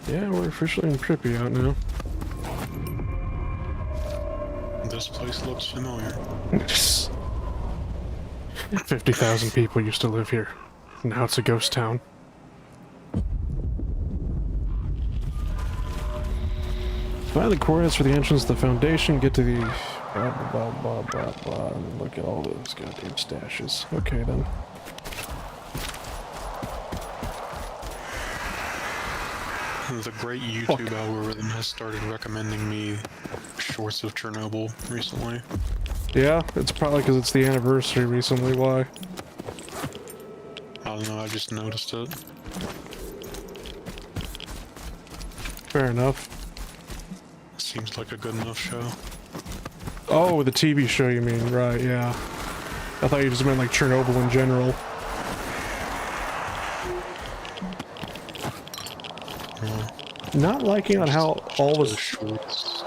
Yeah, we're officially in Pripyat now. This place looks familiar. 50,000 people used to live here. Now it's a ghost town. Find the coordinates for the entrance to the Foundation, get to the... blah, blah, blah, blah, blah, and look at all those goddamn stashes. Okay, then. The great YouTube algorithm has started recommending me shorts of Chernobyl recently. Yeah, it's probably because it's the anniversary recently, why? I don't know, I just noticed it. Fair enough. Seems like a good enough show. Oh, the TV show you mean, right, yeah. I thought you just meant like Chernobyl in general. Not liking on how all The the... shorts.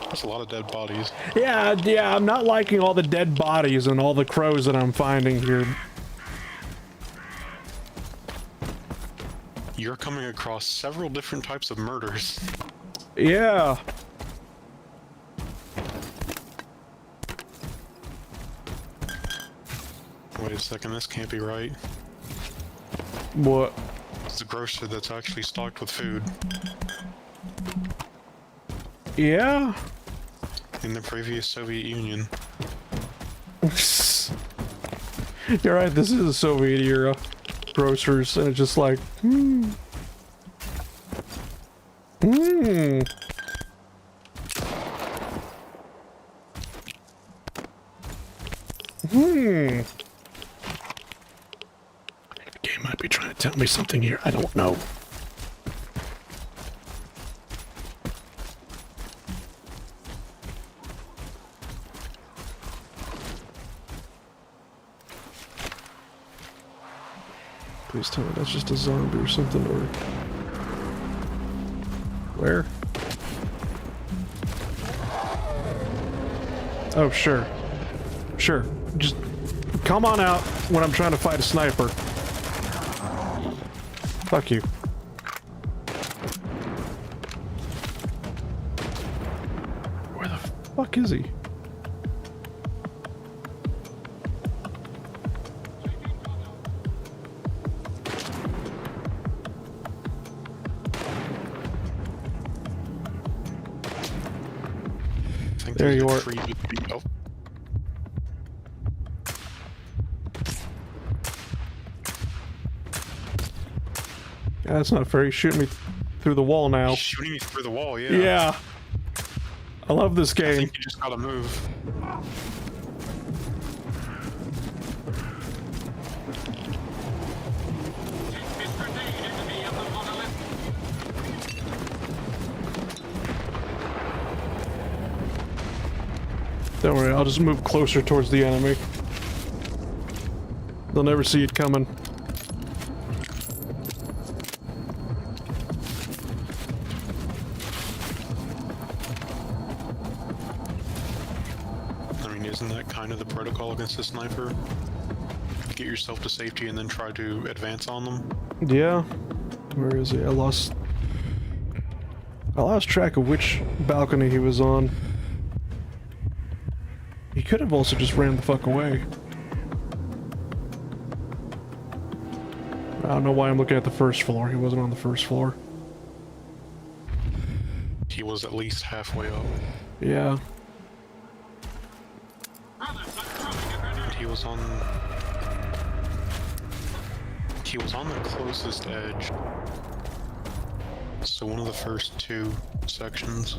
That's a lot of dead bodies. Yeah, I'm not liking all the dead bodies and all the crows that I'm finding here. You're coming across several different types of murders. Yeah. Wait a second, this can't be right. What? It's a grocer that's actually stocked with food. Yeah? In the previous Soviet Union. You're right, this is a Soviet era grocers, and it's just like, Hmm. The game might be trying to tell me something here, I don't know. Please tell me that's just a zombie or something, or... Where? Oh, sure. Sure. Just come on out when I'm trying to fight a sniper. Fuck you. Where the fuck is he? There you are. Oh. Yeah, that's not fair. He's shooting me through the wall now. He's shooting me through the wall, yeah. Yeah. I love this I game. think you just gotta move. Don't worry, I'll just move closer towards the enemy. They'll never see it coming. I mean, isn't that kind of the protocol against a sniper? Get yourself to safety and then try to advance on them? Yeah. Where is he? I lost track of which balcony he was on. He could have also just ran the fuck away. I don't know why I'm looking at the first floor. He wasn't on the first floor. He was at least halfway up. Yeah. He was on the closest edge. So one of the first two sections.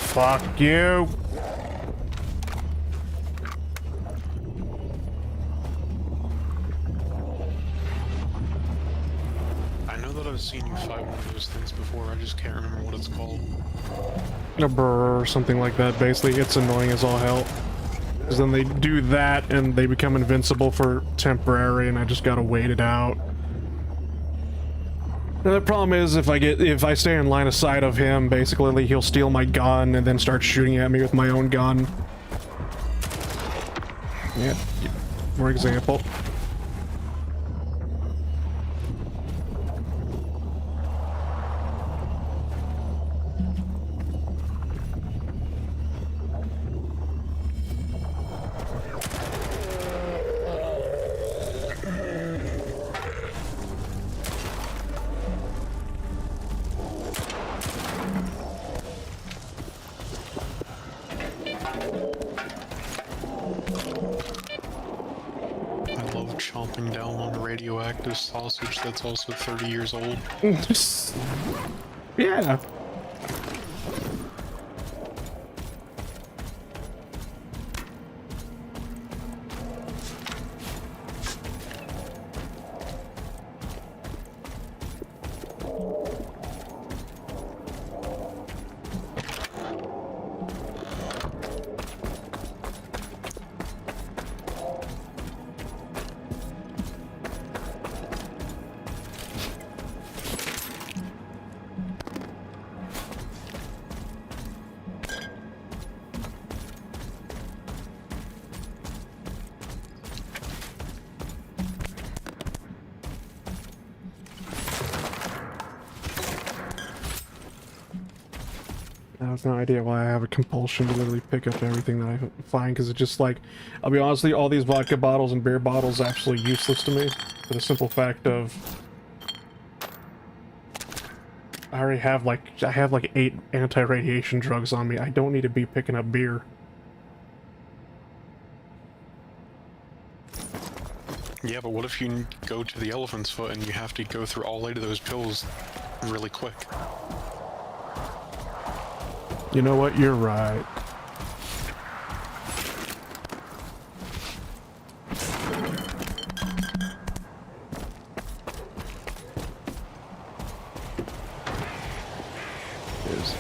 Fuck you. I know that I've seen you fight one of those things before, I just can't remember what it's called. A brr or something like that. Basically, it's annoying as all hell. Because then they do that and they become invincible for temporary, and I just gotta wait it out. The problem is if I stay in line of sight of him, basically he'll steal my gun and then start shooting at me with my own gun. Yeah, for example. Chomping down on a radioactive sausage that's also 30 years old. Yeah. I have no idea why I have a compulsion to literally pick up everything that I find, because it's just like, I'll be honest with you, all these vodka bottles and beer bottles are absolutely useless to me, for the simple fact of, I already have like, 8 anti-radiation drugs on me. I don't need to be picking up beer. Yeah, but what if you go to the elephant's foot and you have to go through all 8 of those pills really quick? You know what? You're right. Is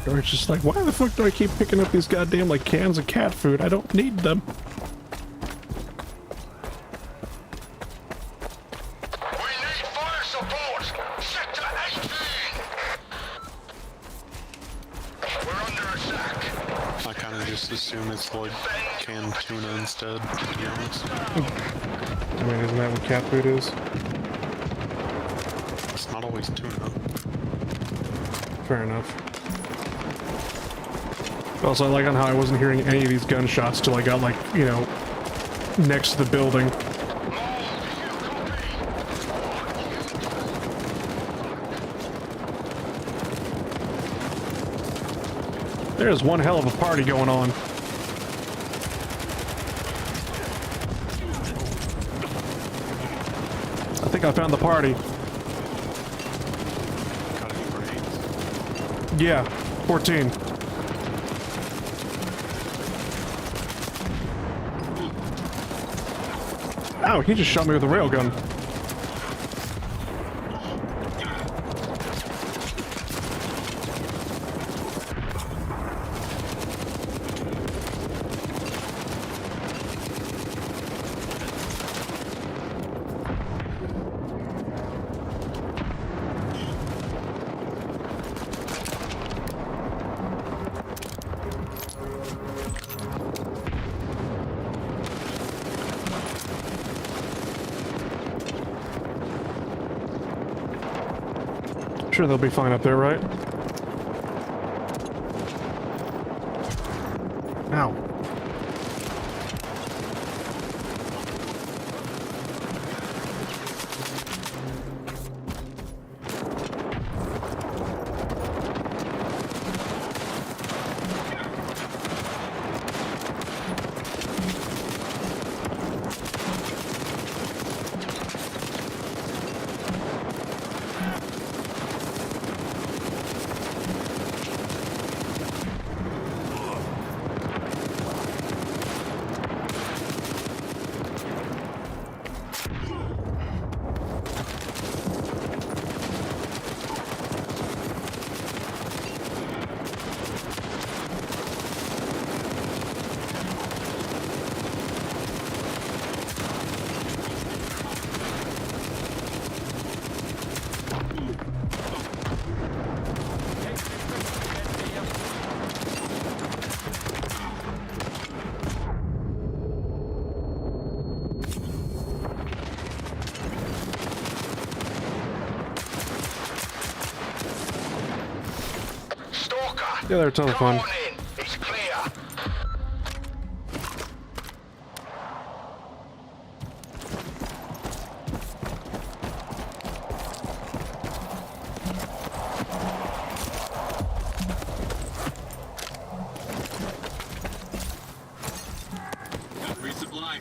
Or it's just like, why the fuck do I keep picking up these goddamn, like, cans of cat food? I don't need them. We need fire support! Sector 18! We're under attack! I kind of just assume it's like canned tuna instead, to be honest. I mean, isn't that what cat food is? It's not always tuna. Fair enough. Also, I like on how I wasn't hearing any of these gunshots till I got, like, you know, next to the building. There's one hell of a party going on. I think I found the party. Got any grenades? Yeah, 14. Ow, he just shot me with a railgun. Sure, they'll be fine up there, right? Ow. Yeah, they're a ton of Come fun. on in. It's clear. Got resupply.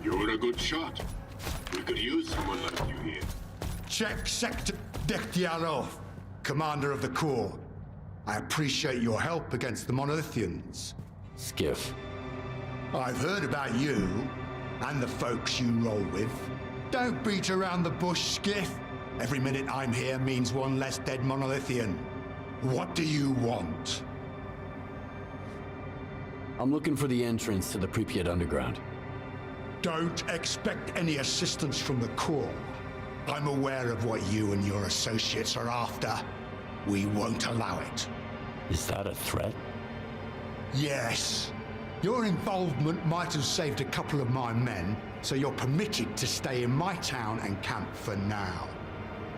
You're a good shot. We could use someone like you here. Check Sector Dektyarov, Commander of the Corps. I appreciate your help against the Monolithians. Skiff. I've heard about you and the folks you roll with. Don't beat around the bush, Skiff. Every minute I'm here means one less dead Monolithian. What do you want? I'm looking for the entrance to the Pripyat Underground. Don't expect any assistance from the Corps. I'm aware of what you and your associates are after. We won't allow it. Is that a threat? Yes. Your involvement might have saved a couple of my men, so you're permitted to stay in my town and camp for now.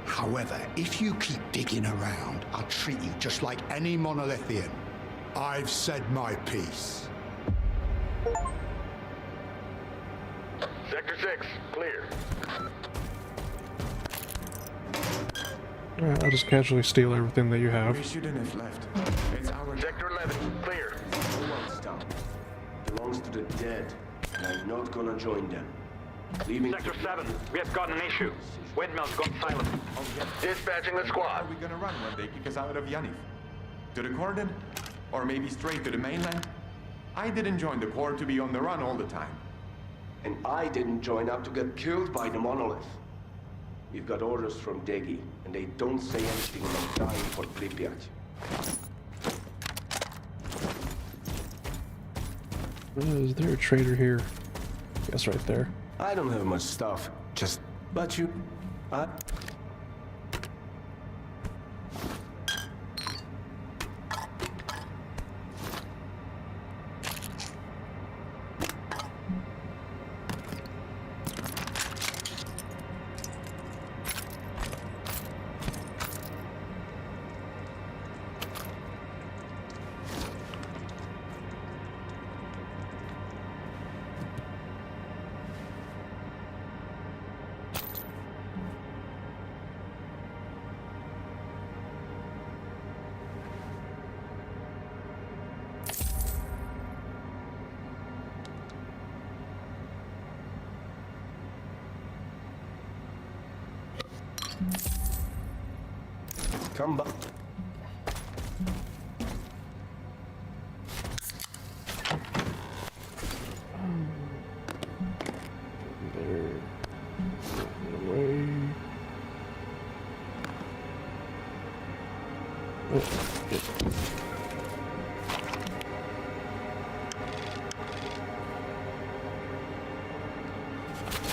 However, if you keep digging around, I'll treat you just like any Monolithian. I've said my piece. Sector 6, clear. Alright, I'll just casually steal everything that you have. We shouldn't have left. It's our Sector 11, clear. No one's town. Belongs to the dead, and I'm not gonna join them. Leaving Sector 7, we have got an issue. Windmill's gone silent. Dispatching the How squad. are we gonna run when they kick us out of Yaniv? To the Cordon? Or maybe straight to the mainland? I didn't join the Corps to be on the run all the time. And I didn't join up to get killed by the monolith. We've got orders from Degi, and they don't say anything about dying for Pripyat. Is there a trader here? Yes, right there. I don't have much stuff. Just... But you... Come back. There. Get away. Oh, shit.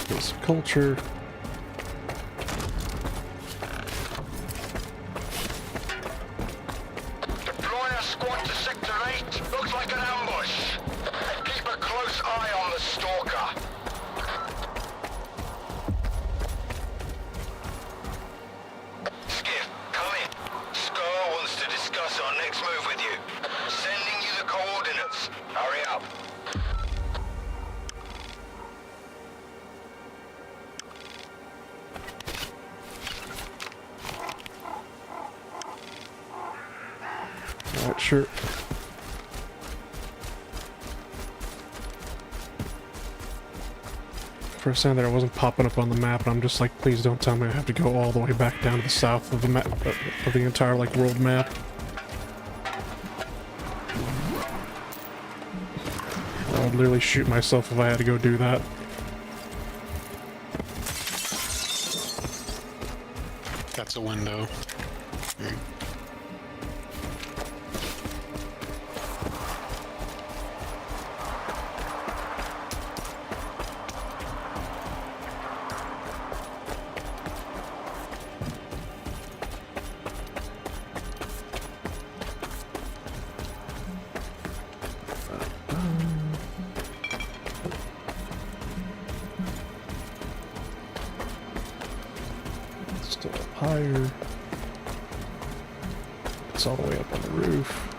Get some culture. Deploy a squad to Sector 8. Looks like an ambush. Keep a close eye on the stalker. Skiff, come in. Scar wants to discuss our next move with you. Sending you the coordinates. Hurry up. Alright, sure. For a second there, I wasn't popping up on the map, and I'm just like, please don't tell me I have to go all the way back down to the south of the map, of the entire like world map. I would literally shoot myself if I had to go do that. That's a window. Still up higher. It's all the way up on the roof.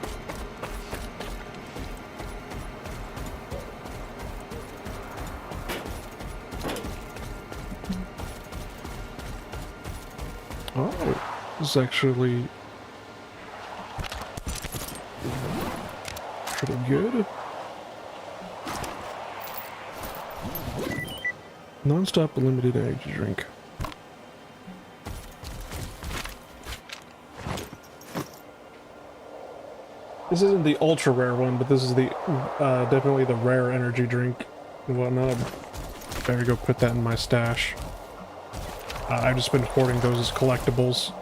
Oh, this is actually pretty good. Non-stop limited energy drink. This isn't the ultra rare one, but this is the definitely the rare energy drink and whatnot. Better go put that in my stash. I've just been hoarding those as collectibles.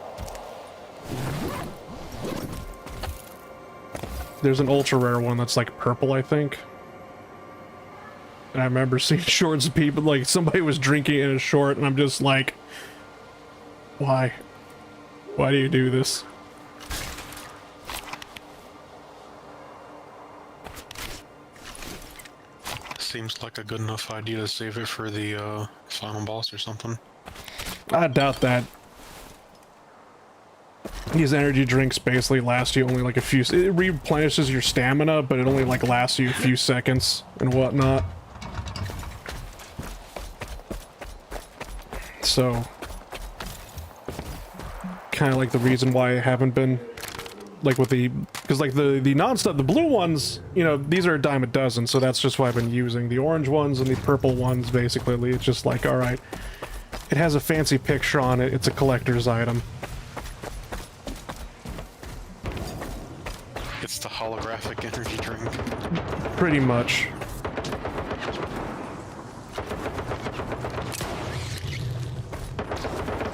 There's an ultra rare one that's like purple, I think. And I remember seeing shorts of people, like somebody was drinking in a short, and I'm just like, why? Why do you do this? Seems like a good enough idea to save it for the final boss or something. I doubt that. These energy drinks basically last you only like a few. It replenishes your stamina, but it only like lasts you a few seconds and whatnot. So, kind of like the reason why I haven't been like with the, because like the non-stop, the blue ones, you know, these are a dime a dozen, so that's just why I've been using the orange ones and the purple ones. Basically, it's just like, all right, it has a fancy picture on it. It's a collector's item. It's the holographic energy drink. Pretty much.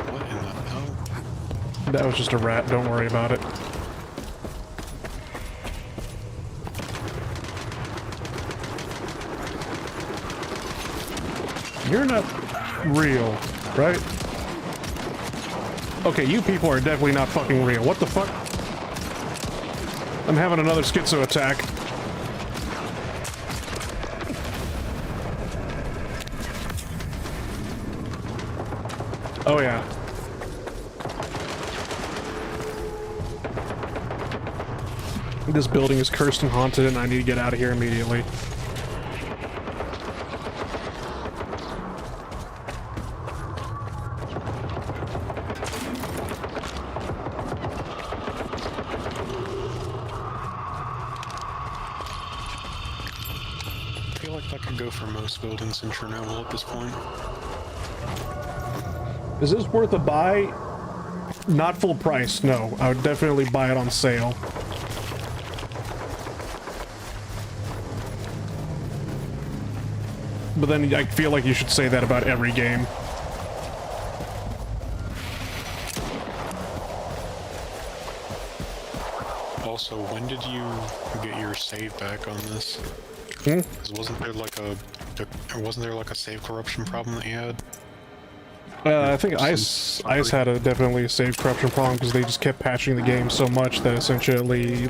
What in the hell? That was just a rat, don't worry about it. You're not real, right? Okay, you people are definitely not fucking real. What the fuck? I'm having another schizo attack. Oh yeah. This building is cursed and haunted, and I need to get out of here immediately. I feel like that could go for most buildings in Chernobyl at this point. Is this worth a buy? Not full price, no. I would definitely buy it on sale. But then I feel like you should say that about every game. Also, when did you get your save back on this? Hmm? 'Cause wasn't there like a save corruption problem that you had? I think Ice had definitely a save corruption problem because they just kept patching the game so much that essentially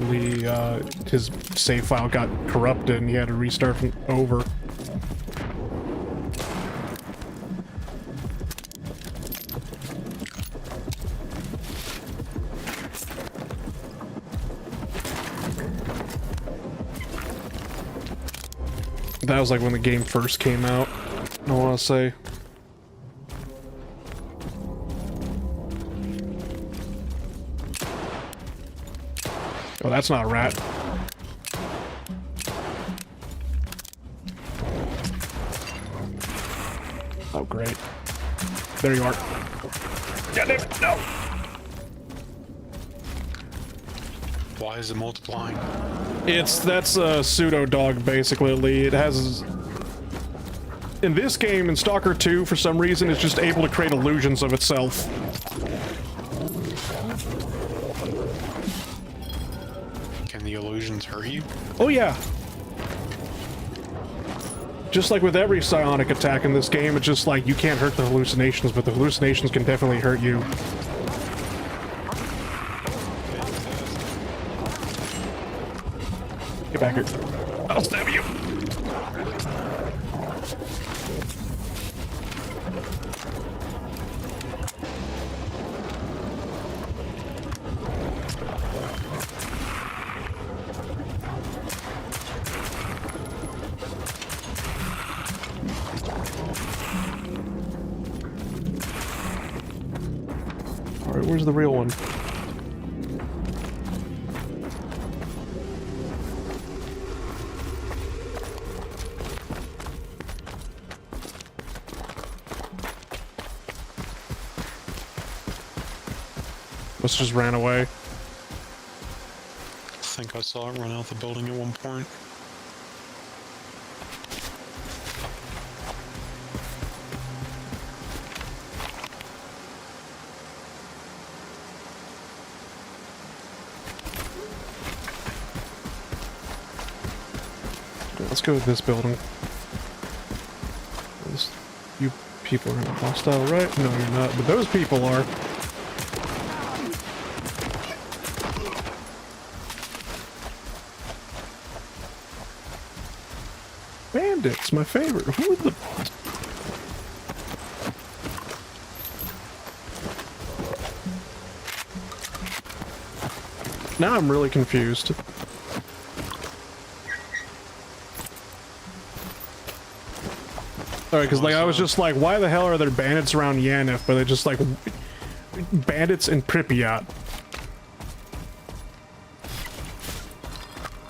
his save file got corrupted and he had to restart from over. That was like when the game first came out, I want to say. Oh, that's not a rat. Oh, great. There you are. God damn it, no! Why is it multiplying? That's a pseudo dog, basically. It has... In this game, in Stalker 2, for some reason, it's just able to create illusions of itself. Can the illusions hurt you? Oh, yeah. Just like with every psionic attack in this game, it's just like, you can't hurt the hallucinations, but the hallucinations can definitely hurt you. Get back here. I'll stab you. Where's the real one? Must just ran away. I think I saw it run out the building at one point. Let's go with this building. You people are hostile, right? No, you're not, but those people are. Bandits, my favorite. Who are the... Now I'm really confused. Alright, because like I was just like, why the hell are there bandits around Yanif, but they're just like bandits in Pripyat?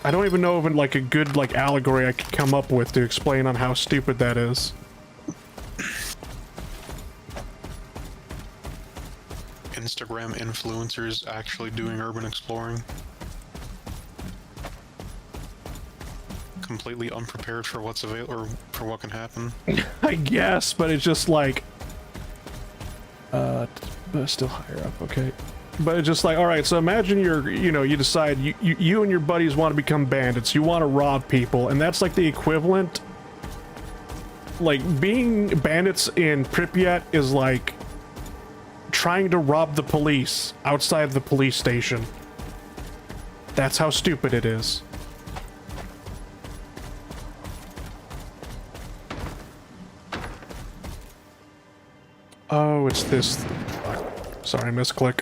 I don't even know if like a good like allegory I could come up with to explain on how stupid that is. Instagram influencers actually doing urban exploring. Completely unprepared for what's available or for what can happen. I guess, but it's just like still higher up, okay. But it's just like, all right, so imagine you decide you and your buddies want to become bandits. You want to rob people, and that's like the equivalent. Like being bandits in Pripyat is like trying to rob the police outside the police station. That's how stupid it is. Oh, it's this. Sorry, misclick.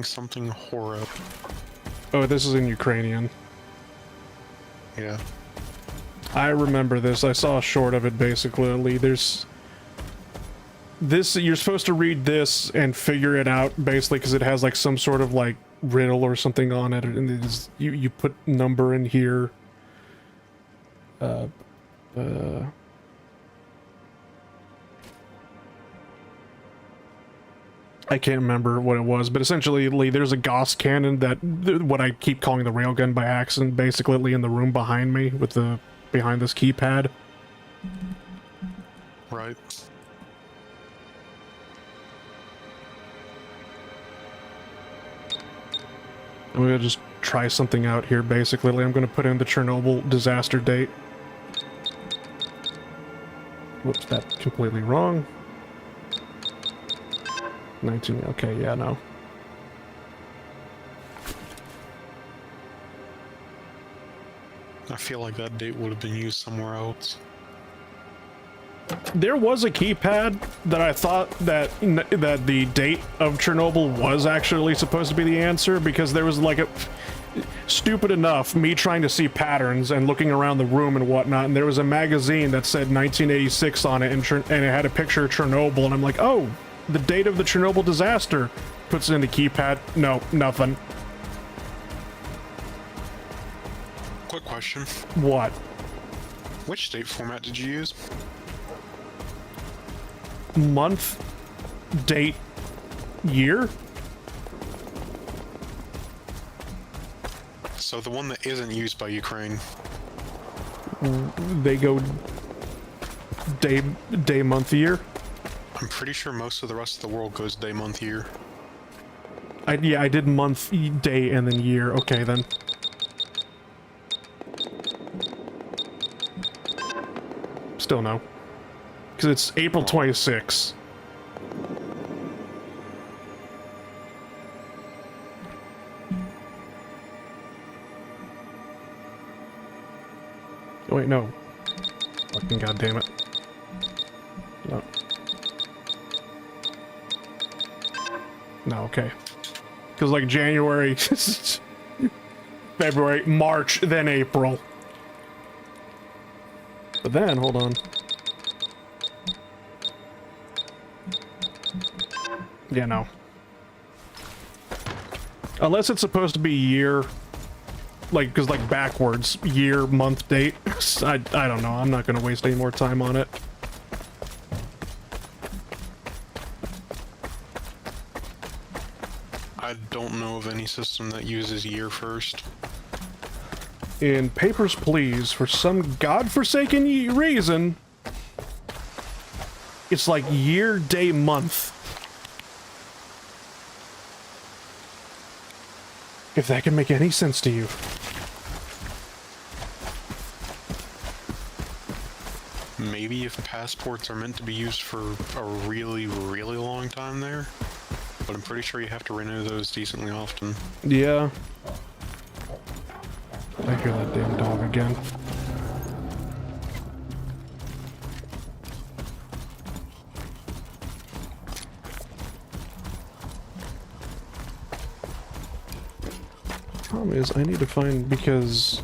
Something horror. Oh, this is in Ukrainian. Yeah. I remember this. I saw a short of it basically. There's this, you're supposed to read this and figure it out basically because it has like some sort of like riddle or something on it, and it is, you put number in here. I can't remember what it was, but essentially there's a Gauss cannon that, what I keep calling the railgun by accident, basically in the room behind me with the, behind this keypad. Right. I'm gonna just try something out here, basically. I'm gonna put in the Chernobyl disaster date. Whoops, that's completely wrong. 19, okay, yeah, no. I feel like that date would have been used somewhere else. There was a keypad that I thought that the date of Chernobyl was actually supposed to be the answer, because there was like a... Stupid enough, me trying to see patterns and looking around the room and whatnot, and there was a magazine that said 1986 on it, and it had a picture of Chernobyl, and I'm like, oh, the date of the Chernobyl disaster. Puts it in the keypad. No, nothing. Quick question. What? Which date format did you use? Month, date, year? So the one that isn't used by Ukraine. They go day, month, year? I'm pretty sure most of the rest of the world goes day, month, year. Yeah, I did month, day, and then year. Okay, then. Still no. Because it's April 26th. Oh, wait, no. Fucking goddamn it. No. No, okay. Because, like, January, February, March, then April. But then, hold on. Yeah, no. Unless it's supposed to be year, like, because like backwards, year, month, date. I don't know. I'm not going to waste any more time on it. I don't know of any system that uses year first. In Papers, Please, for some godforsaken reason, it's like year, day, month. If that can make any sense to you. Maybe if passports are meant to be used for a really, really long time there. But I'm pretty sure you have to renew those decently often. Yeah. I hear that damn dog again. Problem is, I need to find, because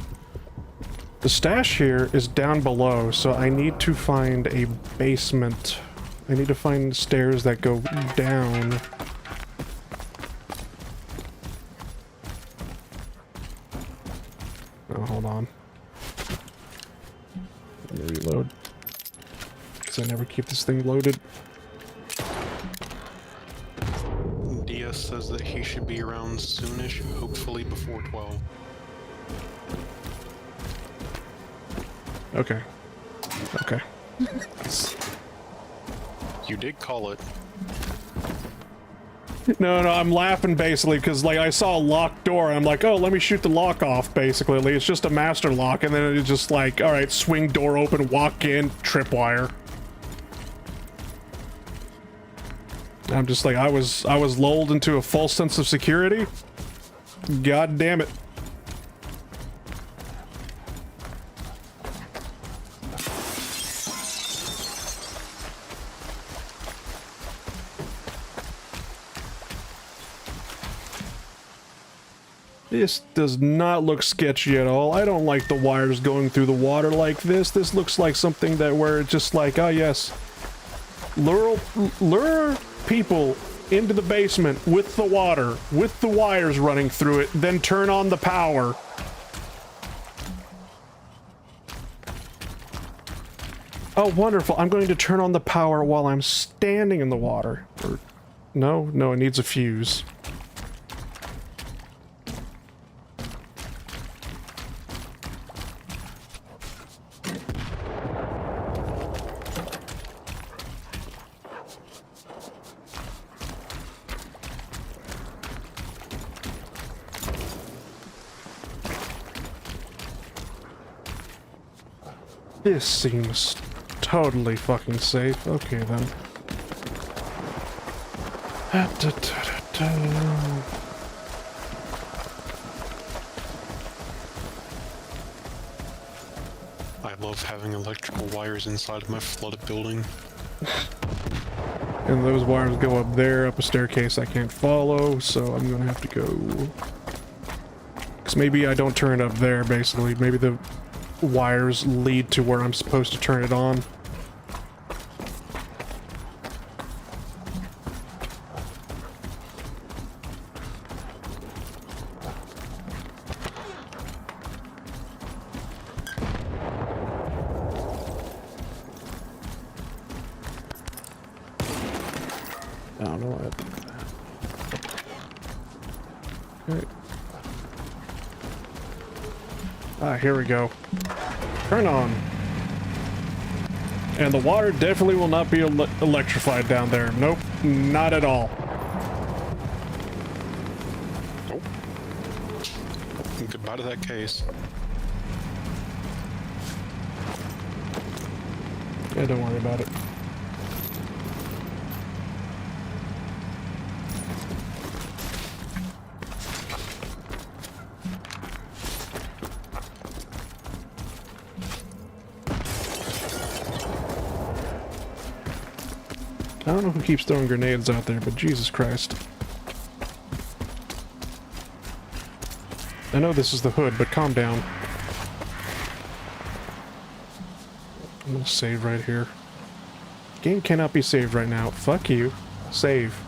the stash here is down below, so I need to find a basement. I need to find stairs that go down. Oh, hold on. Let me reload. Because I never keep this thing loaded. DS says that he should be around soonish, hopefully before 12. Okay. Okay. You did call it. No, I'm laughing basically because like I saw a locked door and I'm like, oh, let me shoot the lock off basically. Like, it's just a master lock and then it's just like, all right, swing door open, walk in, tripwire. I'm just like, I was lulled into a false sense of security. God damn it. This does not look sketchy at all. I don't like the wires going through the water like this. This looks like something that where it's just like, oh yes, lure people into the basement with the water, with the wires running through it, then turn on the power. Oh, wonderful. I'm going to turn on the power while I'm standing in the water. Or, no, it needs a fuse. This seems totally fucking safe. Okay, then. I love having electrical wires inside of my flooded building. And those wires go up there, up a staircase I can't follow, so I'm gonna have to go... Because maybe I don't turn it up there, basically. Maybe the wires lead to where I'm supposed to turn it on. I don't know what. Okay. Ah, here we go. Turn on. And the water definitely will not be electrified down there. Nope, not at all. Nope. Goodbye to that case. Yeah, don't worry about it. I don't know who keeps throwing grenades out there, but Jesus Christ. I know this is the hood, but calm down. I'm gonna save right here. Game cannot be saved right now. Fuck you. Save.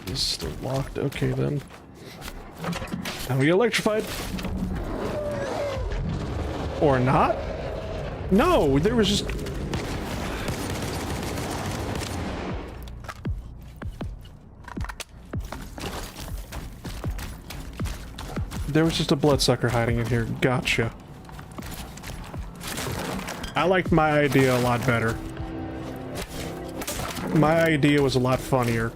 Is still locked. Okay then. Now we get electrified. Or not? No, there was just... There was just a bloodsucker hiding in here. Gotcha. I liked my idea a lot better. My idea was a lot funnier.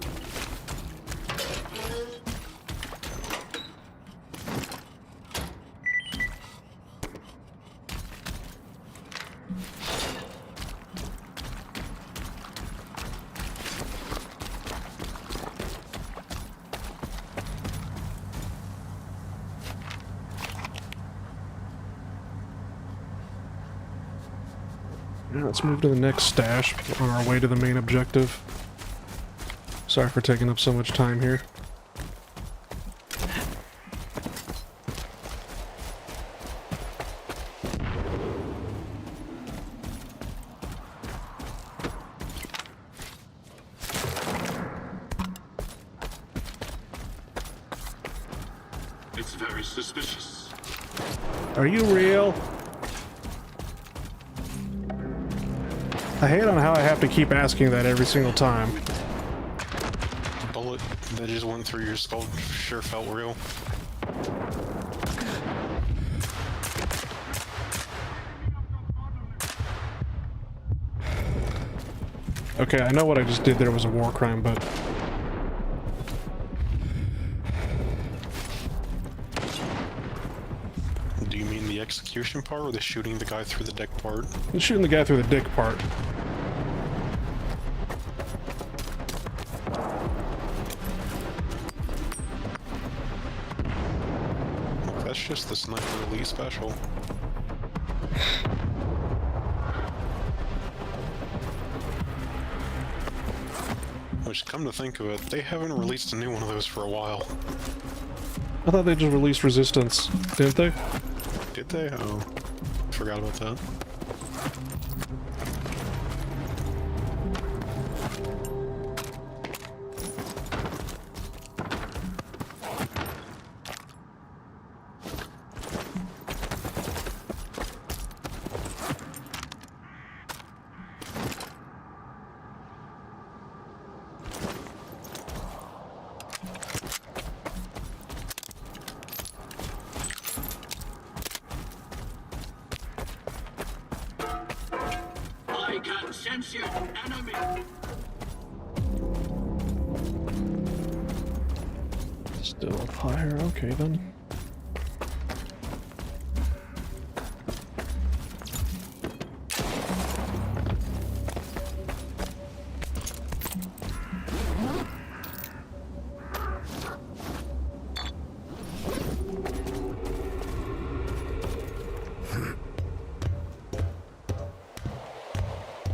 Yeah, let's move to the next stash on our way to the main objective. Sorry for taking up so much time here. It's very suspicious. Are you real? I hate on how I have to keep asking that every single time. The bullet that just went through your skull sure felt real. Okay, I know what I just did there was a war crime, but... Do you mean the execution part or the shooting the guy through the dick part? Shooting the guy through the dick part. That's just the Sniper Elite special. Which, come to think of it, they haven't released a new one of those for a while. I thought they just released Resistance, didn't they? Did they? Oh, forgot about that. I can sense you, enemy. Still up higher, okay then.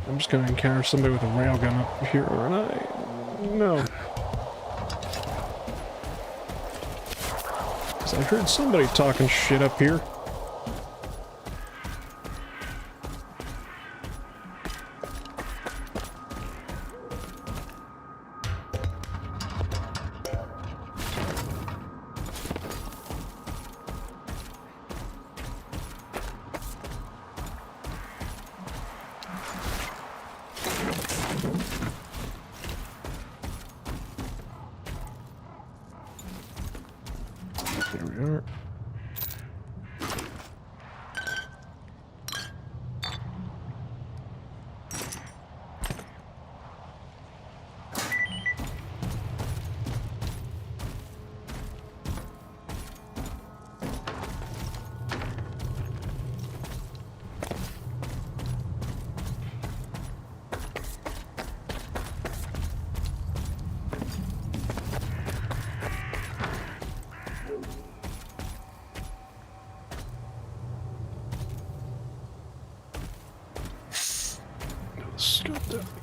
I'm just gonna encounter somebody with a railgun up here, aren't I? No. Because I heard somebody talking shit up here. There we are.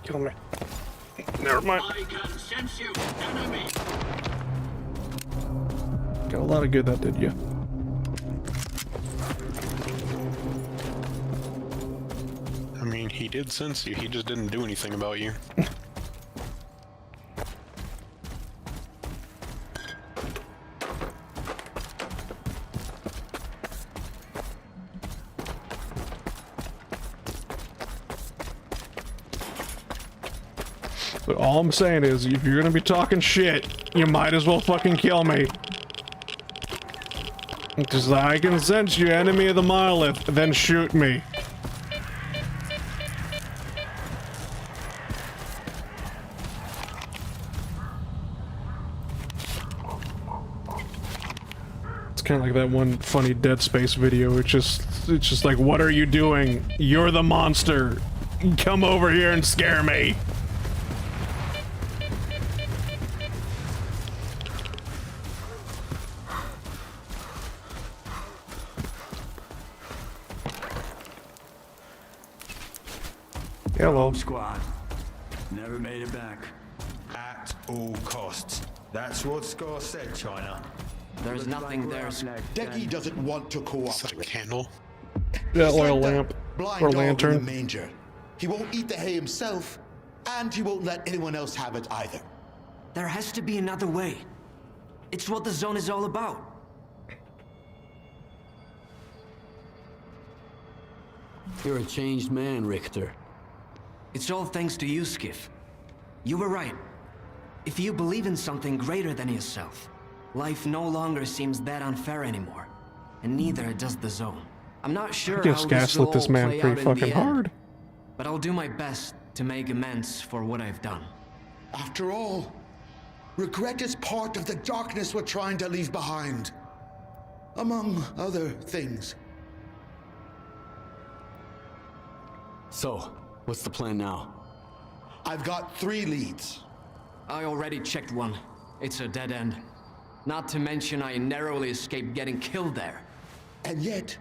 Kill me. Never mind. I can sense you, enemy. Got a lot of good that did you. I mean, he did sense you, he just didn't do anything about you. But all I'm saying is, if you're gonna be talking shit, you might as well fucking kill me. Because I can sense you, enemy of the monolith, then shoot me. It's kind of like that one funny Dead Space video. It's just like, what are you doing? You're the monster. Come over here and scare me. Hello. Squad. Never made it back. At all costs. That's what Scar said, China. There's nothing there. Deggy doesn't want to Is that a cooperate. candle? Yeah, He's oil like the lamp blind or dog in lantern. the manger. He won't eat the hay himself, and he won't let anyone else have it either. There has to be another way. It's what the zone is all about. You're a changed man, Richter. It's all thanks to you, Skiff. You were right. If you believe in something greater than yourself, life no longer seems that unfair anymore. And neither does the zone. I'm not sure I guess how this gaslit will this all man play pretty out in the fucking end, hard. but I'll do my best to make amends for what I've done. After all, regret is part of the darkness we're trying to leave behind. Among other things. So, what's the plan now? I've got 3 leads. I already checked one. It's a dead end. Not to mention I narrowly escaped getting killed there. And yet,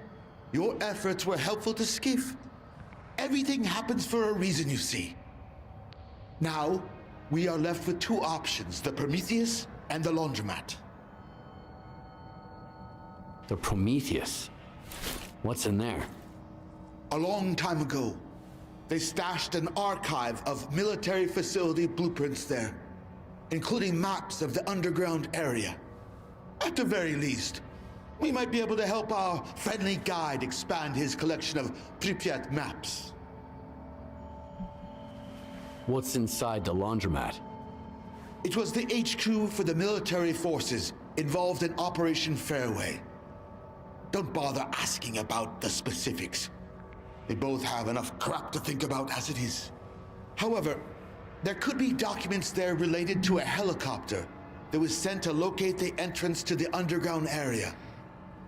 your efforts were helpful to Skiff. Everything happens for a reason, you see. Now, we are left with 2 options, the Prometheus and the laundromat. The Prometheus? What's in there? A long time ago, they stashed an archive of military facility blueprints there, including maps of the underground area. At the very least, we might be able to help our friendly guide expand his collection of Pripyat maps. What's inside the laundromat? It was the HQ for the military forces involved in Operation Fairway. Don't bother asking about the specifics. They both have enough crap to think about as it is. However, there could be documents there related to a helicopter that was sent to locate the entrance to the underground area.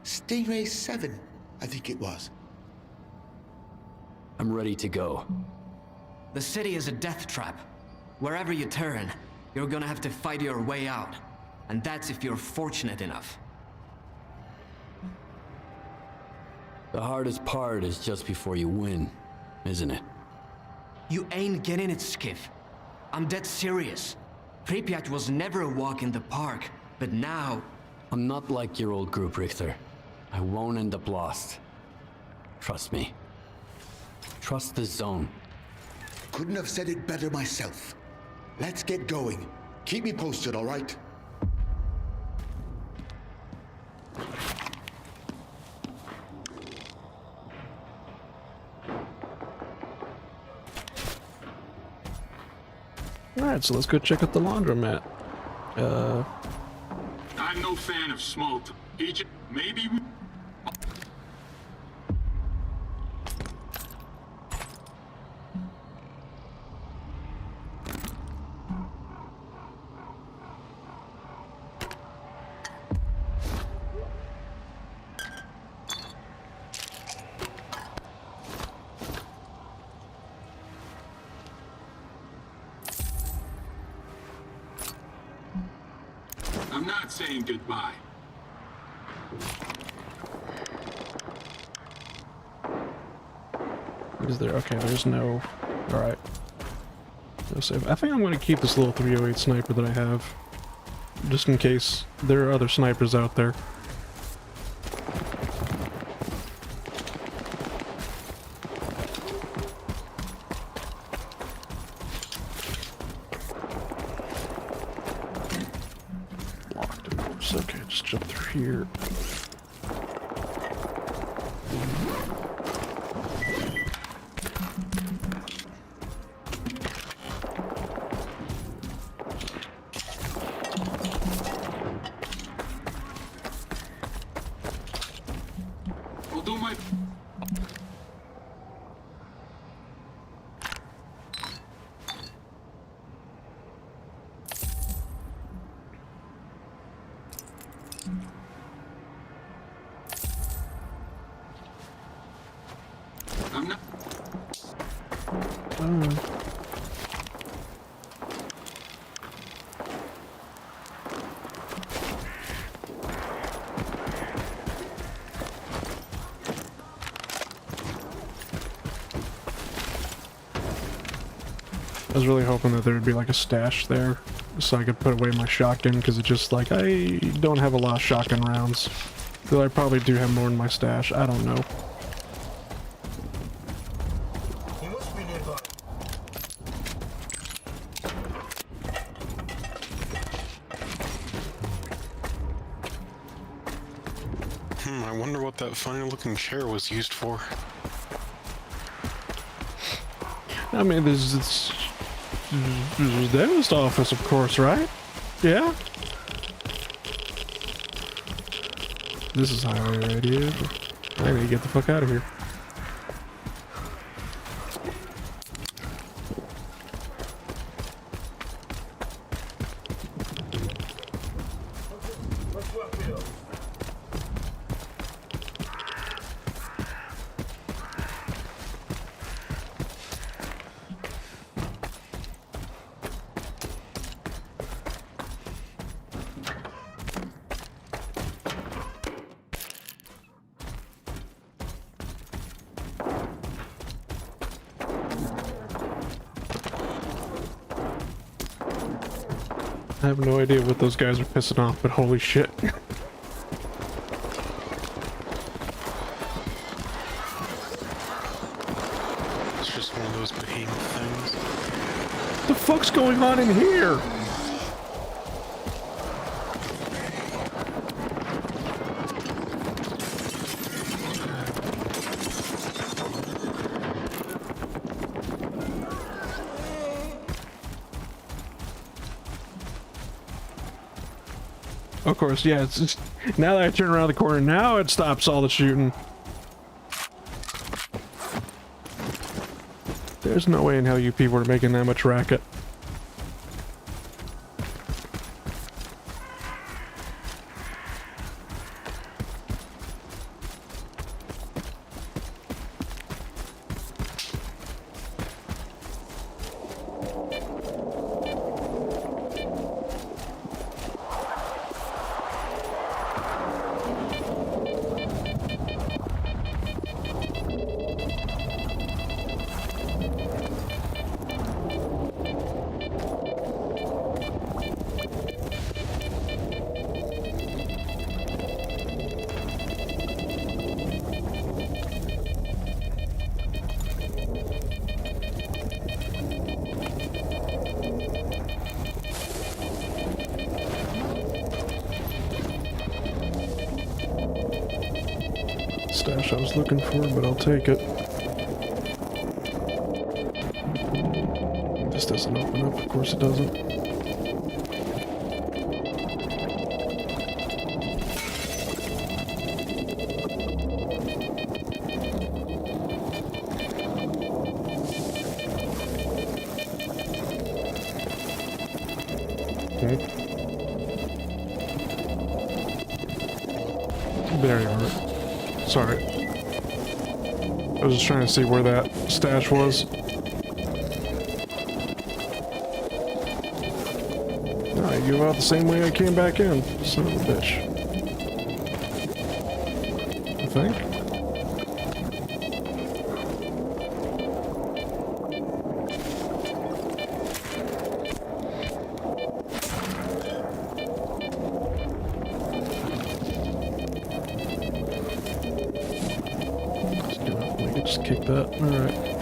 Stingray 7, I think it was. I'm ready to go. The city is a death trap. Wherever you turn, you're gonna have to fight your way out. And that's if you're fortunate enough. The hardest part is just before you win, isn't it? You ain't getting it, Skiff. I'm dead serious. Pripyat was never a walk in the park, but now... I'm not like your old group, Richter. I won't end up lost. Trust me. Trust the zone. Couldn't have said it better myself. Let's get going. Keep me posted, all right? Alright, so let's go check out the laundromat. I'm no fan of smoke. Agent, maybe we... I'm not saying goodbye. Is there? Okay, there's no... Alright. Autosave. I think I'm going to keep this little 308 sniper that I have, just in case there are other snipers out there. Locked doors. Okay, just jump through here. I'll do my... I'm not... I was really hoping that there would be like a stash there so I could put away my shotgun, because it's just like I don't have a lot of shotgun rounds. Though I probably do have more in my stash. I don't know. I wonder what that funny looking chair was used for. I mean, there's the dentist office, of course, right? Yeah? This is highway radio. I need to get the fuck out of here. I have no idea what those guys are pissing off, but holy shit. It's just one of those behemoth things. What the fuck's going on in here? Of course, yeah, it's just, now that I turn around the corner, now it stops all the shooting. There's no way in hell you people are making that much racket. Stash I was looking for, but I'll take it. This doesn't open up, of course it doesn't. Okay. There you are. Sorry. I was just trying to see where that stash was. No, I give out the same way I came back in. Son of a bitch. I think. just kick that. Alright.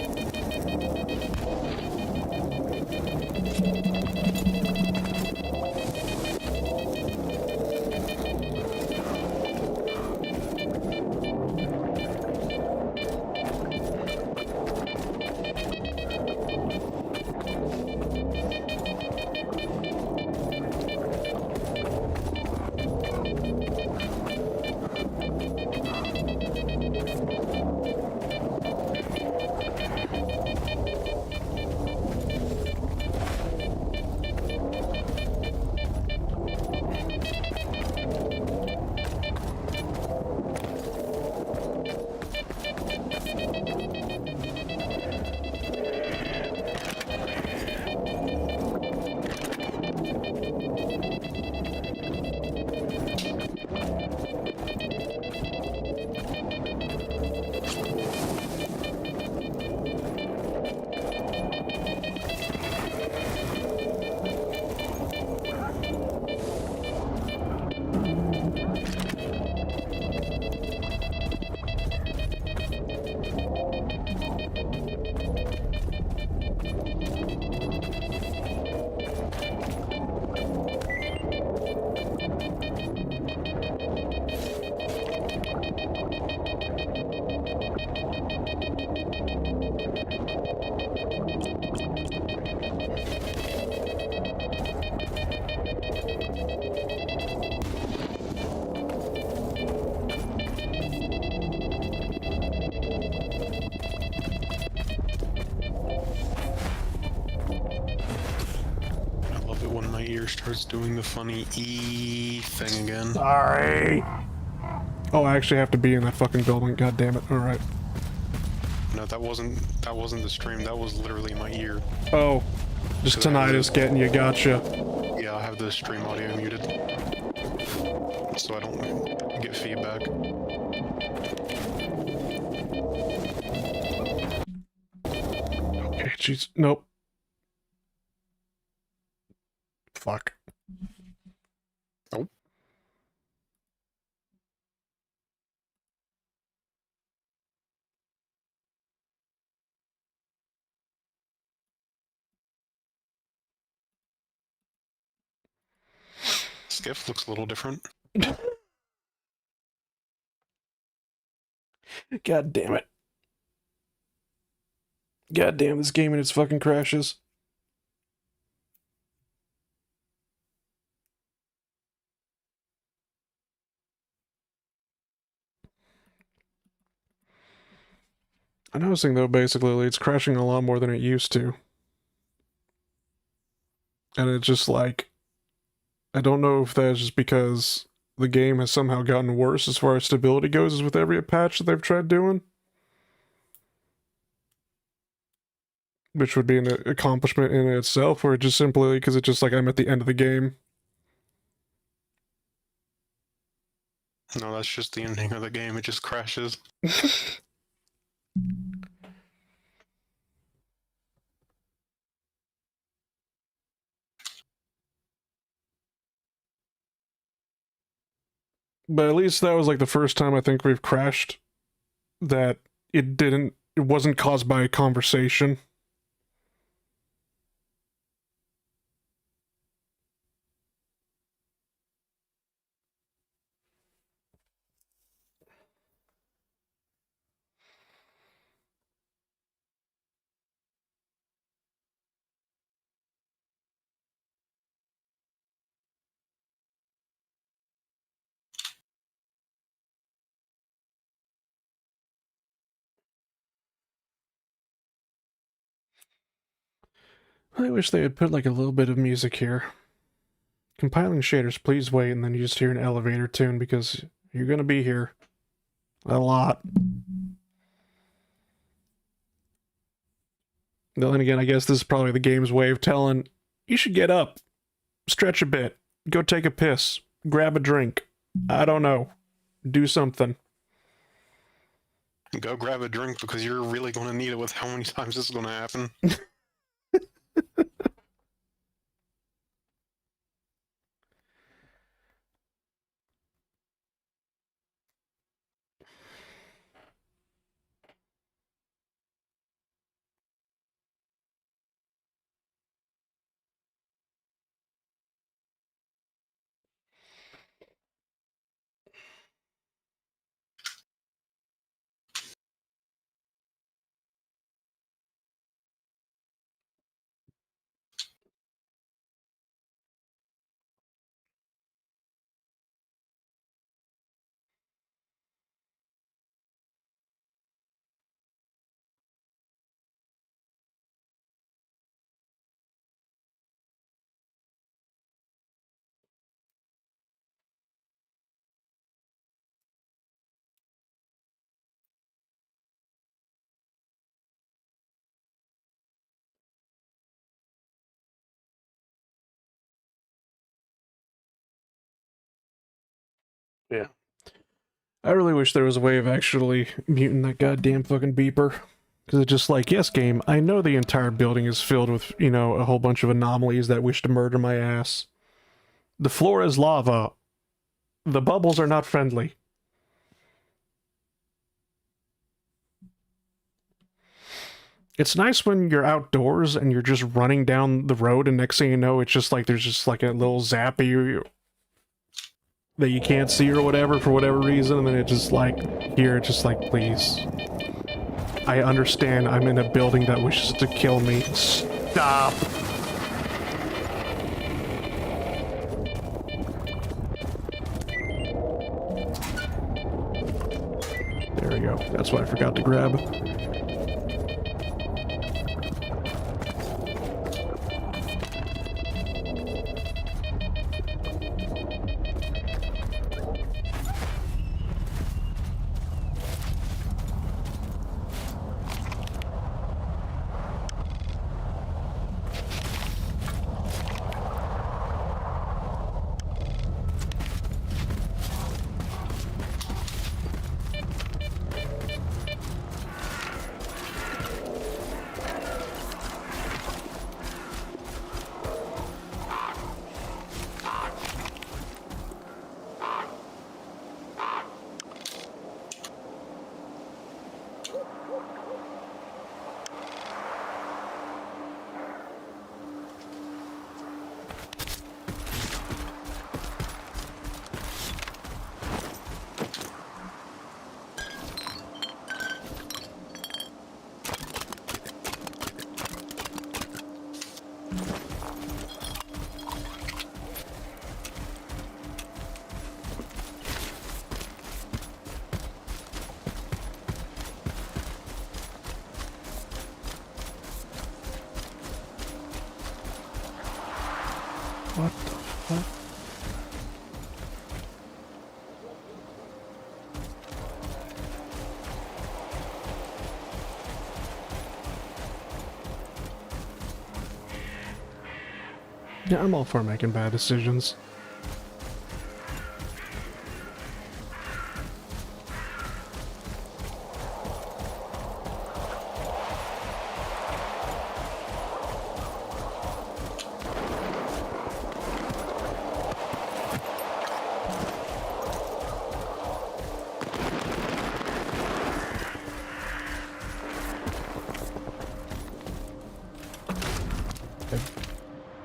Starts doing the funny E thing again. Sorry. Oh, I actually have to be in that fucking building. God damn it. Alright. No, that wasn't the stream. That was literally my ear. Oh. Just tinnitus getting you. Gotcha. Yeah, I have the stream audio muted. So I don't get feedback. Okay, jeez. Nope. Fuck. Nope. Skiff looks a little different. God damn it. God damn this game and its fucking crashes. I'm noticing though, basically, it's crashing a lot more than it used to. And it's just like, I don't know if that's just because the game has somehow gotten worse as far as stability goes as with every patch that they've tried doing. Which would be an accomplishment in itself, or just simply because it's just like I'm at the end of the game. No, that's just the ending of the game. It just crashes. But at least that was like the first time I think we've crashed that it wasn't caused by a conversation. I wish they had put like a little bit of music here. Compiling shaders, please wait, and then you just hear an elevator tune because you're gonna be here a lot. Then again, I guess this is probably the game's way of telling you should get up, stretch a bit, go take a piss, grab a drink. I don't know. Do something. Go grab a drink because you're really going to need it with how many times this is going to happen. Yeah. I really wish there was a way of actually muting that goddamn fucking beeper. Because it's just like, yes, game, I know the entire building is filled with, you know, a whole bunch of anomalies that wish to murder my ass. The floor is lava. The bubbles are not friendly. It's nice when you're outdoors and you're just running down the road and next thing you know, it's just like there's just like a little zappy that you can't see or whatever for whatever reason, and then it just like, here, it's just like, please. I understand I'm in a building that wishes to kill me. Stop! There we go. That's what I forgot to grab. What the fuck? Yeah, I'm all for making bad decisions.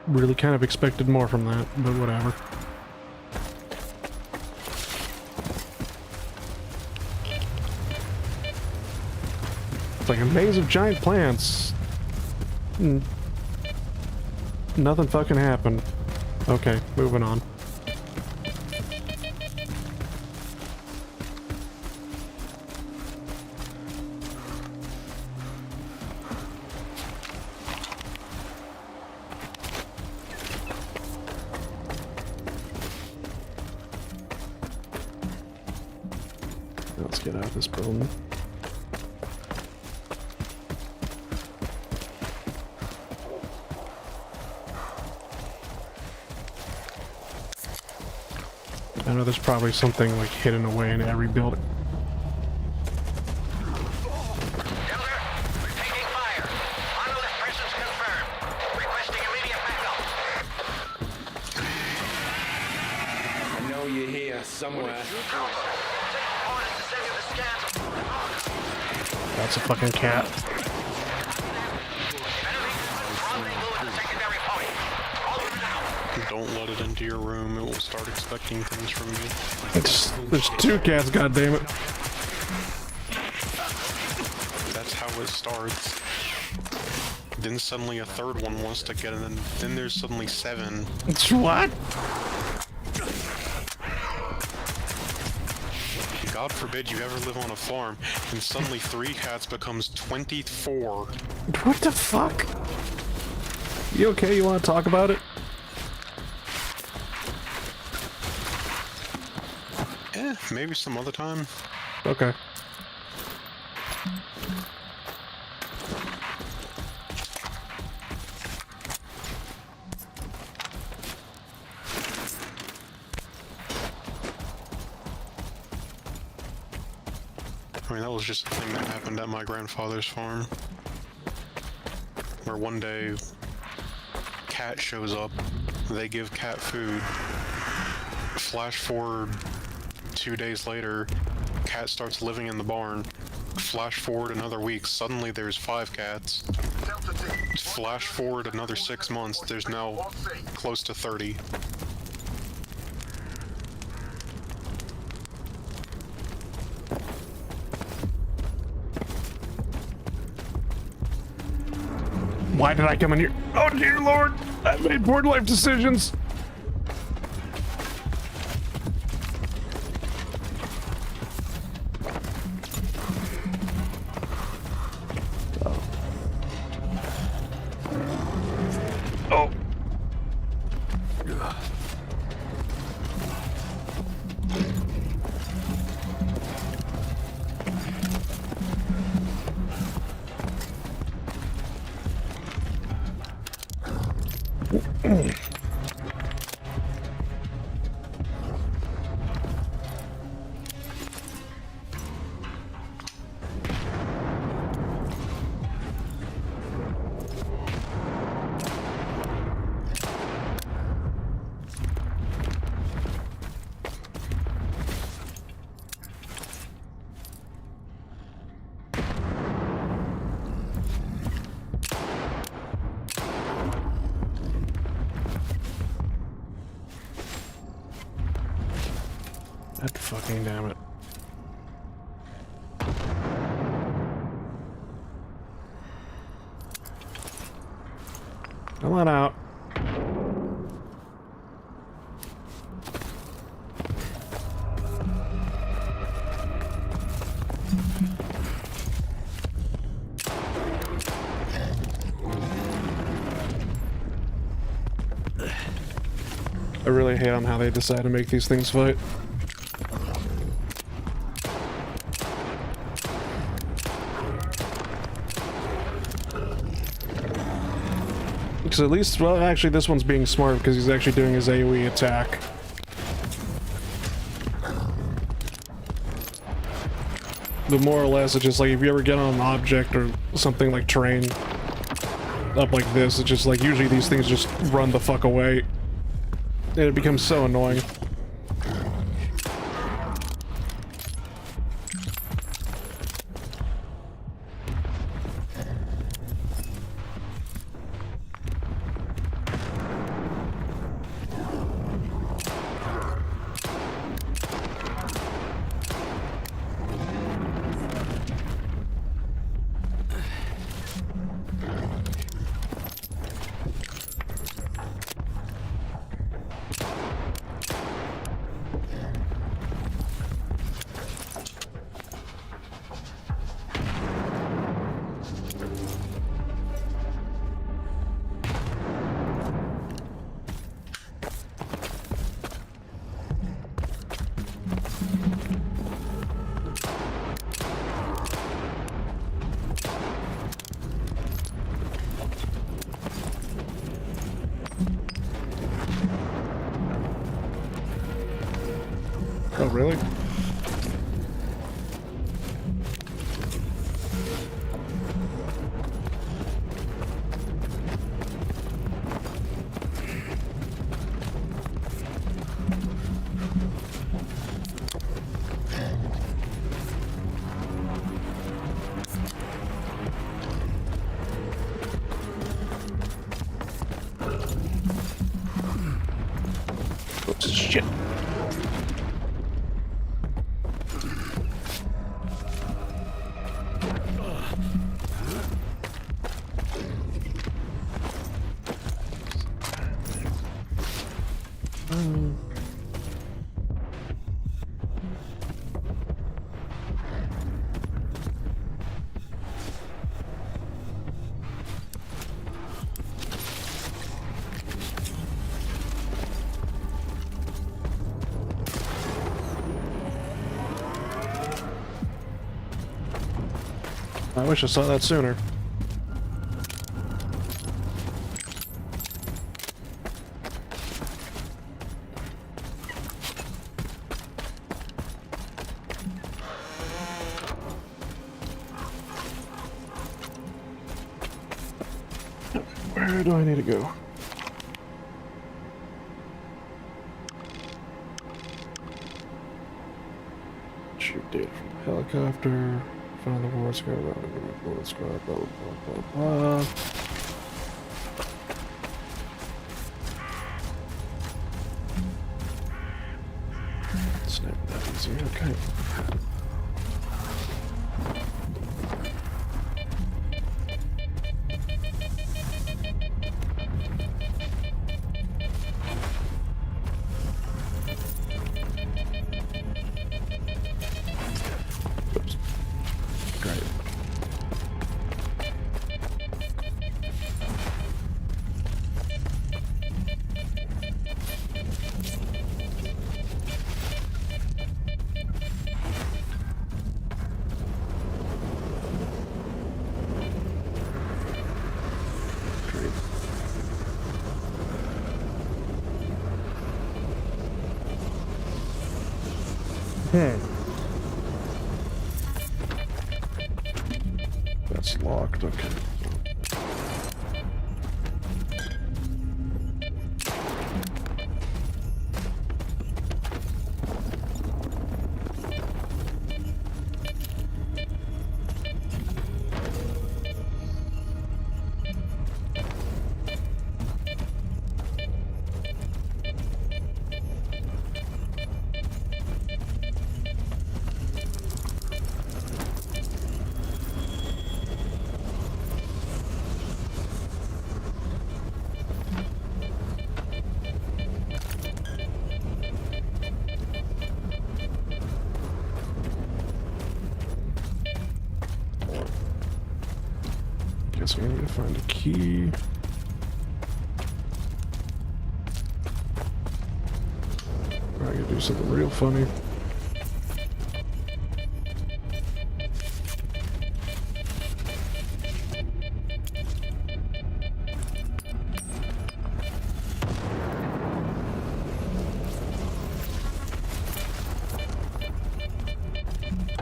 Really kind of expected more from that, but whatever. It's like a maze of giant plants. Nothing fucking happened. Okay, moving on. Let's get out of this building. I know there's probably something like hidden away in every building. I know you're here somewhere. That's a fucking cat. Don't let it into your room, it will start expecting things from you. There's two cats, goddammit. That's how it starts. Then suddenly a third one wants to get in, and then there's suddenly 7. It's what? God forbid you ever live on a farm, and suddenly 3 cats becomes 24. What the fuck? You okay? You want to talk about it? Maybe some other time. Okay. I mean, that was just a thing that happened at my grandfather's farm. Where one day, cat shows up, they give cat food. Flash forward 2 days later, cat starts living in the barn. Flash forward another week, suddenly there's 5 cats. Flash forward another 6 months, there's now close to 30. Why did I come in here? Oh dear lord! I made poor life decisions! Oh. God fucking damn it. Come on out. I really hate on how they decide to make these things fight. Because at least, well, actually this one's being smart because he's actually doing his AoE attack. But more or less, it's just like if you ever get on an object or something like terrain up like this, it's just like usually these things just run the fuck away. And it becomes so annoying. Oh, really? Oops, shit. I wish I saw that sooner. Where do I need to go? Shoot data from the helicopter. Find the war squad, war squad, blah, blah, blah, blah, blah. Snap that easy, okay. Oops. Great. That's locked, okay. Guess we need to find a key. I gotta do something real funny.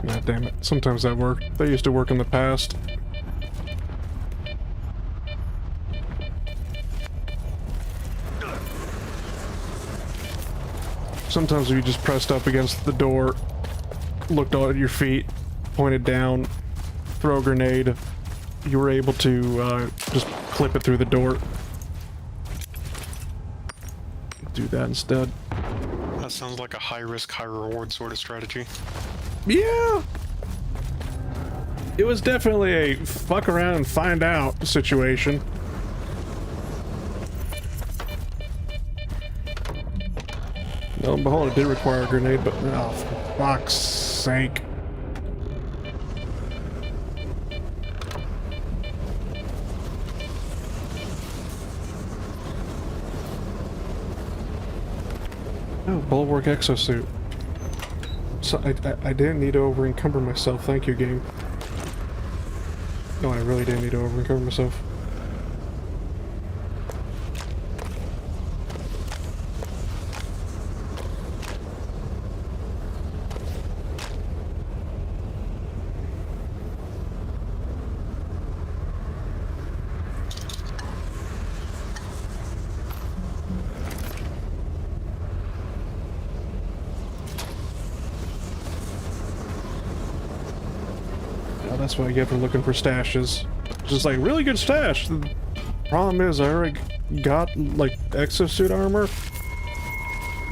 God damn it. Sometimes that worked. They used to work in the past. Sometimes if you just pressed up against the door, looked at your feet, pointed down, throw a grenade, you were able to just clip it through the door. Do that instead. That sounds like a high risk, high reward sort of strategy. Yeah! It was definitely a fuck around and find out situation. Lo and behold, it did require a grenade, but oh, for fuck's sake. Oh, bulwark exosuit. So I didn't need to over encumber myself. Thank you, game. No, I really didn't need to over encumber myself. That's what I get for looking for stashes. Just like, really good stash. The problem is I already got like exosuit armor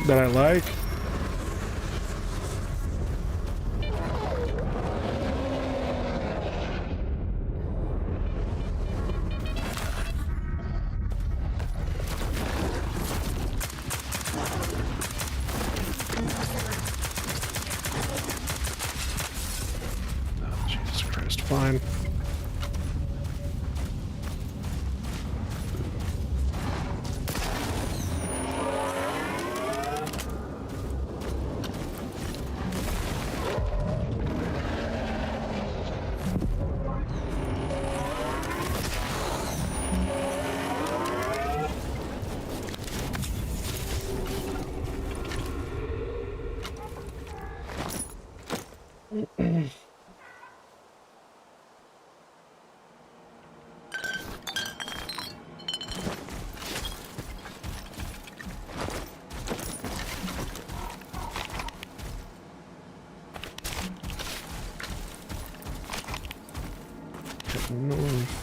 that I like. Fine. North.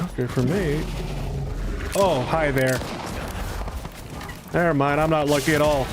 Okay, for me. Oh, hi there. Never mind, I'm not lucky at all.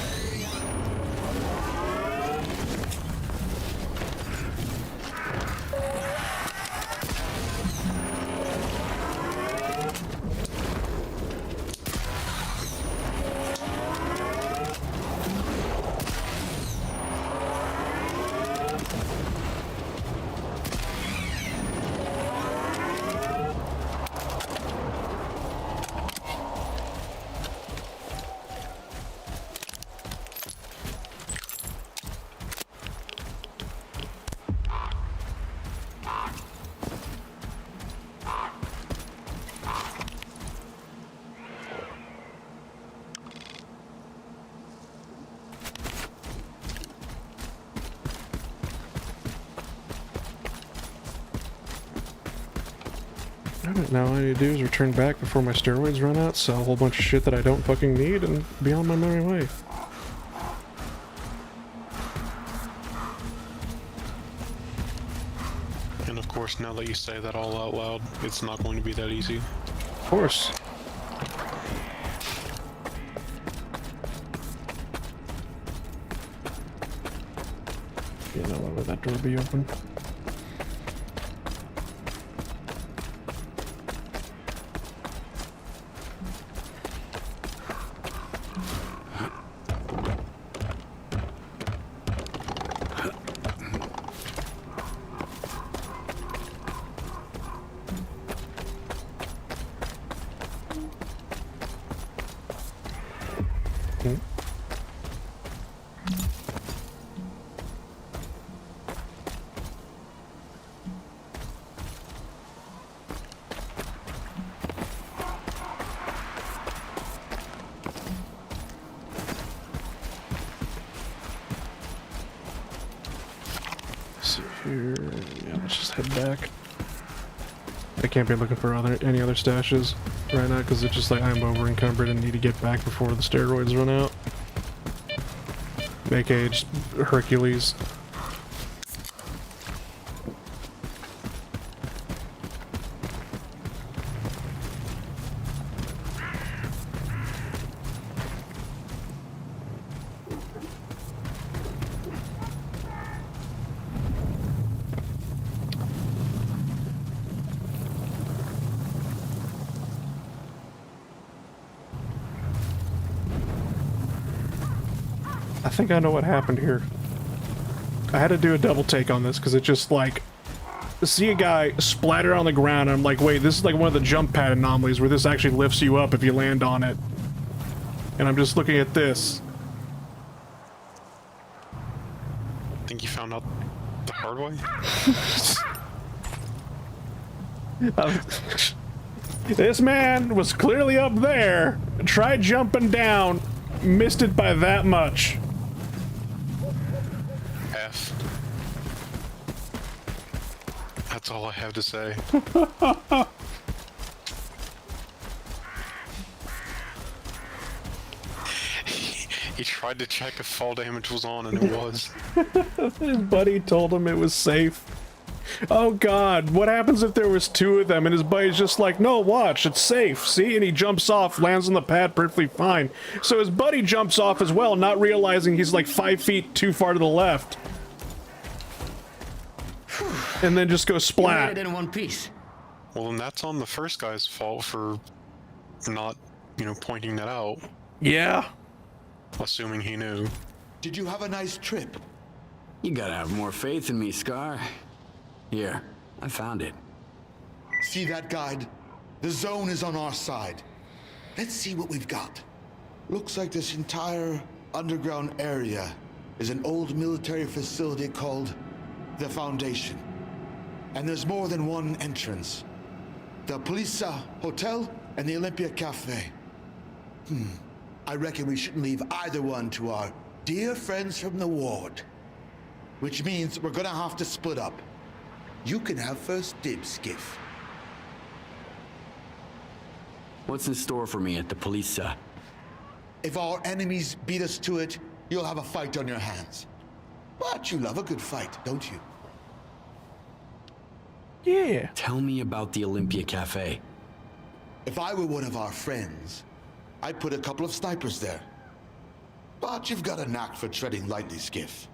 Alright, now all I need to do is return back before my steroids run out, sell a whole bunch of shit that I don't fucking need, and be on my merry way. And of course, now that you say that all out loud, it's not going to be that easy. Of course. Yeah, no, why would that door be open? Here, yeah, let's just head back. I can't be looking for any other stashes right now because it's just like I'm over encumbered and need to get back before the steroids run out. AKA just Hercules. I think I know what happened here. I had to do a double take on this because it just like see a guy splatter on the ground and I'm like, wait, this is like one of the jump pad anomalies where this actually lifts you up if you land on it. And I'm just looking at this. I think you found out the hard way? This man was clearly up there, tried jumping down, missed it by that much. F. That's all I have to say. He tried to check if fall damage was on, and it was. His buddy told him it was safe. Oh god, what happens if there was two of them and his buddy's just like, no, watch, it's safe, see? And he jumps off, lands on the pad perfectly fine. So his buddy jumps off as well, not realizing he's like 5 feet too far to the left. And then just goes splat. You made it in one piece. Well, then that's on the first guy's fault for not, you know, pointing that out. Yeah. Assuming he knew. Did you have a nice trip? You gotta have more faith in me, Scar. Here, I found it. See that guide? The zone is on our side. Let's see what we've got. Looks like this entire underground area is an old military facility called the Foundation. And there's more than one entrance. The Polisa Hotel and the Olympia Cafe. I reckon we shouldn't leave either one to our dear friends from the ward. Which means we're gonna have to split up. You can have first dibs, Skiff. What's in store for me at the Polisa? If our enemies beat us to it, you'll have a fight on your hands. But you love a good fight, don't you? Yeah. Tell me about the Olympia Cafe. If I were one of our friends, I'd put a couple of snipers there. But you've got a knack for treading lightly, Skiff.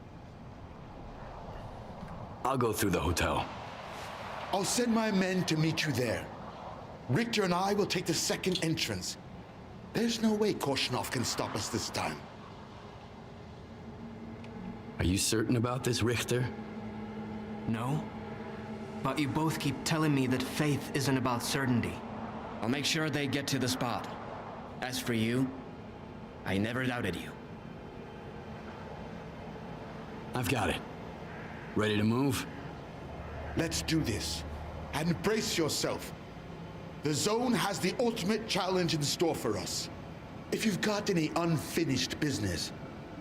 I'll go through the hotel. I'll send my men to meet you there. Richter and I will take the second entrance. There's no way Korshunov can stop us this time. Are you certain about this, Richter? No? But you both keep telling me that faith isn't about certainty. I'll make sure they get to the spot. As for you, I never doubted you. I've got it. Ready to move? Let's do this. And brace yourself. The zone has the ultimate challenge in store for us. If you've got any unfinished business,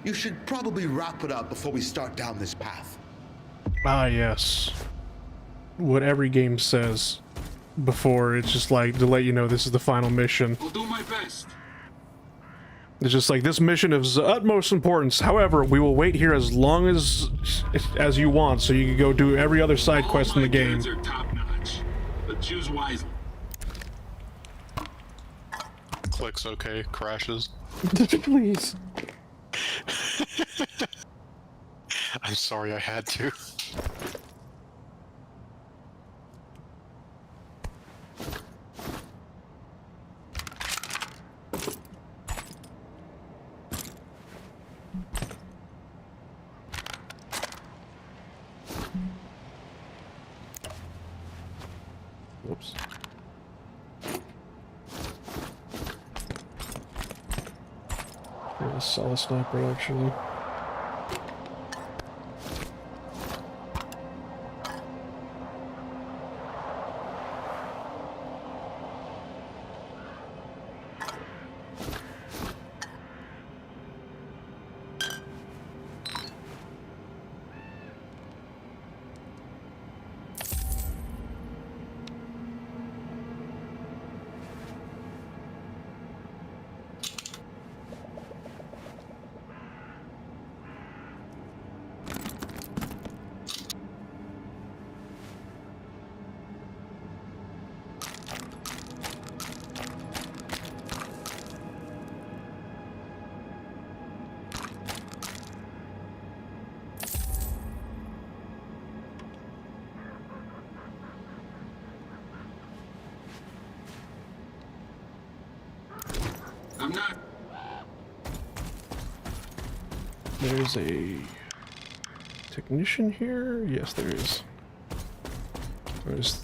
you should probably wrap it up before we start down this path. Ah, yes. What every game says before, it's just like to let you know this is the final mission. I'll do my best. It's just like, this mission is of utmost importance. However, we will wait here as long as you want, so you can go do every other side quest in the game. All my are top notch, but choose wisely. Clicks okay, crashes. Please. I'm sorry I had to. Whoops. Yeah, solid sniper actually. I'm not. There's a technician here? Yes, there is. There's...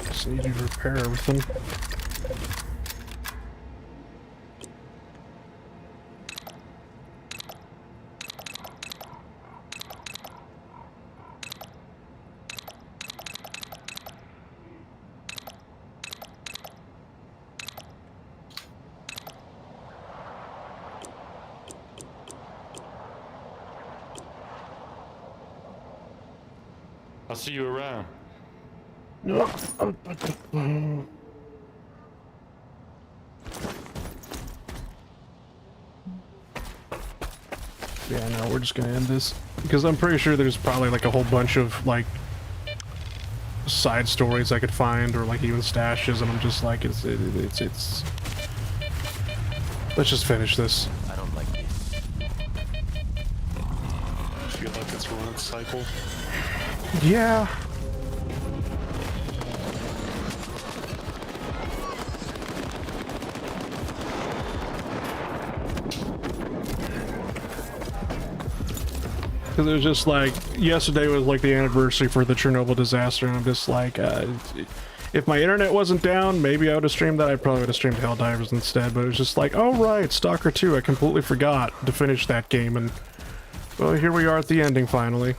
Just need you to repair everything. I'll see you around. No. Yeah, no, we're just gonna end this because I'm pretty sure there's probably like a whole bunch of like side stories I could find, or like even stashes, and I'm just like, it's. Let's just finish this. I don't like this. I feel like it's run its cycle. Yeah. Because it was just like, yesterday was like the anniversary for the Chernobyl disaster, and I'm just like, if my internet wasn't down, maybe I would have streamed that. I probably would have streamed Helldivers instead, but it was just like, oh right, Stalker 2, I completely forgot to finish that game, and Well, here we are at the ending finally.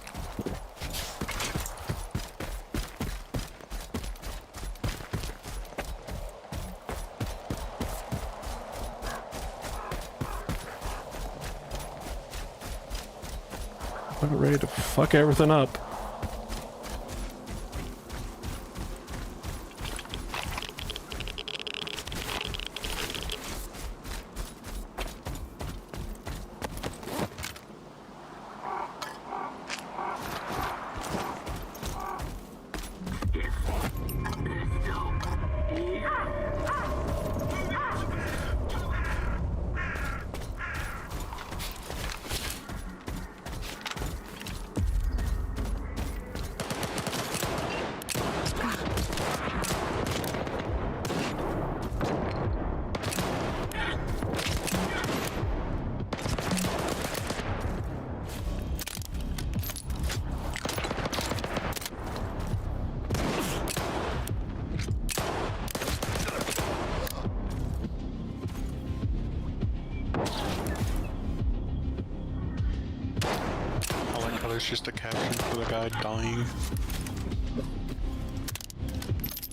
I'm ready to fuck everything up. There's just a caption for the guy dying.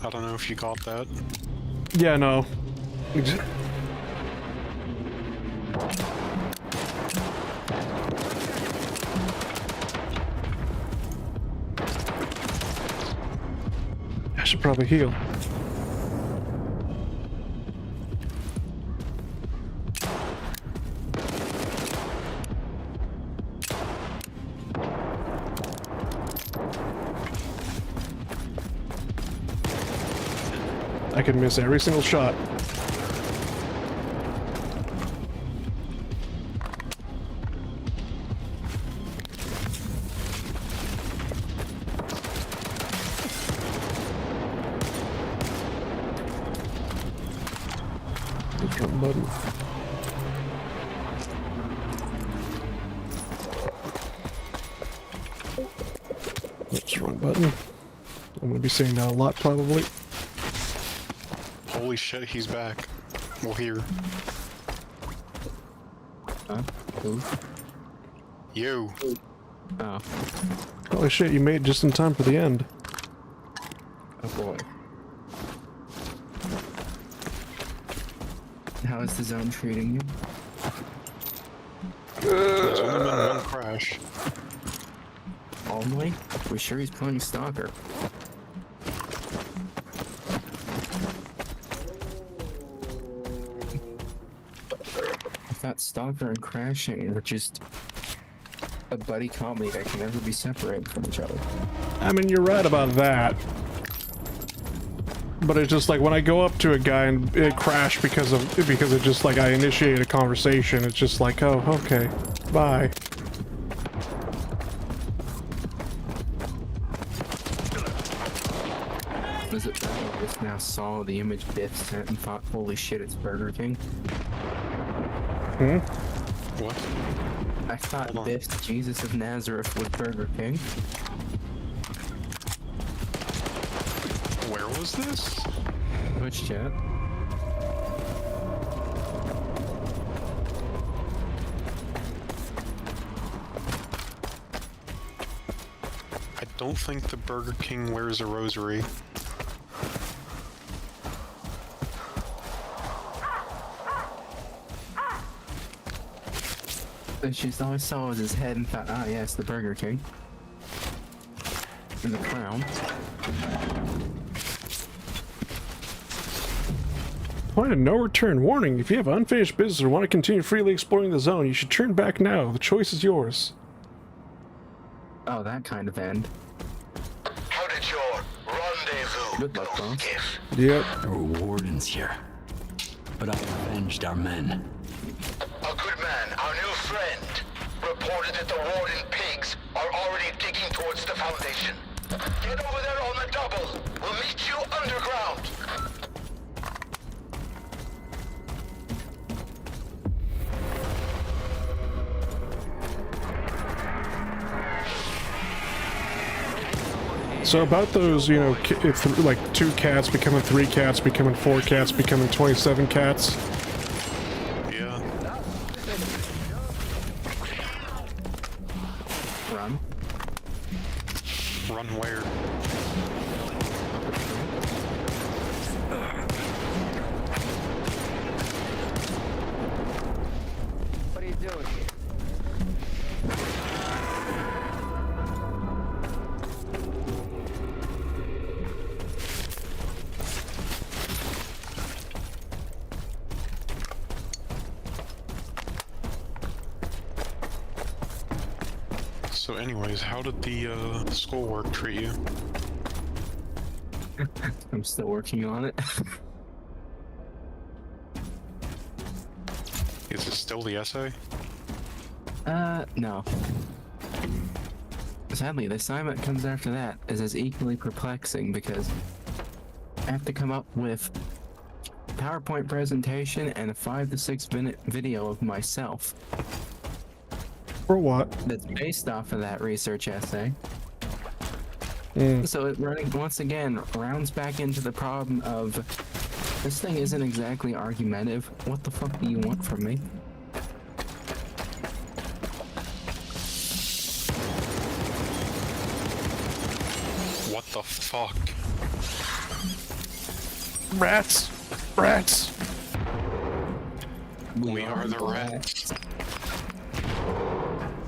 I don't know if you got that. Yeah, no. I should probably heal. I can miss every single shot. Front button. Oops, wrong button. I'm gonna be saying that a lot probably. Holy shit, he's back. Well, here. Huh? Who? You. Oh. Holy shit, you made it just in time for the end. Oh boy. How is the zone treating you? There's only been one crash. Only? We sure he's playing Stalker. I thought Stalker and crashing were just a buddy comedy that can never be separated from each other. I mean, you're right about that. But it's just like when I go up to a guy and it crashed because it just like I initiated a conversation, it's just like, oh, okay, bye. Was it that I just now saw the image Biff sent and thought, holy shit, it's Burger King? Hmm? What? I thought Biff's Jesus of Nazareth was Burger King. Where was this? Which chat? I don't think the Burger King wears a rosary. And she always saw his head and thought, ah yes, the Burger King. And the crown. Point of no return. Warning, if you have unfinished business or want to continue freely exploring the zone, you should turn back now. The choice is yours. Oh, that kind of end. How did your rendezvous Good luck, boss. Yep. There were wardens here, but I avenged our men. A good man, our new friend, reported that the warden pigs are already digging towards the Foundation. Get over there on the double. We'll meet you underground. So about those, you know, if like 2 cats becoming 3 cats, becoming 4 cats, becoming 27 cats. Yeah. Where? What are you doing here? So anyways, how did the schoolwork treat you? I'm still working on it. Is it still the essay? No. Sadly, the assignment comes after that is as equally perplexing because I have to come up with a PowerPoint presentation and a 5 to 6 minute video of myself. For what? That's based off of that research essay. Mm. So it running once again rounds back into the problem of this thing isn't exactly argumentative. What the fuck do you want from me? What the fuck? Rats! Rats! We are the rats.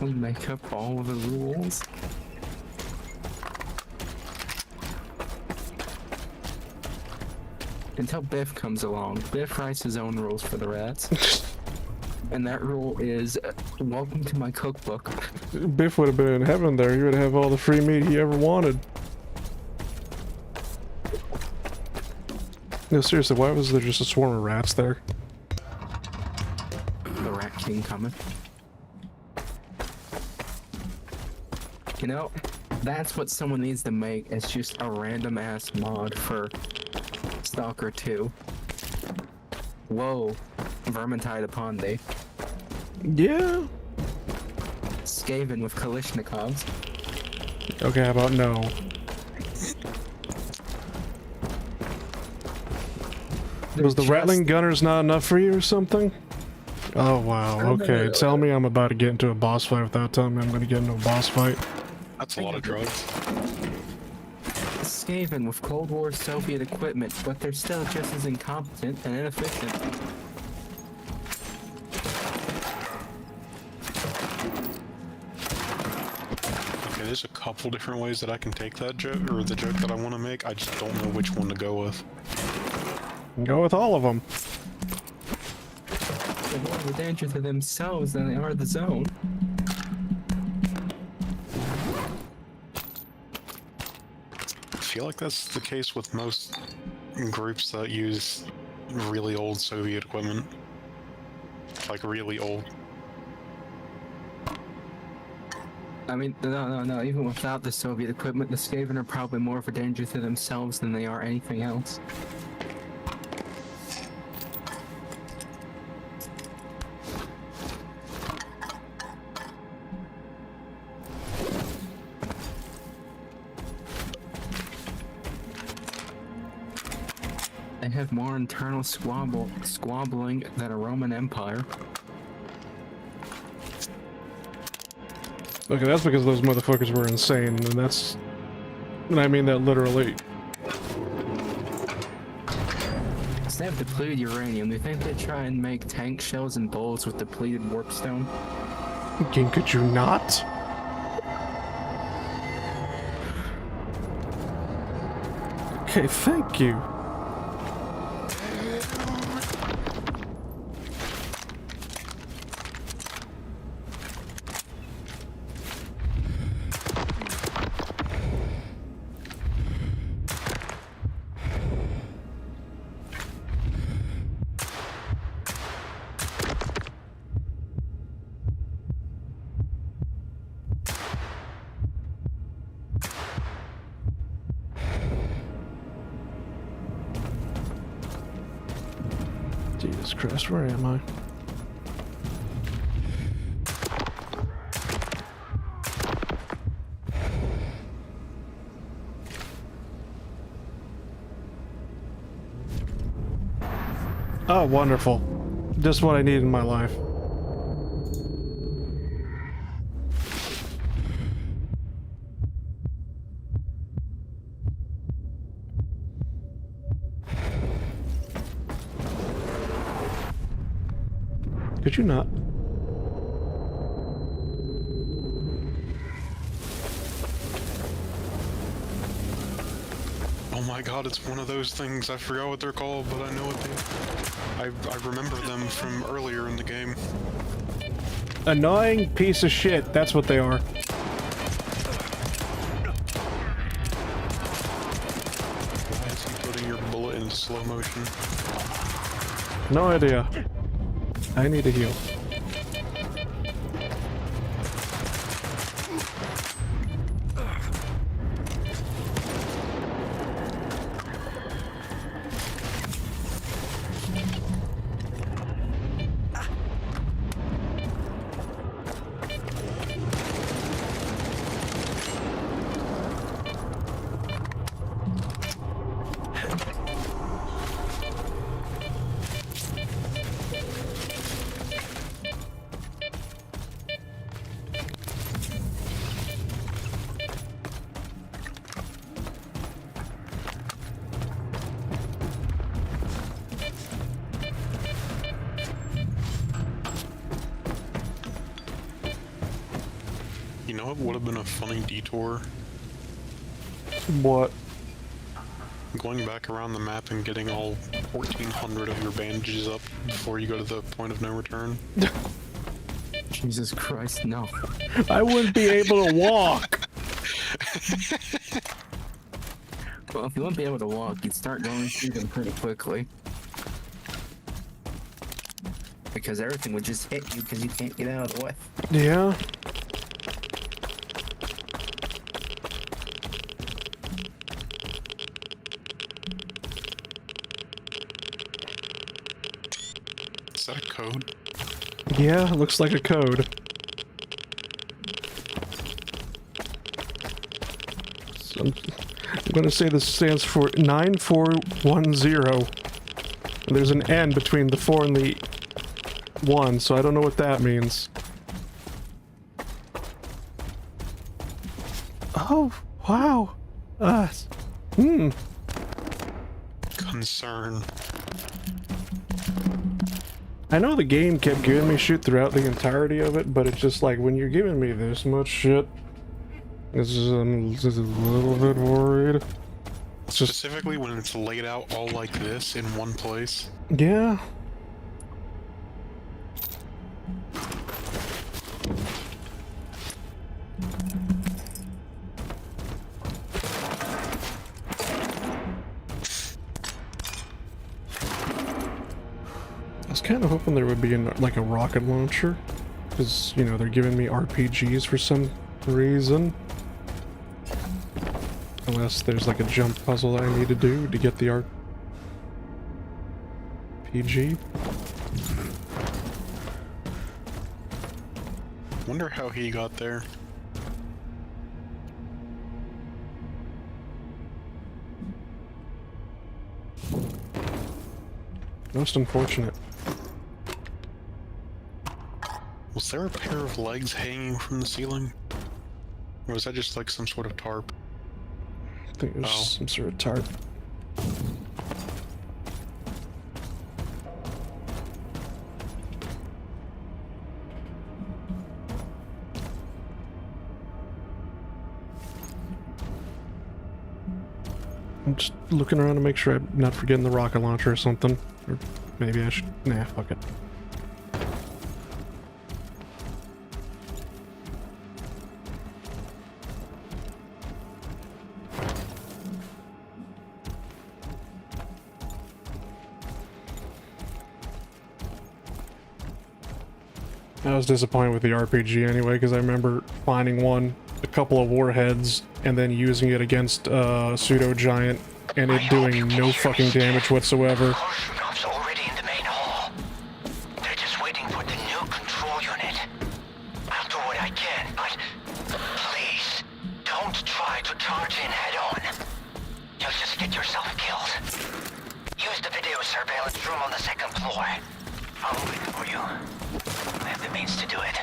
We make up all the rules. Until Biff comes along. Biff writes his own rules for the rats. And that rule is, welcome to my cookbook. Biff would have been in heaven there. He would have all the free meat he ever wanted. No, seriously, why was there just a swarm of rats there? The Rat King coming. You know, that's what someone needs to make. It's just a random ass mod for Stalker 2. Whoa, Vermintide upon thee. Yeah. Skaven with Kalishnikovs. Okay, how about no? Was the Rattling Gunners not enough for you or something? Oh wow, okay. Tell me I'm about to get into a boss fight without telling me I'm going to get into a boss fight. That's a lot of drugs. Skaven with Cold War Soviet equipment, but they're still just as incompetent and inefficient. Okay, there's a couple different ways that I can take that joke, or the joke that I want to make. I just don't know which one to go with. Go with all of them. They're more of a danger to themselves than they are the zone. I feel like that's the case with most groups that use really old Soviet equipment. Like really old. I mean, no. Even without the Soviet equipment, the Skaven are probably more of a danger to themselves than they are anything else. They have more internal squabbling than a Roman Empire. Okay, that's because those motherfuckers were insane, and that's... And I mean that literally. So they have depleted uranium. Do you think they try and make tank shells and bowls with depleted warpstone? Again, could you not? Okay, thank you. Jesus Christ, where am I? Oh, wonderful. Just what I need in my life. Could you not? Oh my god, it's one of those things. I forgot what they're called, but I know what they... I remember them from earlier in the game. Annoying piece of shit, that's what they are. Why is he putting your bullet in slow motion? No idea. I need to heal. You know what would have been a funny detour? What? Going back around the map and getting all 1,400 of your bandages up before you go to the point of no return. Jesus Christ, no. I wouldn't be able to walk! Well, if you wouldn't be able to walk, you'd start going through them pretty quickly. Because everything would just hit you because you can't get out of the way. Yeah. Is that a code? Yeah, looks like a code. So I'm gonna say this stands for 9410. And there's an N between the 4 and the 1, so I don't know what that means. Oh, wow. Concern. I know the game kept giving me shit throughout the entirety of it, but it's just like, when you're giving me this much shit, I'm just a little bit worried. It's just... Specifically when it's laid out all like this in one place. Yeah. I was kind of hoping there would be like a rocket launcher, because, you know, they're giving me RPGs for some reason. Unless there's like a jump puzzle that I need to do to get the RPG. Wonder how he got there. Most unfortunate. Was there a pair of legs hanging from the ceiling? Or was that just like some sort of tarp? I think it was some sort of tarp. I'm just looking around to make sure I'm not forgetting the rocket launcher or something. Or maybe I should... Nah, fuck it. I was disappointed with the RPG anyway, because I remember finding one, a couple of warheads, and then using it against a pseudo-giant, and it doing no fucking damage whatsoever. Shootouts already in the main hall. They're just waiting for the new control unit. I'll do what I can, but please, don't try to charge in head-on. You'll just get yourself killed. Use the video surveillance room on the second floor. I'll move it for you. I have the means to do it.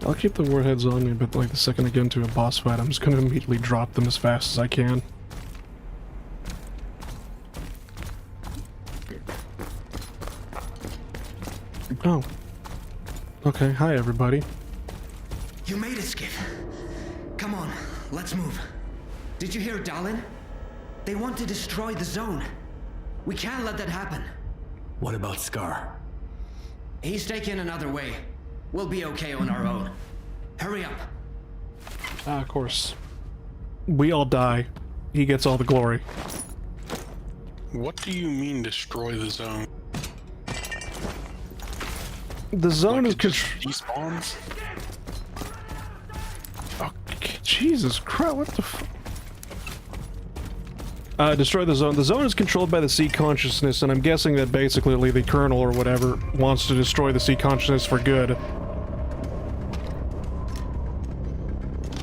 I'll keep the warheads on me, but like the second I get into a boss fight, I'm just gonna immediately drop them as fast as I can. Oh. Okay, hi everybody. You made it, Skiff. Come on, let's move. Did you hear Dalin? They want to destroy the zone. We can't let that happen. What about Scar? He's taking another way. We'll be okay on our own. Hurry up. Ah, of course. We all die. He gets all the glory. What do you mean destroy the zone? The zone like is despawns? Okay, Jesus Christ, what the f- destroy the zone. The zone is controlled by the sea consciousness, and I'm guessing that basically the Colonel or whatever wants to destroy the sea consciousness for good.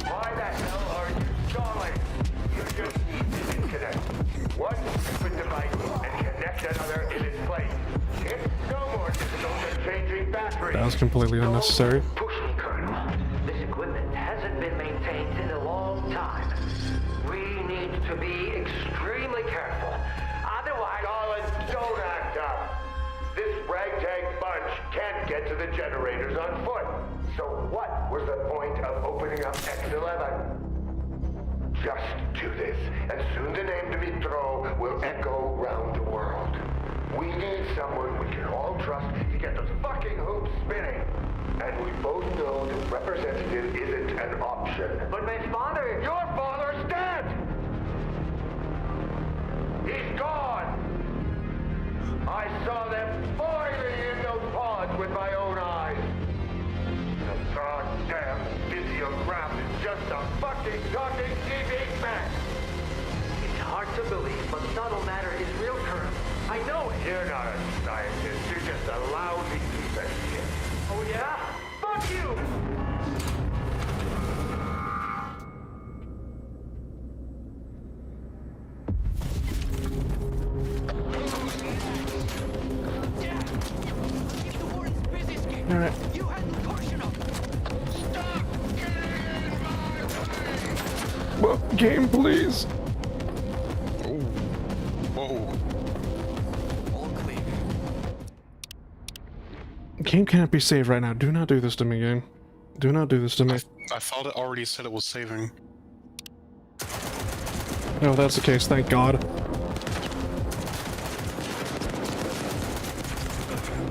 Why the hell are you stalling? You just need to disconnect. One stupid device and connect another in its place. It's no more difficult than changing batteries. That was completely unnecessary. Push me, Colonel. This equipment hasn't been maintained in a long time. We need to be extremely careful. Otherwise, Dalin, don't act up. This ragtag bunch can't get to the generators on foot. So what was the point of opening up X11? Just do this, and soon the name Dmitro will echo round the world. We need someone we can all trust to get those fucking hoops spinning. And we both know that representative isn't an option. But my father... Your father's dead! He's gone! I saw them boiling in those pods with my own eyes. The goddamn physiograph is just a fucking talking TV mess. It's hard to believe, but subtle matter is real, Colonel. I know it. You're not a scientist. You're just a lousy piece of shit. Oh, yeah? Fuck you! Alright. Well, game, please. Whoa. Game can't be saved right now. Do not do this to me, game. Do not do this to me. I thought it already said it was saving. No, if that's the case, thank God.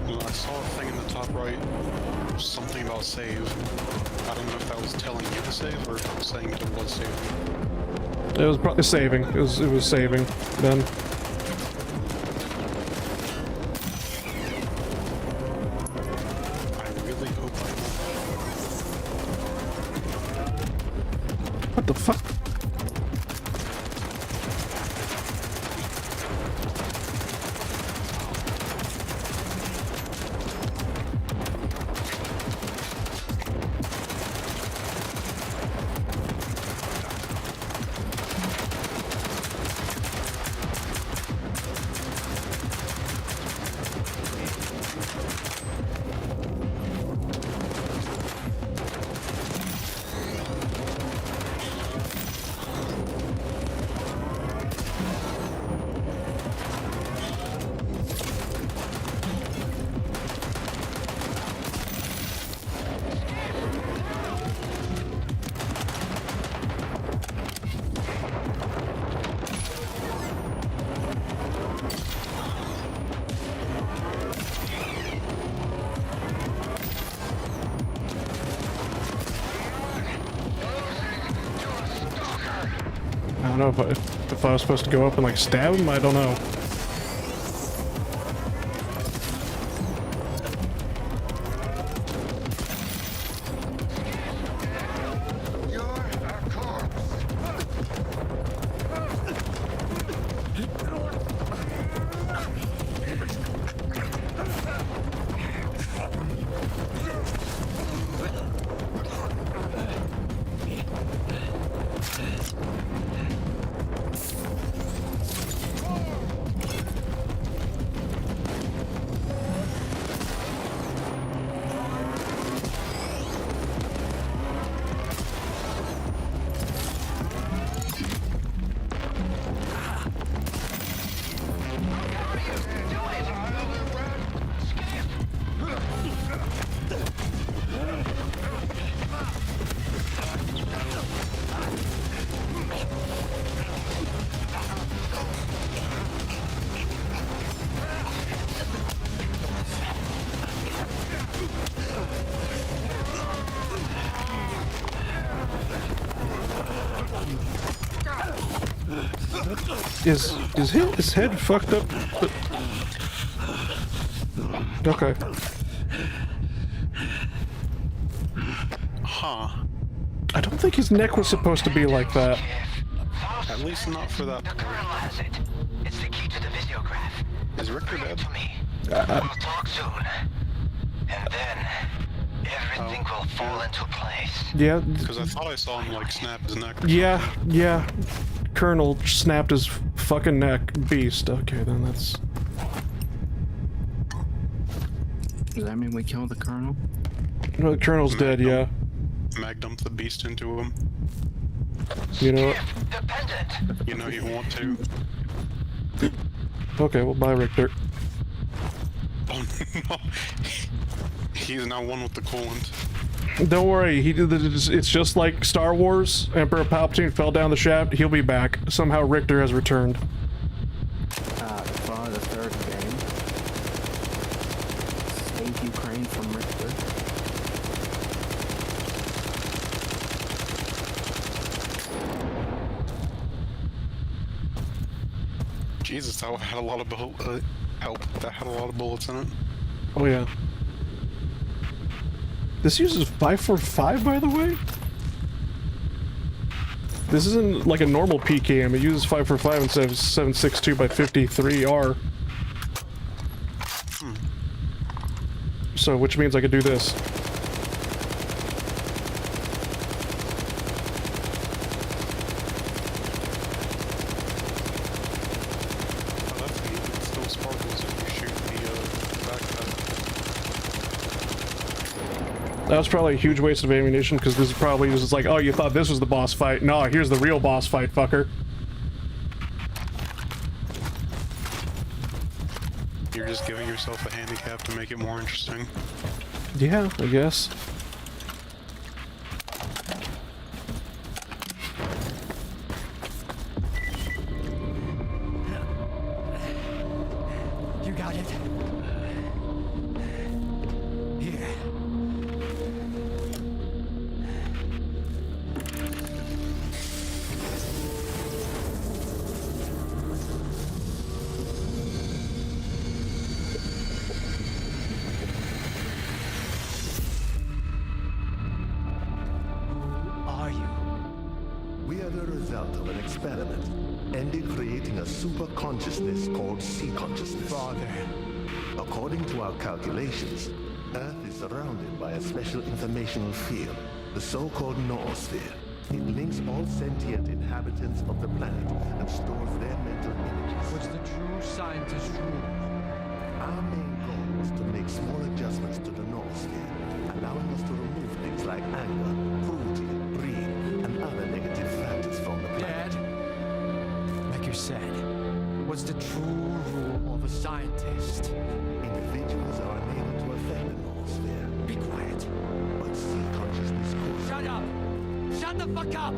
I saw a thing in the top right, something about save. I don't know if that was telling you to save or if it was saying that it was saving. It was probably saving. It was saving then. What the fuck? I don't know if I was supposed to go up and like stab him, I don't know. Is his head fucked up? Okay. Huh. I don't think his neck was supposed to be like that. At least not for that part. Has it. It's the key to the visiograph. Is Richter dead? To me. We'll talk soon. And then everything will fall into place. Yeah. Because I thought I saw him like snap his neck. Yeah. Colonel snapped his fucking neck. Beast. Okay, then that's... Does that mean we killed the Colonel? No, the Colonel's dead, yeah. Mag dumped the beast into him. You know what? You know you want to. Okay, well, bye, Richter. Oh no. He's now one with the coolant. Don't worry, it's just like Star Wars. Emperor Palpatine fell down the shaft, he'll be back. Somehow Richter has returned. For the third game. Save Ukraine from Richter. Jesus, that had a lot of that had a lot of bullets in it. Oh yeah. This uses 545, by the way? This isn't like a normal PKM, it uses 545 instead of 7.62 by 53R. So, which means I could do this. That was probably a huge waste of ammunition, because this is probably just like, oh, you thought this was the boss fight. No, here's the real boss fight, fucker. You're just giving yourself a handicap to make it more interesting. Yeah, I guess. You got it. Here. We are the result of an experiment, ending creating a super consciousness called sea consciousness. Father. According to our calculations, Earth is surrounded by a special informational field, the so-called noosphere. It links all sentient inhabitants of the planet and stores their mental images. What's the true scientist rule? Our main goal was to make small adjustments to the noosphere, allowing us to remove things like anger, cruelty, greed, and other negative factors from the planet. Dad, like you said, what's the true rule of a scientist? Individuals are unable to affect the noosphere. Be quiet. But sea consciousness could. Shut up! Shut the fuck up!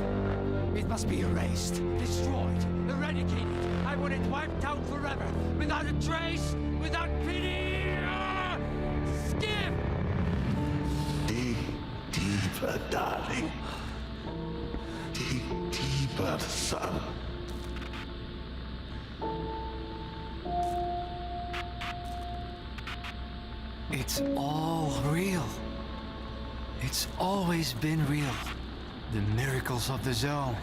It must be erased, destroyed, eradicated. I want it wiped out forever, without a trace, without pity! Ah! Skip! Dig deeper, darling. Dig deeper, son. It's all real. It's always been real. The miracles of the zone.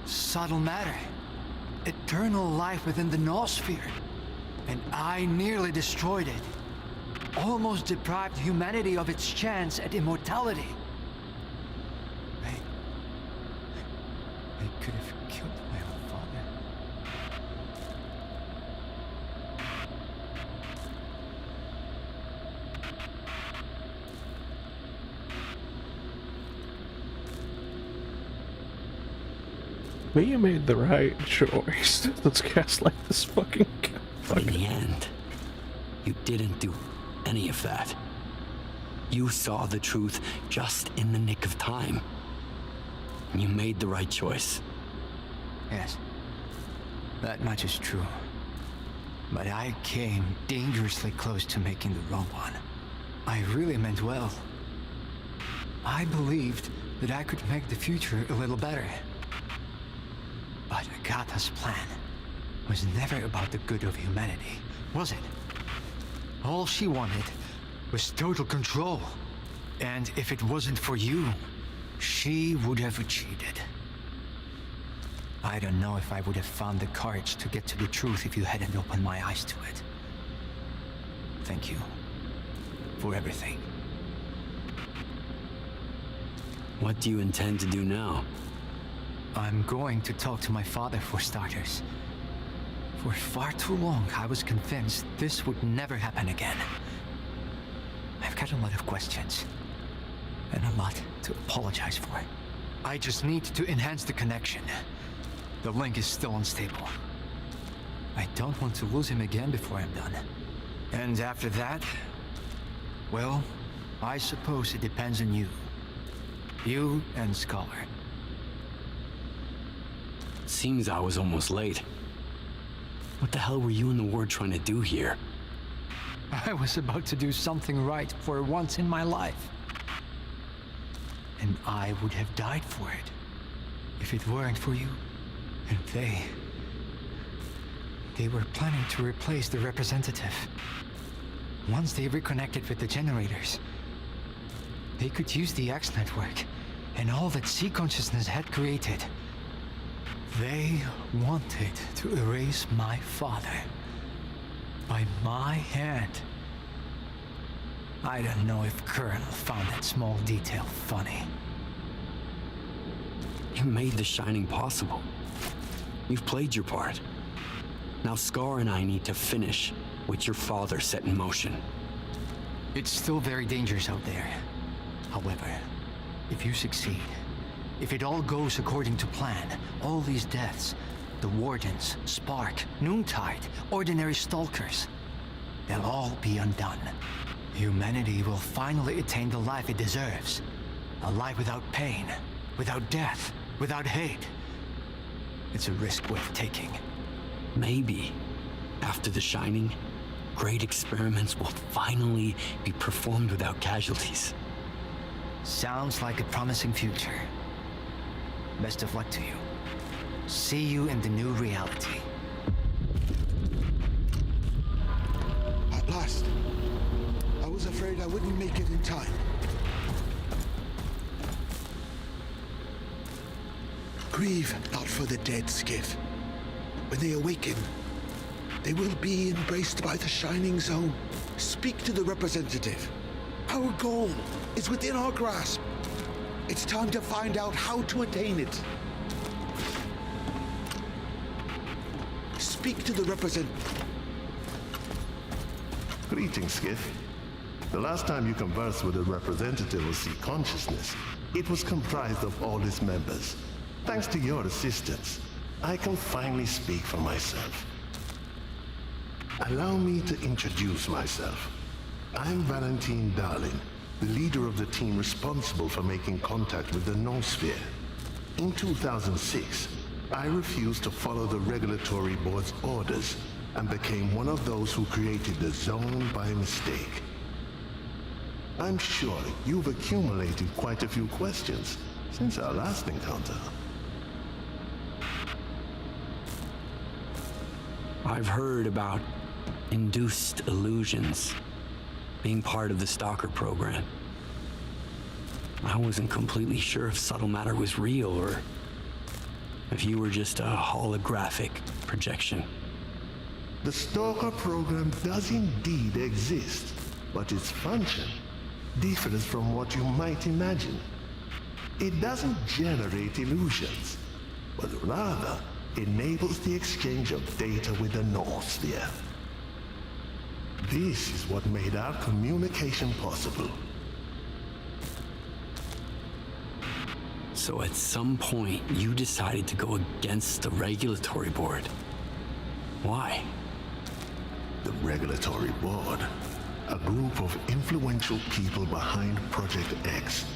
Subtle matter. Eternal life within the noosphere. And I nearly destroyed it. Almost deprived humanity of its chance at immortality. I could have killed my own father. But you made the right choice. Let's gaslight this fucking guy. But in the end, you didn't do any of that. You saw the truth just in the nick of time. You made the right choice. Yes, that much is true. But I came dangerously close to making the wrong one. I really meant well. I believed that I could make the future a little better. But I Agatha's plan was never about the good of humanity, was it? All she wanted was total control. And if it wasn't for you, she would have cheated. I don't know if I would have found the courage to get to the truth if you hadn't opened my eyes to it. Thank you for everything. What do you intend to do now? I'm going to talk to my father, for starters. For far too long, I was convinced this would never happen again. I've got a lot of questions, and a lot to apologize for. I just need to enhance the connection. The link is still unstable. I don't want to lose him again before I'm done. And after that, well, I suppose it depends on you. You and Scholar. Seems I was almost late. What the hell were you and the Ward trying to do here? I was about to do something right for once in my life. And I would have died for it if it weren't for you. And they were planning to replace the representative. Once they reconnected with the generators, they could use the X network and all that sea consciousness had created. They wanted to erase my father by my hand. I don't know if Colonel found that small detail funny. You made the Shining possible. You've played your part. Now Scar and I need to finish what your father set in motion. It's still very dangerous out there. However, if you succeed, if it all goes according to plan, all these deaths, the Wardens, Spark, Noontide, ordinary Stalkers, they'll all be undone. Humanity will finally attain the life it deserves. A life without pain, without death, without hate. It's a risk worth taking. Maybe, after the Shining, great experiments will finally be performed without casualties. Sounds like a promising future. Best of luck to you. See you in the new reality. At last. I was afraid I wouldn't make it in time. Grieve not for the dead, Skiff. When they awaken, they will be embraced by the Shining Zone. Speak to the representative. Our goal is within our grasp. It's time to find out how to attain it. Speak to the representative. Greetings, Skiff. The last time you conversed with a representative of Sea Consciousness, it was comprised of all its members. Thanks to your assistance, I can finally speak for myself. Allow me to introduce myself. I'm Valentine Darling, the leader of the team responsible for making contact with the Noosphere. In 2006, I refused to follow the regulatory board's orders and became one of those who created the zone by mistake. I'm sure you've accumulated quite a few questions since our last encounter. I've heard about induced illusions being part of the Stalker program. I wasn't completely sure if subtle matter was real or if you were just a holographic projection. The Stalker program does indeed exist, but its function differs from what you might imagine. It doesn't generate illusions, but rather enables the exchange of data with the Noosphere. This is what made our communication possible. So at some point, you decided to go against the regulatory board. Why? The regulatory board, a group of influential people behind Project X,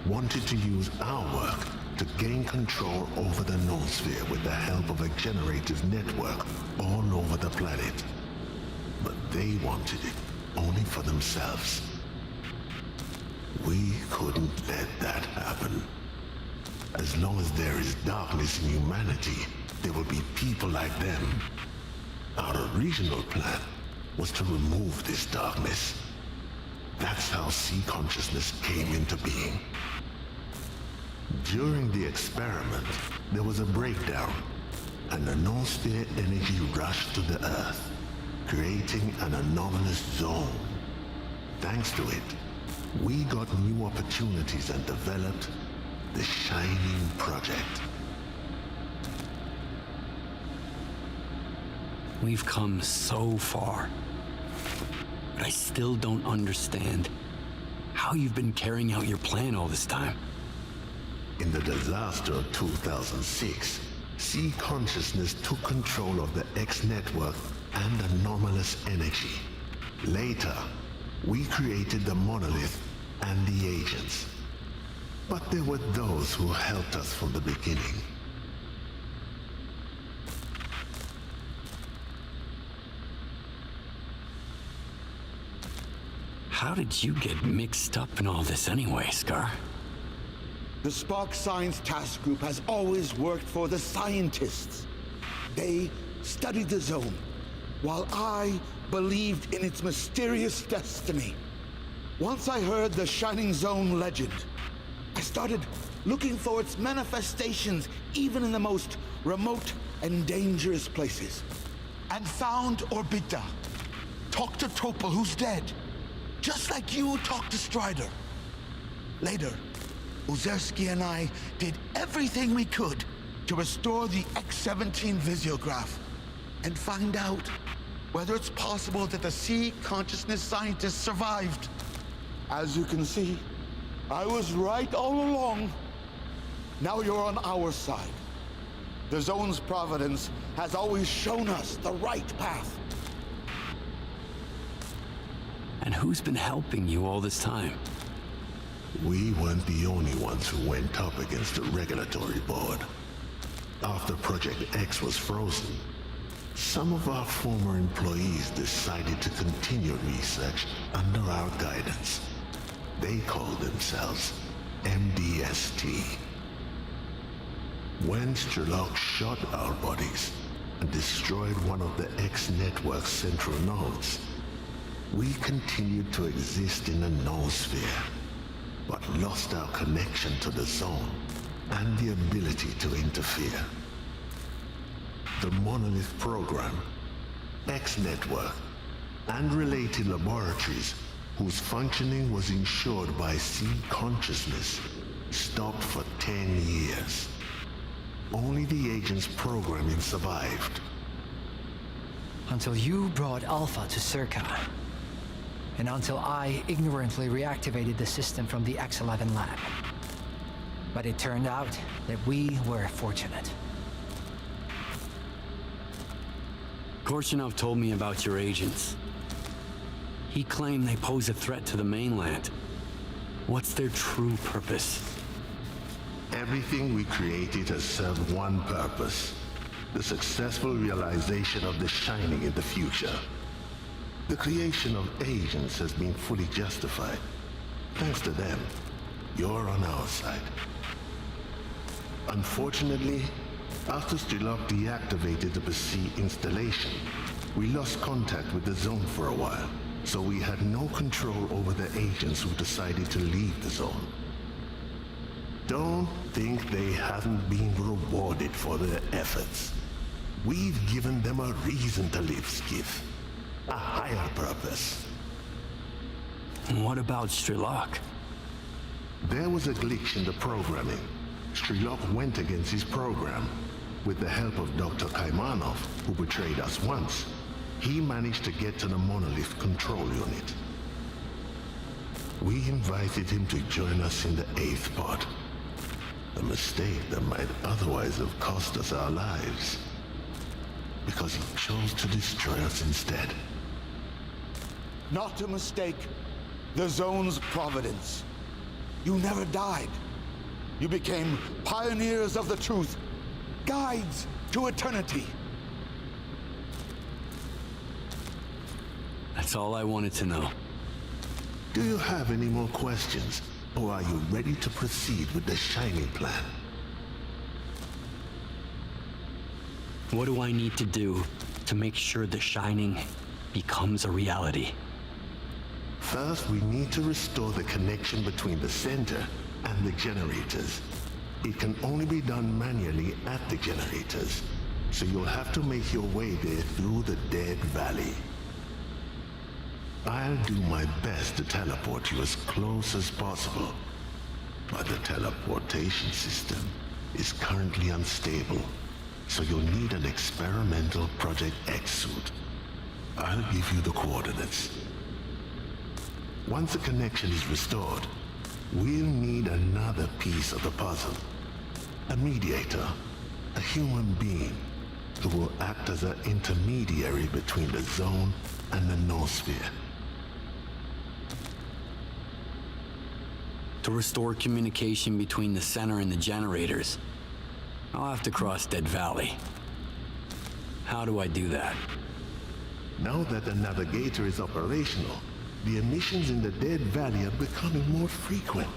wanted to use our work to gain control over the Noosphere with the help of a generators network all over the planet. But they wanted it only for themselves. We couldn't let that happen. As as long as there is darkness in humanity, there will be people like them. Our original plan was to remove this darkness. That's how sea consciousness came into being. During the experiment, there was a breakdown, and the noosphere energy rushed to the Earth, creating an anomalous zone. Thanks to it, we got new opportunities and developed the Shining Project. We've come so far, but I still don't understand how you've been carrying out your plan all this time. In the disaster of 2006, Sea Consciousness took control of the X Network and anomalous energy. Later, we created the Monolith and the agents. But there were those who helped us from the beginning. How did you get mixed up in all this anyway, Scar? The Spark Science Task Group has always worked for the scientists. They studied the zone, while I believed in its mysterious destiny. Once I heard the Shining Zone legend, I started looking for its manifestations even in the most remote and dangerous places. And found Orbita. Talked to Topol, who's dead. Just like you talked to Strider. Later, Ozerski and I did everything we could to restore the X-17 visiograph and find out whether it's possible that the Sea Consciousness scientists survived. As you can see, I was right all along. Now you're on our side. The Zone's providence has always shown us the right path. And who's been helping you all this time? We weren't the only ones who went up against the regulatory board. After Project X was frozen, some of our former employees decided to continue research under our guidance. They called themselves MDST. When Strelok shot our bodies and destroyed one of the X Network's central nodes, we continued to exist in the noosphere, but lost our connection to the zone and the ability to interfere. The Monolith program, X Network, and related laboratories whose functioning was ensured by Sea Consciousness stopped for 10 years. Only the agent's programming survived. Until you brought Alpha to Circa. And until I ignorantly reactivated the system from the X-11 lab. But it turned out that we were fortunate. Korshunov told me about your agents. He claimed they pose a threat to the mainland. What's their true purpose? Everything we created has served one purpose: the successful realization of the Shining in the future. The creation of agents has been fully justified. Thanks to them, you're on our side. Unfortunately, after Strelok deactivated the Basi installation, we lost contact with the zone for a while, so we had no control over the agents who decided to leave the zone. Don't think they haven't been rewarded for their efforts. We've given them a reason to live, Skiff. A higher purpose. What about Strelok? There was a glitch in the programming. Strelok went against his program. With the help of Dr. Kaimanov, who betrayed us once, he managed to get to the Monolith control unit. We invited him to join us in the 8th pod. A mistake that might otherwise have cost us our lives. Because he chose to destroy us instead. Not to mistake the Zone's providence. You never died. You became pioneers of the truth, guides to eternity. That's all I wanted to know. Do you have any more questions, or are you ready to proceed with the Shining plan? What do I need to do to make sure the Shining becomes a reality? First, we need to restore the connection between the center and the generators. It can only be done manually at the generators, so you'll have to make your way there through the Dead Valley. I'll do my best to teleport you as close as possible, but the teleportation system is currently unstable, so you'll need an experimental Project X suit. I'll give you the coordinates. Once the connection is restored, we'll need another piece of the puzzle. A mediator, a human being, who will act as an intermediary between the zone and the noosphere. To restore communication between the center and the generators, I'll have to cross Dead Valley. How do I do that? Now that the navigator is operational, the emissions in the Dead Valley are becoming more frequent.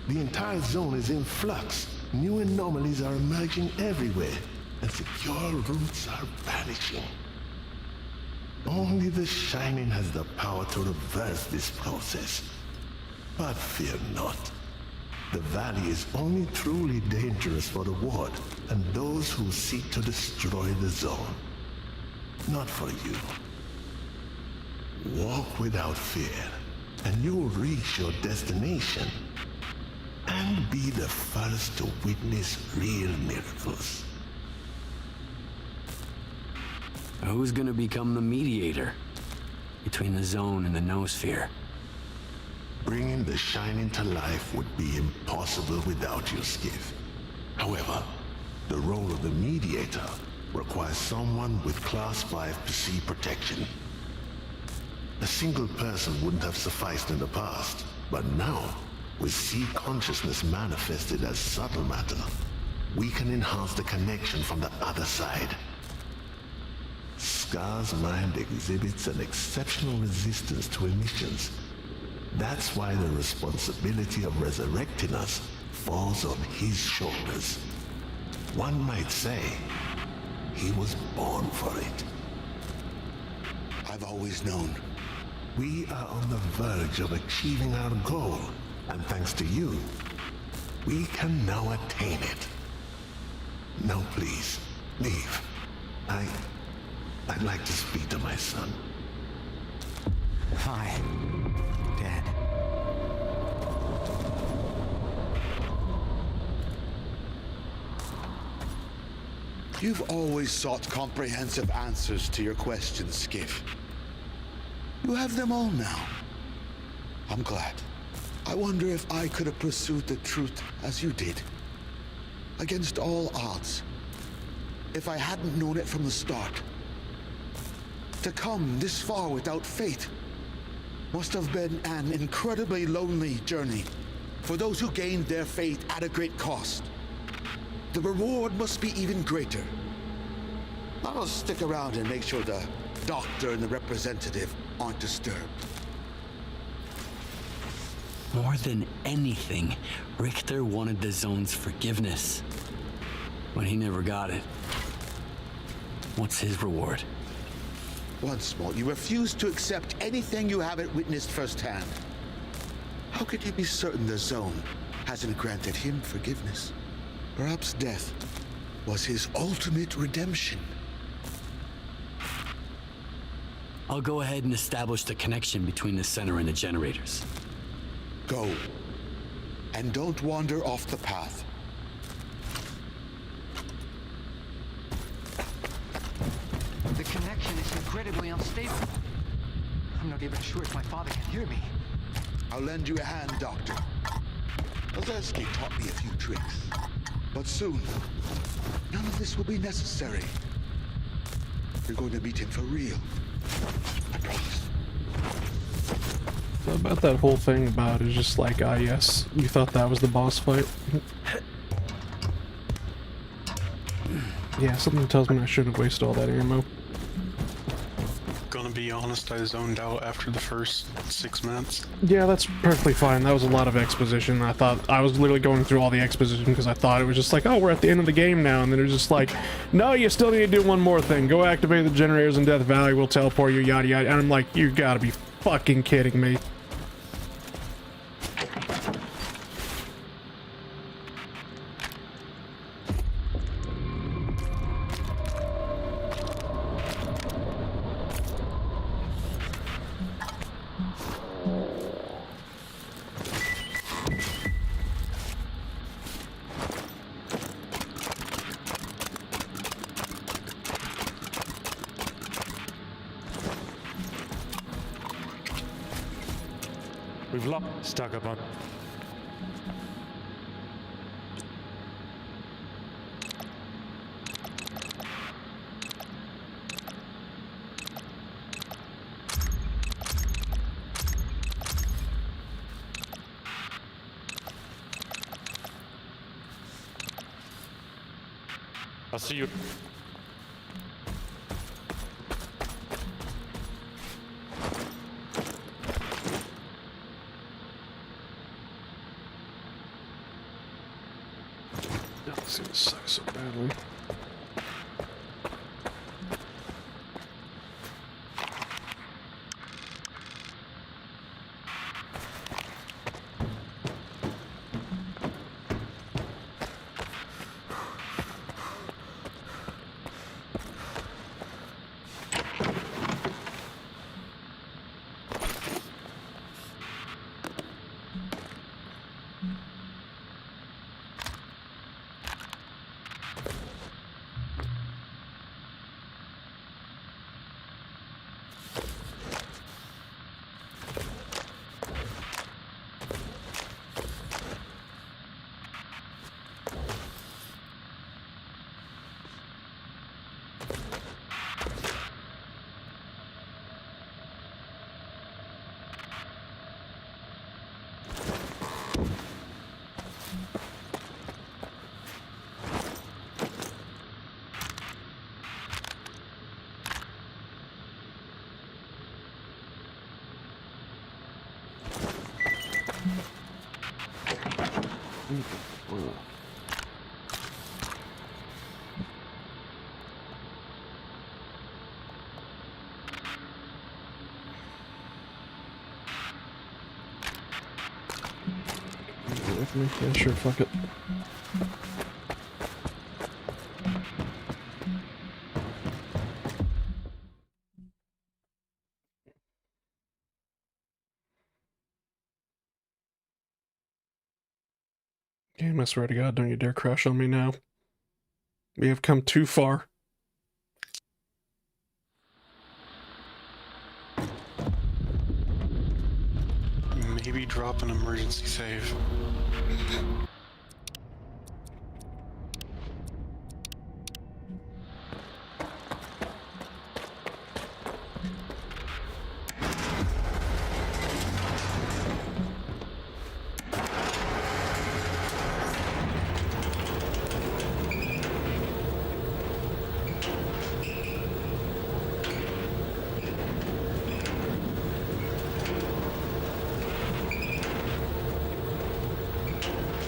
The entire zone is in flux. New anomalies are emerging everywhere, and secure routes are vanishing. Only the Shining has the power to reverse this process. But fear not. The valley is only truly dangerous for the Ward and those who seek to destroy the zone. Not for you. Walk without fear, and you'll reach your destination. And be the first to witness real miracles. Who's gonna become the mediator between the zone and the noosphere? Bringing the Shining to life would be impossible without you, Skiff. However, the role of the mediator requires someone with Class 5 PC protection. A single person wouldn't have sufficed in the past, but now, with C consciousness manifested as subtle matter, we can enhance the connection from the other side. Scar's mind exhibits an exceptional resistance to emissions. That's why the responsibility of resurrecting us falls on his shoulders. One might say, he was born for it. I've always known. We are on the verge of achieving our goal, and thanks to you, we can now attain it. No, please, leave. I'd like to speak to my son. Hi, Dad. You've always sought comprehensive answers to your questions, Skiff. You have them all now. I'm glad. I wonder if I could have pursued the truth as you did. Against all odds. If I hadn't known it from the start. To come this far without faith must have been an incredibly lonely journey for those who gained their faith at a great cost. The reward must be even greater. I'll stick around and make sure the doctor and the representative aren't disturbed. More than anything, Richter wanted the zone's forgiveness. But he never got it. What's his reward? Once more, you refuse to accept anything you haven't witnessed firsthand. How could you be certain the zone hasn't granted him forgiveness? Perhaps death was his ultimate redemption. I'll go ahead and establish the connection between the center and the generators. Go. And don't wander off the path. The connection is incredibly unstable. I'm not even sure if my father can hear me. I'll lend you a hand, Doctor. Ozersky taught me a few tricks. But soon, none of this will be necessary. You're going to meet him for real. I promise. So about that whole thing about is just like, ah yes, you thought that was the boss fight. Yeah, something tells me I shouldn't have wasted all that ammo. Gonna be honest, I zoned out after the first 6 minutes. Yeah, that's perfectly fine. That was a lot of exposition. I thought I was literally going through all the exposition because I thought it was just like, oh, we're at the end of the game now, and then it was just like, no, you still need to do one more thing. Go activate the generators in Death Valley. We'll teleport you, yada yada. And I'm like, you gotta be fucking kidding me. We've locked STALKER on. I'll see you. This is suck so badly. With me? Yeah, sure, fuck it. Game, I swear to God, don't you dare crash on me now. We have come too far. Maybe drop an emergency save.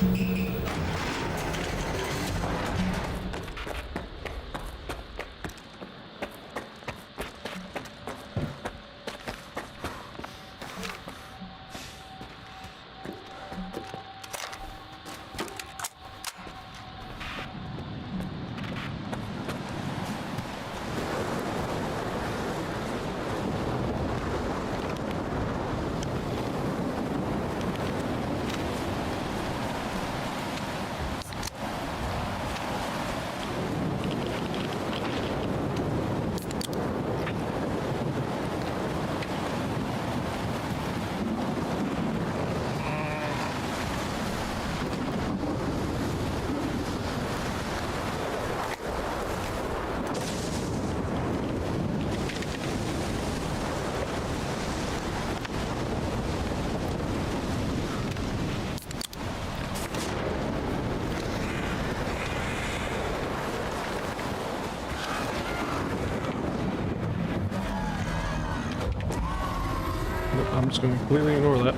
Mm-hmm. I'm just going to completely ignore that.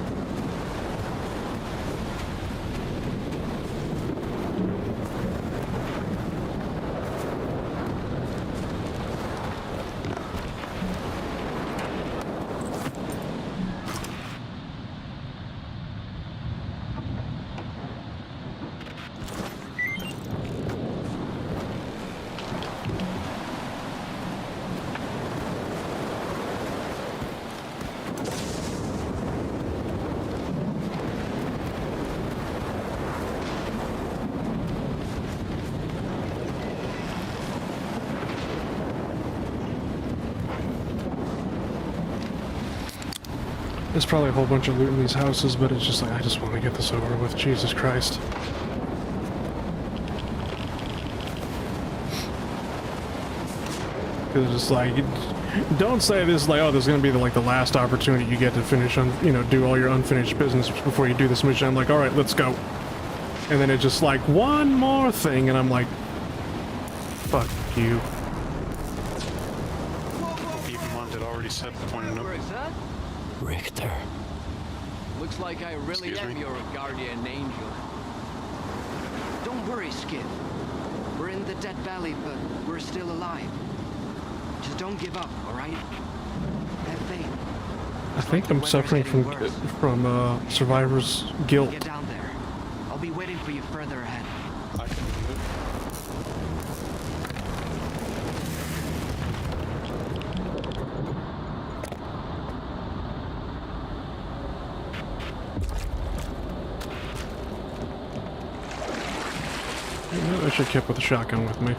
There's probably a whole bunch of loot in these houses, but it's just like, I just want to get this over with. Jesus Christ. Because it's just like, don't say this like, oh, this is going to be the last opportunity you get to finish, do all your unfinished business before you do this mission. I'm like, alright, let's go. And then it's just like, one more thing, and I'm like, fuck you. Even one had already set the point of Richter. Looks like I really am your guardian angel. Don't worry, Skip. We're in the Dead Valley, but we're still alive. Just don't give up, alright? Have faith. I think I'm suffering from survivor's guilt. Get down there. I'll be waiting for you further ahead. I can do it. I should have kept with the shotgun with me.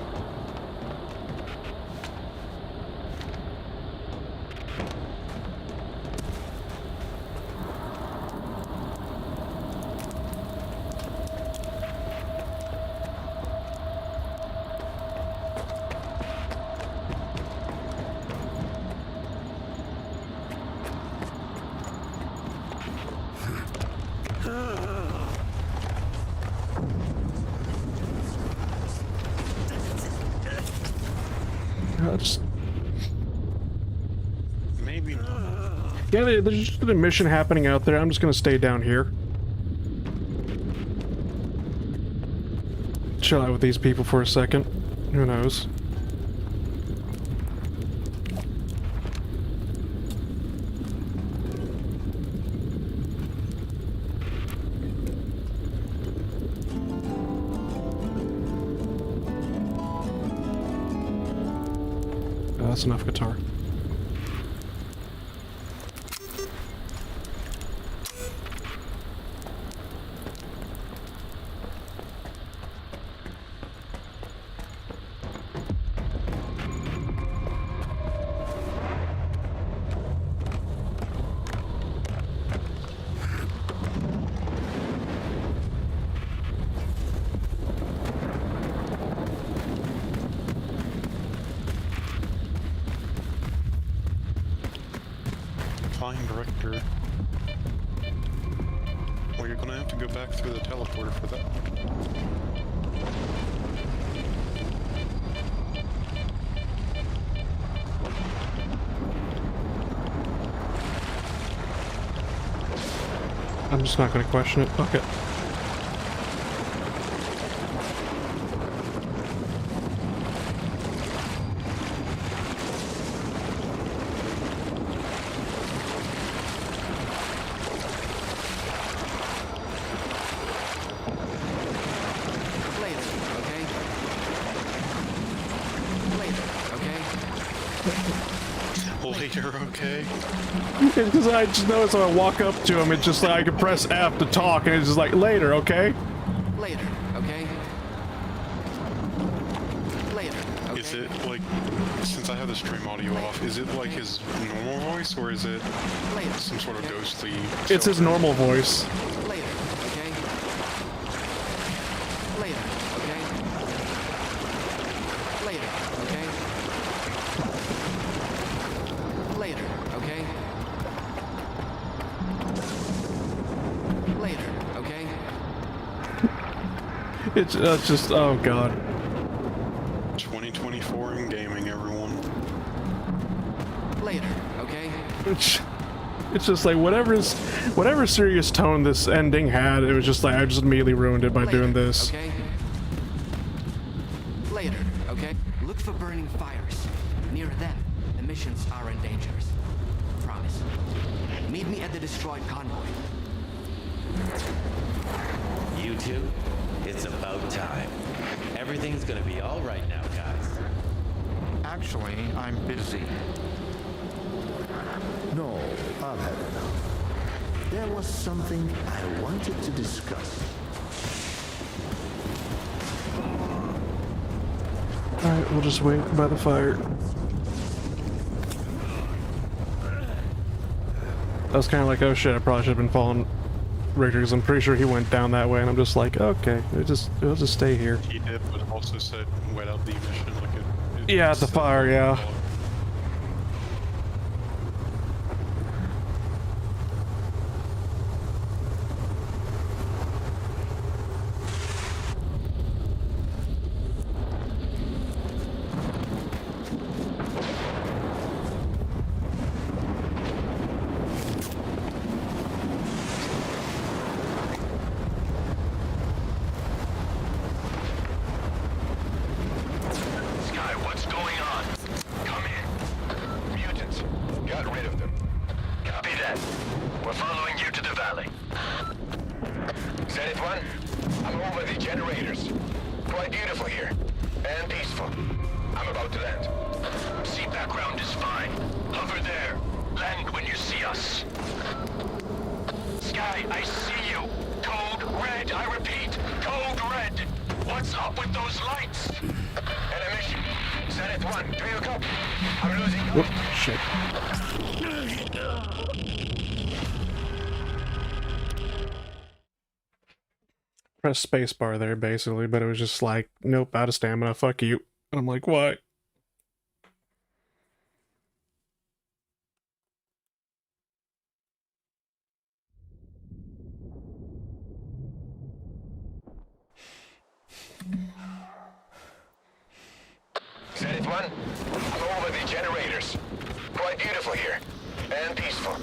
Maybe not. Yeah, there's just a mission happening out there. I'm just gonna stay down here. Chill out with these people for a second. Who knows? Oh, that's enough guitar. Find Richter. Well, you're gonna have to go back through the teleporter for that. I'm just not gonna question it. Fuck it. Later, okay? Because I just noticed when I walk up to him, it's just like I can press F to talk, and it's just like, later, okay? Later, okay? Later, okay? Is it like, since I have the stream audio off, is it like his normal voice, or is it some sort of ghostly... It's his normal voice. Later, okay? Later, okay? Later, okay? Later, okay? Later, okay? It's just, oh god. 2024 in gaming, everyone. Later, okay? It's just like whatever serious tone this ending had, it was just like I just immediately ruined it by doing this. Okay? Later, okay? Look for burning fires. Near them, the missions are in danger. Promise. Meet me at the destroyed convoy. You two, it's about time. Everything's gonna be all right now, guys. Actually, I'm busy. No, I've had enough. There was something I wanted to discuss. Alright, we'll just wait by the fire. I was kind of like, oh shit, I probably should have been following Richter, because I'm pretty sure he went down that way, and I'm just like, okay, we'll just stay here. He did, but also said wet out the emission like it Yeah, at the fire, yeah. Press spacebar there basically, but it was just like, nope, out of stamina, fuck you. And I'm like, why? Zenith 1, I'm over the generators. Quite beautiful here, and peaceful.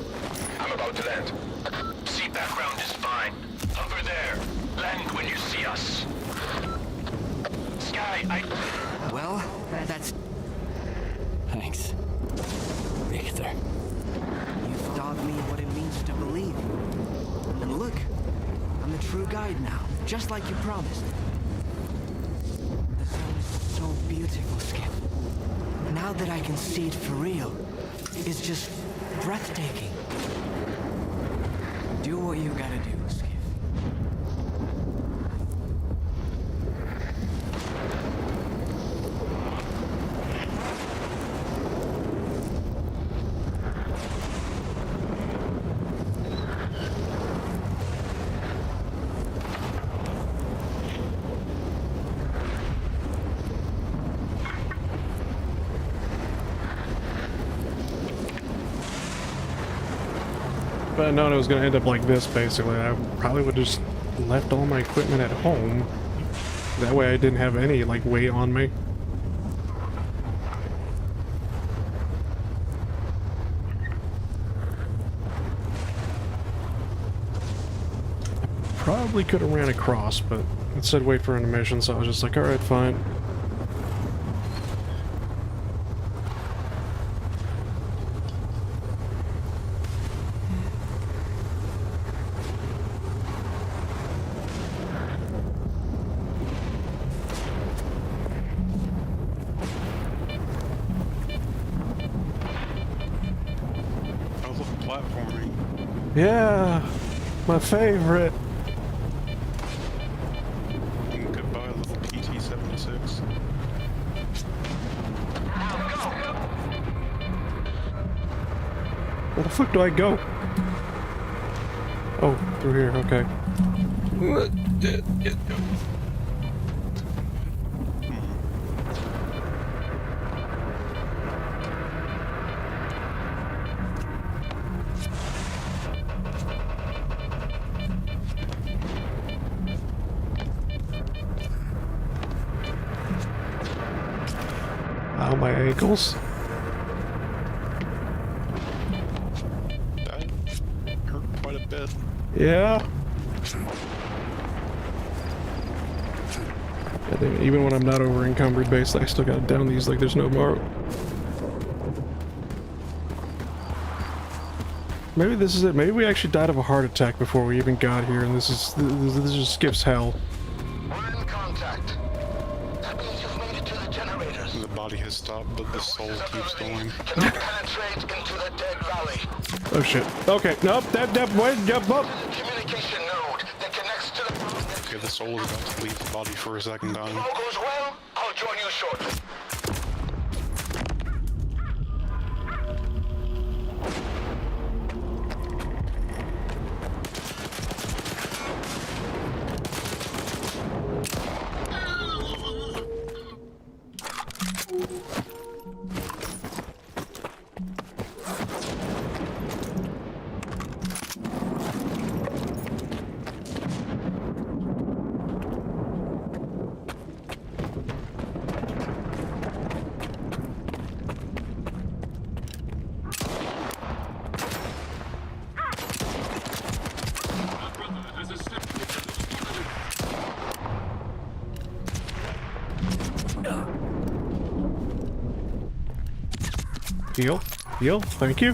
I'm about to land. See background is fine. Hover there. Land when you see us. Sky, Well, that's... Thanks, Richter. You've taught me what it means to believe. And look, I'm the true guide now, just like you promised. The sun is so beautiful, Skip. Now that I can see it for real, it's just breathtaking. Do what you gotta do, Skip. If I'd known it was going to end up like this, basically, I probably would have just left all my equipment at home. That way I didn't have any, like, weight on me. Probably could have ran across, but it said wait for intermission, so I was just like, alright, fine. Yeah, my favorite. Goodbye, little PT-76. Where the fuck do I go? Oh, through here, okay. Ow, my ankles. Yeah. God damn it, even when I'm not over encumbered, basically, I still gotta down these like there's no tomorrow. Maybe this is it. Maybe we actually died of a heart attack before we even got here, and this just skips hell. We're in contact. That means you've made it to the generators. The body has stopped, but the soul keeps going. Cannot penetrate into the dead valley. Oh shit. Okay, nope, wait, yep, up. Communication node that connects to the... Okay, the soul is about to leave the body for a second time. If all goes well, I'll join you shortly. Heal, thank you.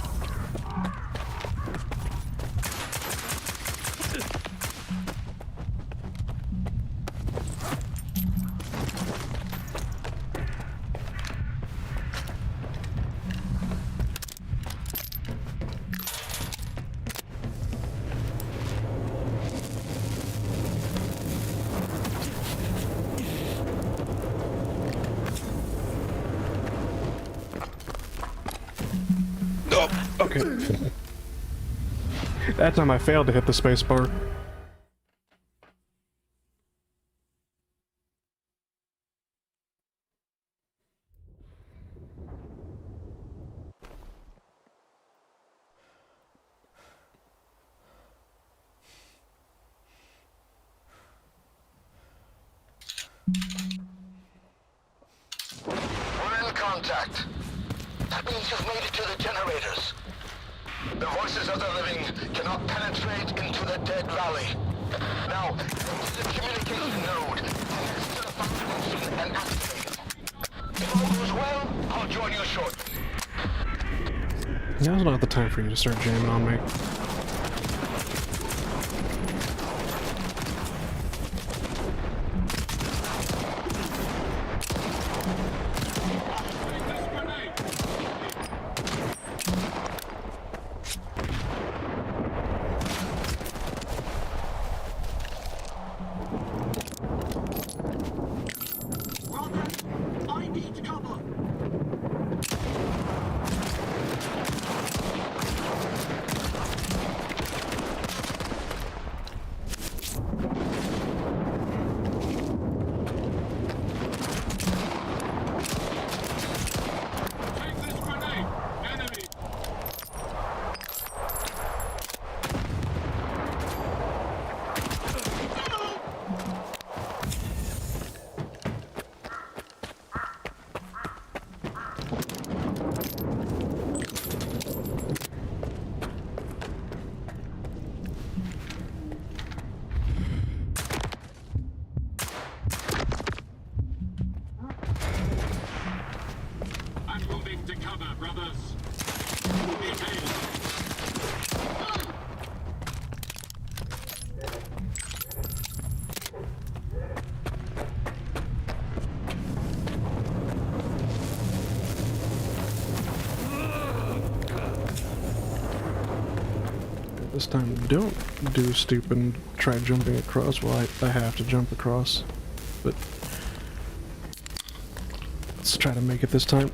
Okay. That time I failed to hit the space bar. We're in contact. That means you've made it to the generators. The voices of the living cannot penetrate into the dead valley. Now, into the communication node. Connect to the foundation and activate it. If all goes well, I'll join you shortly. Now's not the time for you to start jamming on me. This time, don't do stupid and try jumping across. Well, I have to jump across, but let's try to make it this time.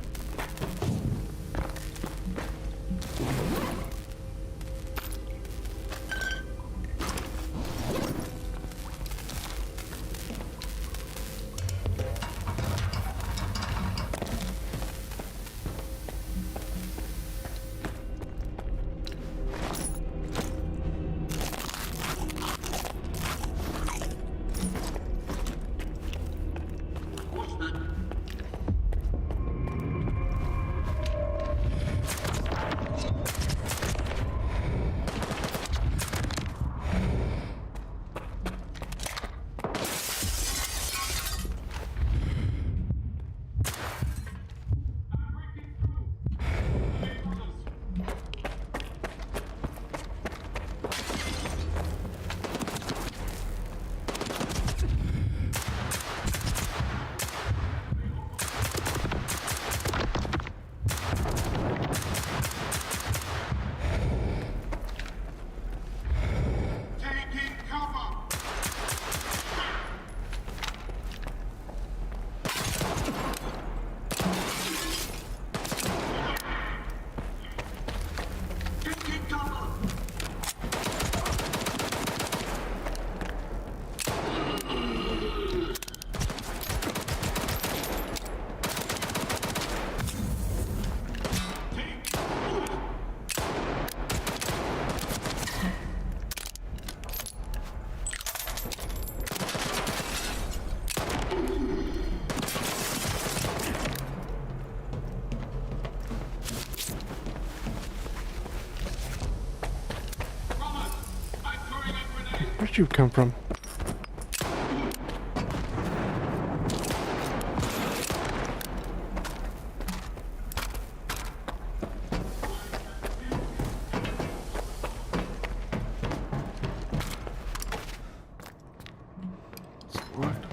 Where'd you come from?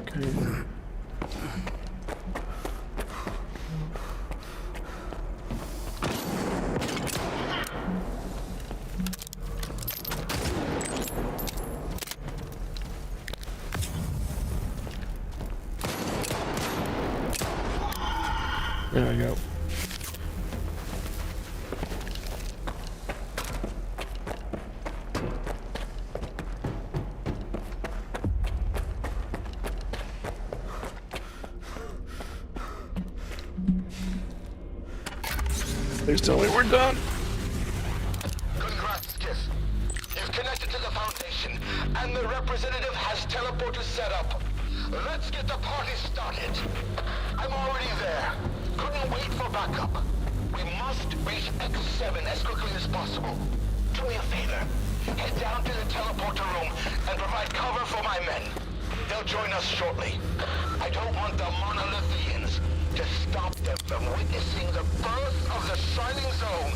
Okay. There you go. Please tell me we're done. Congrats, Skiff. You've connected to the Foundation, and the representative has teleporters set up. Let's get the party started. I'm already there. Couldn't wait for backup. We must reach X7 as quickly as possible. Do me a favor. Head down to the teleporter room and provide cover for my men. They'll join us shortly. I don't want the monolithians to stop them from witnessing the birth of the Shining Zone.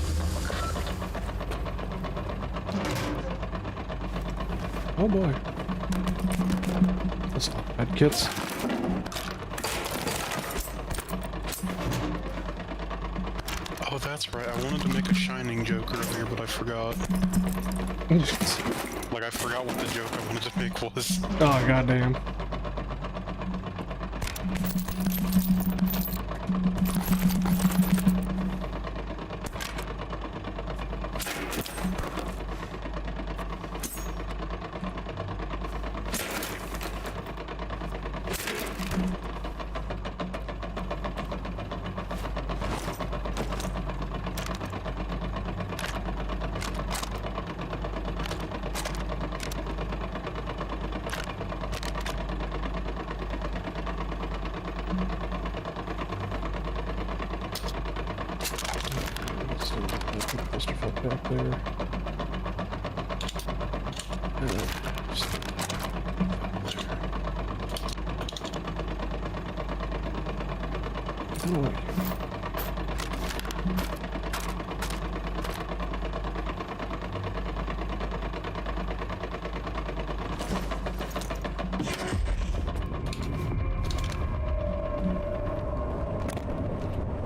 Oh boy. That's not bad, kids. Oh, that's right. I wanted to make a Shining joke earlier, but I forgot. Like, I forgot what the joke I wanted to make was. Oh, goddamn. Back there. Oh.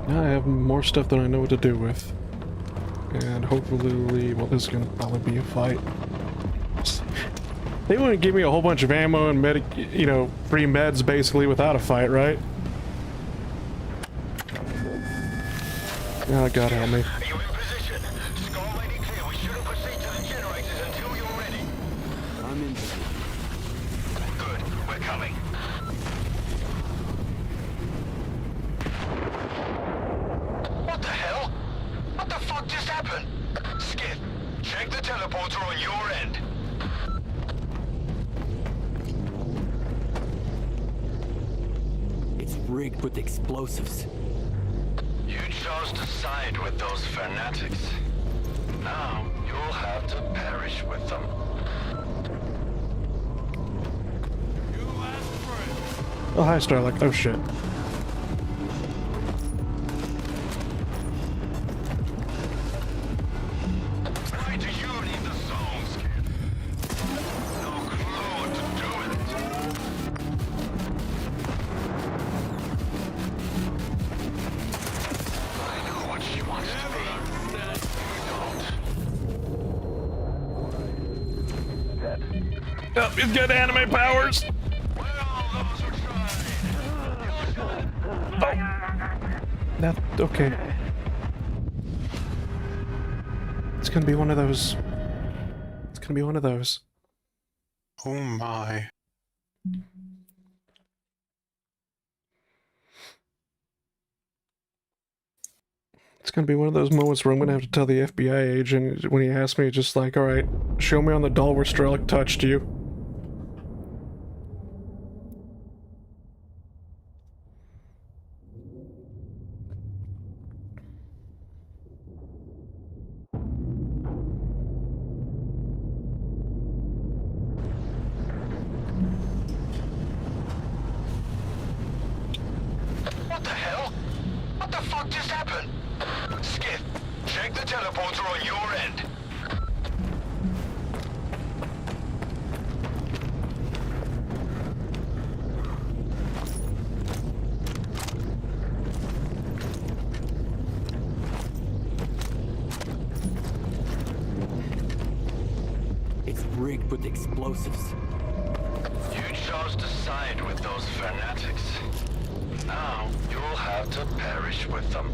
Now I have more stuff than I know what to do with. And hopefully, well, this is gonna probably be a fight. They wouldn't give me a whole bunch of ammo and medic, you know, free meds basically without a fight, right? Oh, God help me. I'm in. Good, we're coming. What the hell? What the fuck just happened? Skip, check the teleporter on your end. It's rigged with explosives. You chose to side with those fanatics. Now you'll have to perish with them. Oh, hi, Starlight. Oh, shit. Why do you leave the zone, Skip? No clue what to do with it. I know what she wants to be. You don't. Oh, he's got anime powers! That, okay. It's gonna be one of those. It's gonna be one of those. Oh my. It's gonna be one of those moments where I'm gonna have to tell the FBI agent when he asks me, just like, alright, show me on the doll where Strelick touched you. fuck just happened? Skiff, check the teleporter on your end. It's rigged with explosives. You chose to side with those fanatics. Now, you'll have to perish with them.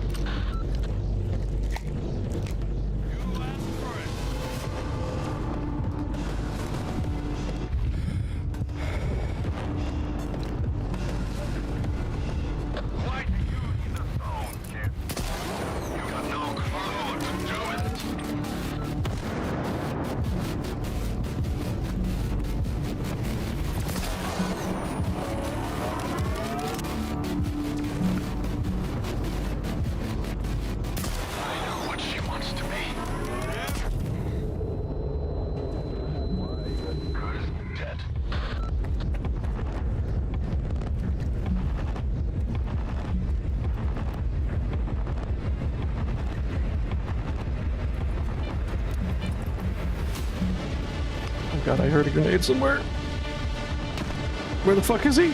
God, I heard a grenade somewhere. Where the fuck is he?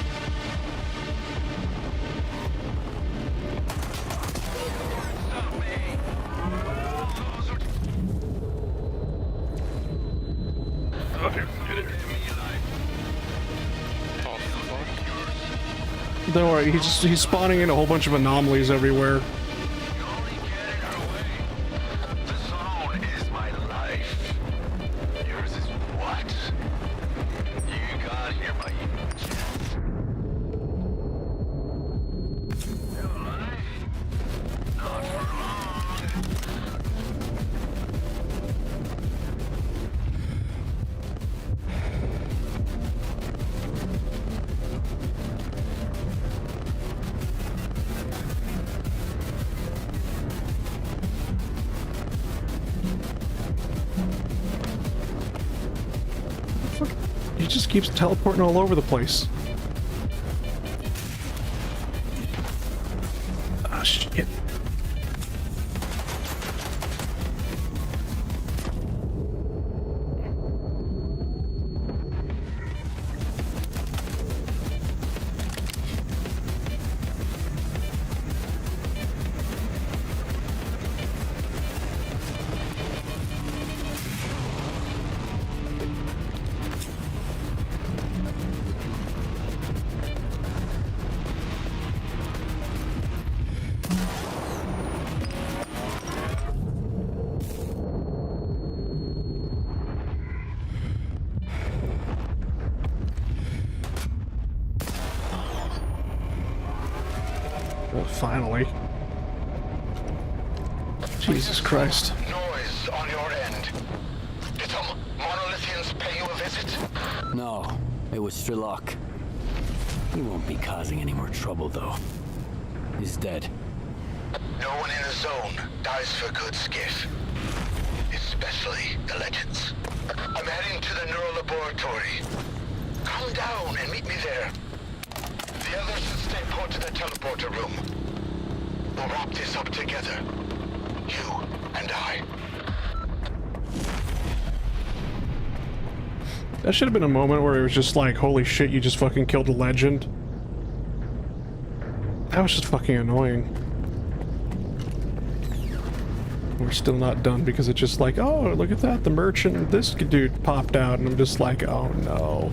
Don't worry, he's spawning in a whole bunch of anomalies everywhere. He just keeps teleporting all over the place. Ah, shit. Well, finally. Jesus Christ. Noise on your end. Did some monolithians pay you a visit? No, it was Strelok. He won't be causing any more trouble, though. He's dead. No one in the zone dies for good, Skiff. Especially the legends. I'm heading to the neural laboratory. Come down and meet me there. The others should stay put to the teleporter room. We'll wrap this up together. You and I. That should have been a moment where it was just like, holy shit, you just fucking killed a legend. That was just fucking annoying. We're still not done because it's just like, oh, look at that, the merchant, this dude popped out, and I'm just like, oh no.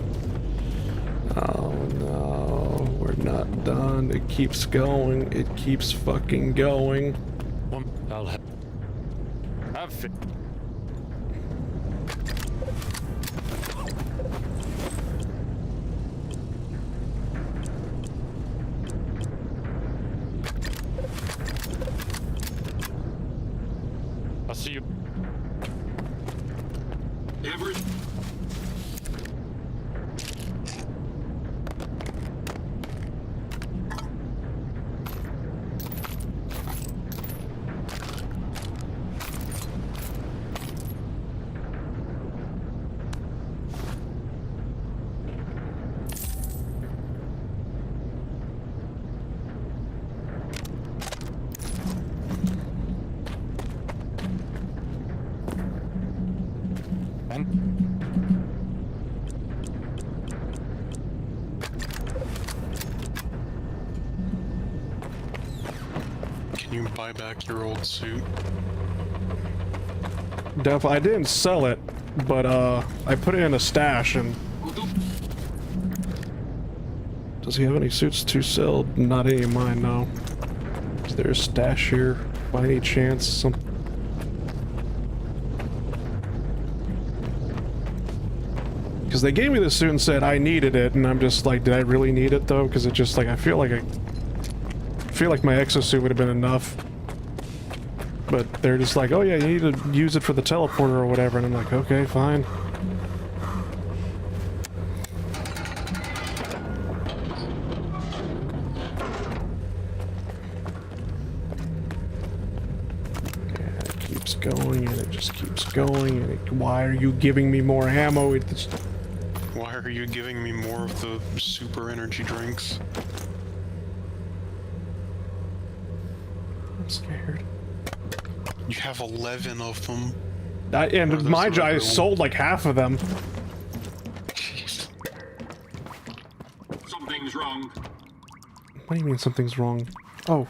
Oh no, we're not done. It keeps going. It keeps fucking going. I'll have it. I'll see you. Everett? Can you buy back your old suit? I didn't sell it, but I put it in a stash. And does he have any suits to sell? Not any of mine, no. Is there a stash here by any chance? Because they gave me the suit and said I needed it, and I'm just like, did I really need it though? Because it just like I feel like my exosuit would have been enough. But they're just like, oh yeah, you need to use it for the teleporter or whatever, and I'm like, okay, fine. Yeah, it keeps going, and it just keeps going, and why are you giving me more ammo? Why are you giving me more of the super energy drinks? I'm scared. You have 11 of them. And mind you, I sold like half of them. Jeez. Something's wrong. What do you mean something's wrong? Oh.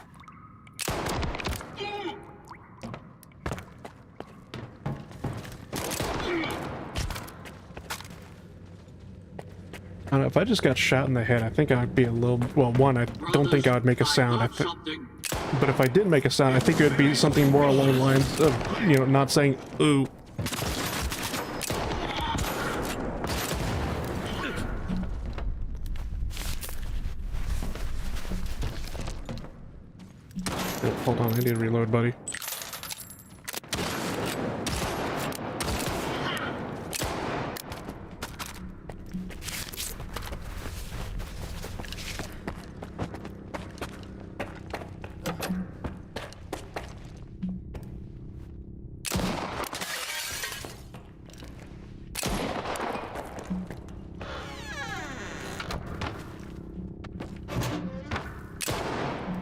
I don't know, if I just got shot in the head, I think I'd be a little... Well, one, I don't think I would make a sound. But if I did make a sound, I think it would be something more along the lines of, you know, not saying, ooh. Hold on, I need to reload, buddy.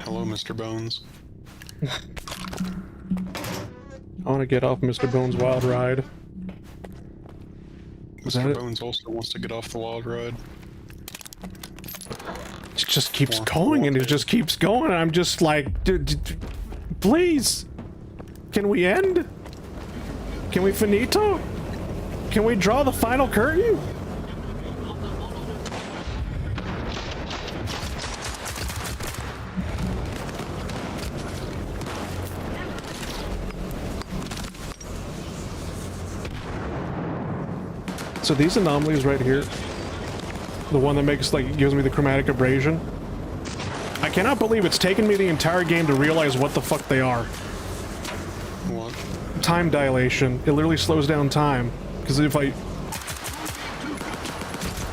Hello, Mr. Bones. I want to get off Mr. Bones' wild ride. Mr. Bones also wants to get off the wild ride. It just keeps going and it just keeps going, and I'm just like, please, can we end? Can we finito? Can we draw the final curtain? So these anomalies right here, the one that makes, like, gives me the chromatic abrasion, I cannot believe it's taken me the entire game to realize what the fuck they are. What? Time dilation. It literally slows down time. Because if I...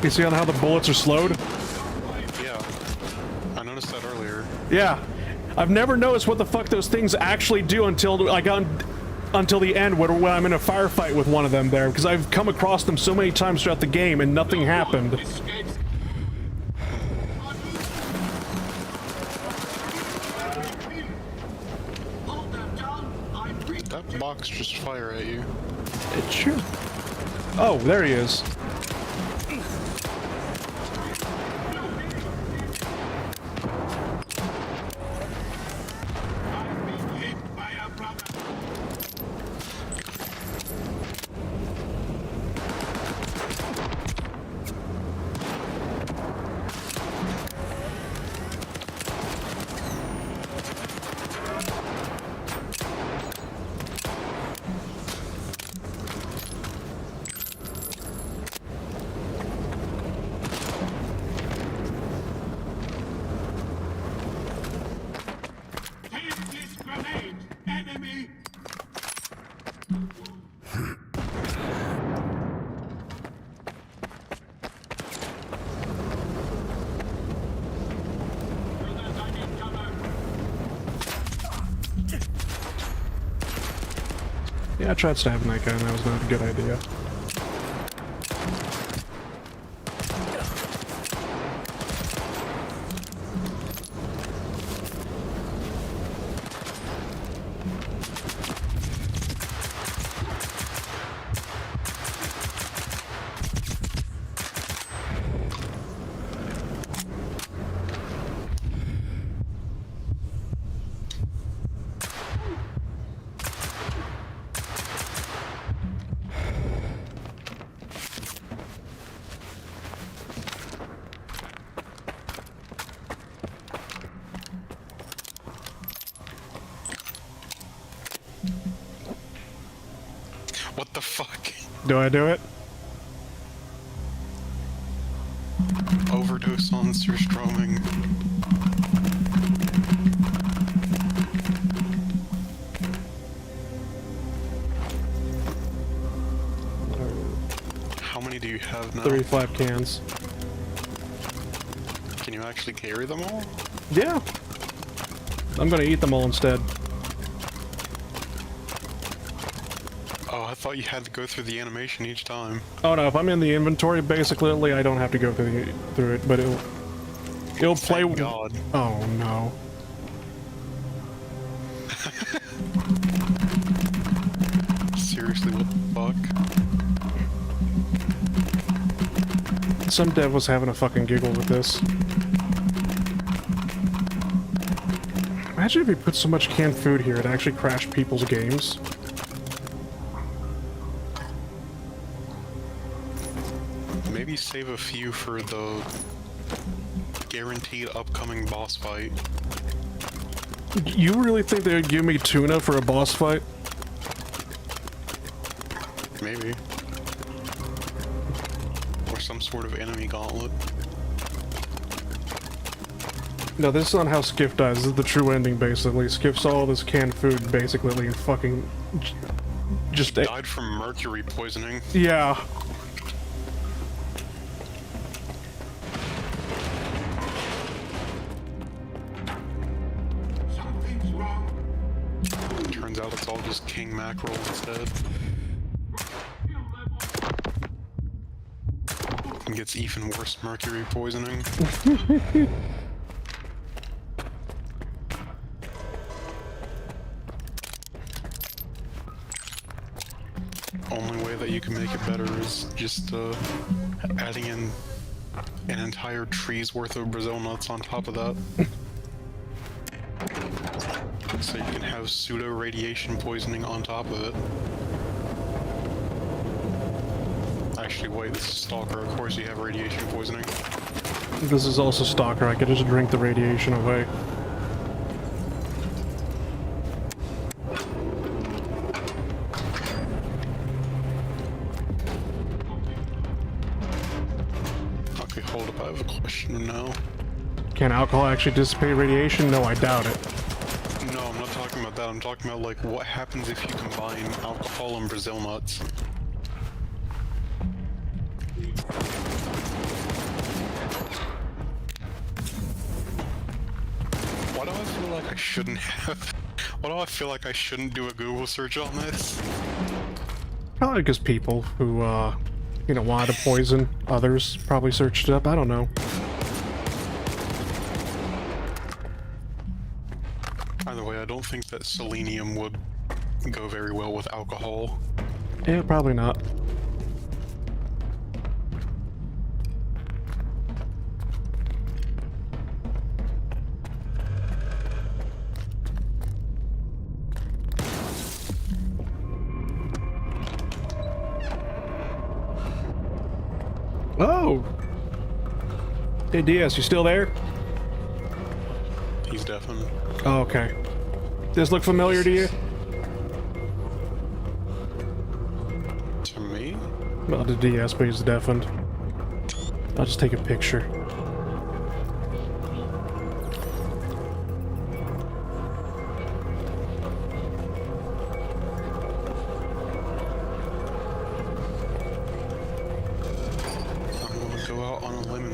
You see on how the bullets are slowed? Yeah. I noticed that earlier. Yeah. I've never noticed what the fuck those things actually do until I got... Until the end, when I'm in a firefight with one of them there, because I've come across them so many times throughout the game and nothing happened. That box just fire at you. It should. Oh, there he is. Yeah, I tried stabbing that guy and that was not a good idea. What the fuck? Do I do it? Overdose on surstroming. How many do you have now? 35 cans. Can you actually carry them all? Yeah. I'm gonna eat them all instead. Oh, I thought you had to go through the animation each time. Oh no, if I'm in the inventory, basically I don't have to go through it, but it'll play. Thank God. Oh no. Seriously, what the fuck? Some dev was having a fucking giggle with this. Imagine if you put so much canned food here, it actually crashed people's games. Maybe save a few for the guaranteed upcoming boss fight. You really think they would give me tuna for a boss fight? Maybe. Or some sort of enemy gauntlet. No, this is not how Skiff dies. This is the true ending, basically. Skiff saw all this canned food, basically, and fucking... just... Died from mercury poisoning. Yeah. Turns out it's all just king mackerel instead. And gets even worse mercury poisoning. Only way that you can make it better is just adding in an entire tree's worth of Brazil nuts on top of that. So you can have pseudo radiation poisoning on top of it. Actually, wait, this is Stalker. Of course you have radiation poisoning. This is also Stalker. I could just drink the radiation away. Okay, hold up. I have a question now. Can alcohol actually dissipate radiation? No, I doubt it. No, I'm not talking about that. I'm talking about, like, what happens if you combine alcohol and Brazil nuts? Why do I feel like I shouldn't have... Why do I feel like I shouldn't do a Google search on this? Probably because people who, you know, wanted to poison others probably searched it up. I don't know. Either way, I don't think that selenium would go very well with alcohol. Yeah, probably not. Oh! Hey, DS, you still there? He's deafened. Oh, okay. Does this look familiar to you? To me? Well, the DS, but he's deafened. I'll just take a picture.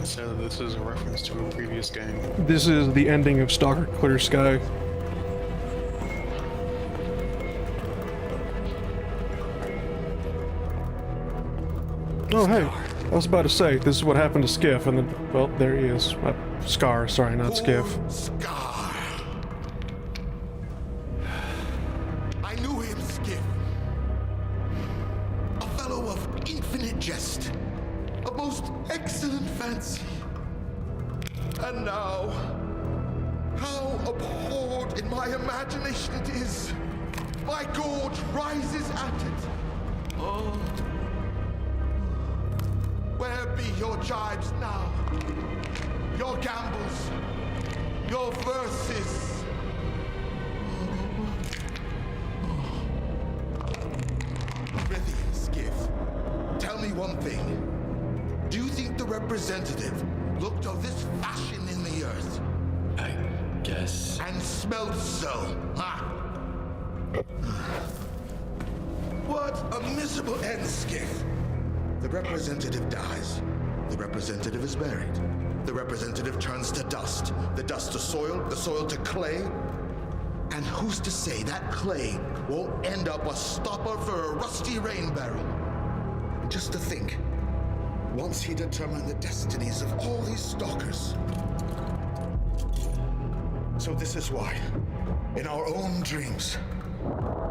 Say that this is a reference to a previous game. This is the ending of Stalker Clear Sky. Oh, hey. I was about to say, this is what happened to Skiff, and then, well, there he is. Scar, sorry, not Skiff. Scar. I knew him, Skiff. A fellow of infinite jest. A most excellent fancy. And now, how abhorred in my imagination it is. My gorge rises at it. Oh. Where be your jibes now? Your gambles? Your verses? Brilliant. representative looked of this fashion in the earth. I guess. And smelled so, huh? What a miserable end, Skiff. The representative dies. The representative is buried. The representative turns to dust. The dust to soil, the soil to clay. And who's to say that clay won't end up a stopper for a rusty rain barrel? And just to think, once he determined the destinies of all these stalkers. So this is why, in our own dreams,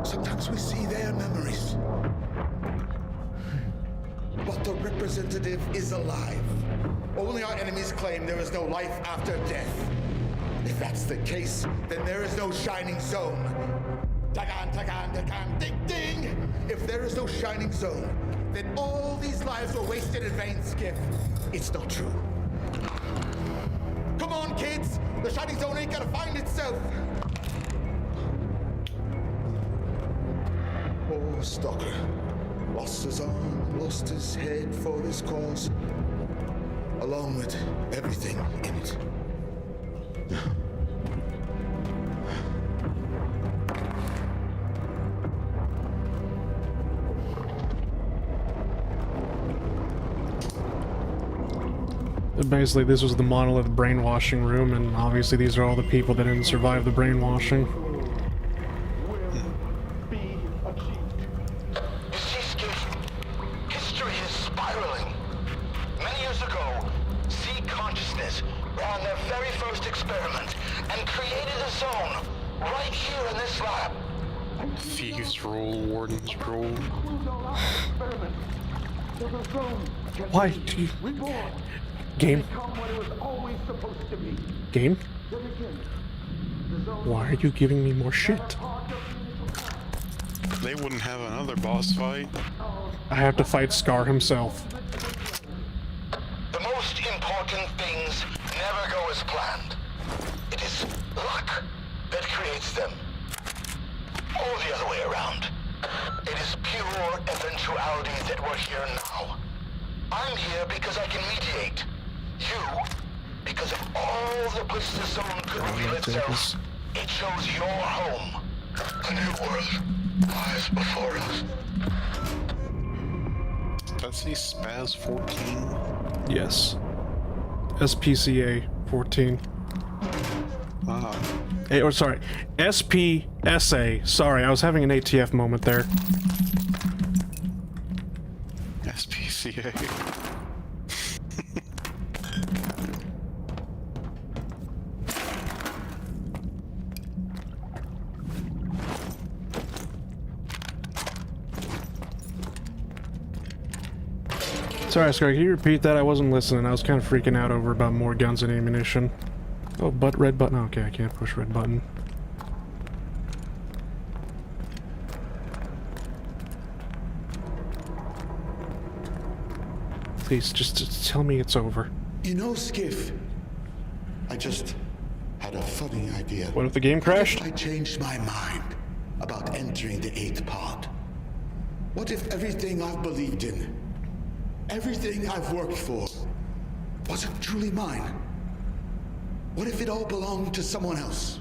sometimes we see their memories. But the representative is alive. Only our enemies claim there is no life after death. If that's the case, then there is no shining zone. Tagan, tagan, tagan, ding, ding! If there is no shining zone, then all these lives were wasted in vain, Skip. It's not true. Come on, kids! The shining zone ain't gonna find itself! Oh, Stalker. Lost his arm, lost his head for this cause. Along with everything in it. Basically, this was the monolith brainwashing room, and obviously these are all the people that didn't survive the brainwashing. You see, Skiff, history is spiraling. Many years ago, Sea Consciousness ran their very first experiment and created a zone right here in this lab. Thieves rule, wardens rule. Why do you... Game? Game? Why are you giving me more shit? They wouldn't have another boss fight. I have to fight Scar himself. The most important things never go as planned. It is luck that creates them. Or the other way around. It is pure eventuality that we're here now. I'm here because I can mediate. You, because of all the places the zone could reveal itself. It shows your home. A new world lies before us. Does he spaz 14? Yes. SPCA 14. Wow. Hey, or sorry, SPSA. Sorry, I was having an ATF moment there. SPCA. Sorry, Scar, can you repeat that? I wasn't listening. I was kind of freaking out over about more guns and ammunition. Oh, but red button. Okay, I can't push red button. Please, just tell me it's over. You know, Skiff, I just had a funny idea. What if the game crashed? What if I changed my mind about entering the 8th pod? What if everything I've believed in, everything I've worked for, wasn't truly mine? What if it all belonged to someone else?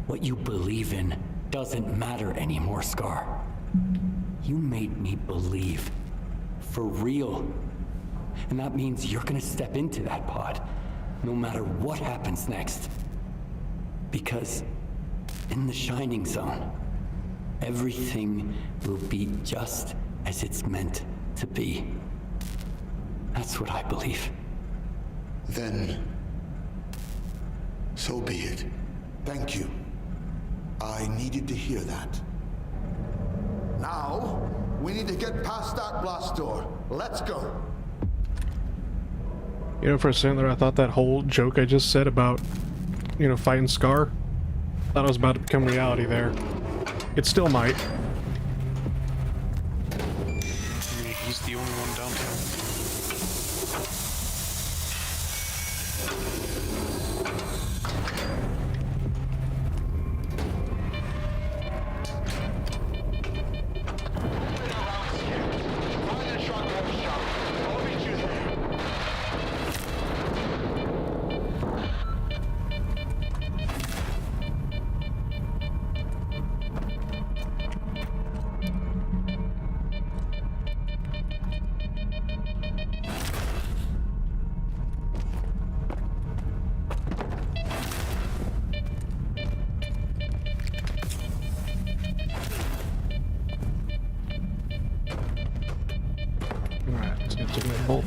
What you believe in doesn't matter anymore, Scar. You made me believe. For real. And that means you're gonna step into that pod, no matter what happens next. Because in the Shining Zone, everything will be just as it's meant to be. That's what I believe. Then, so be it. Thank you. I needed to hear that. Now, we need to get past that blast door. Let's go. You know, for a second there, I thought that whole joke I just said about, you know, fighting Scar, thought it was about to become reality there. It still might. He's the only one downtown.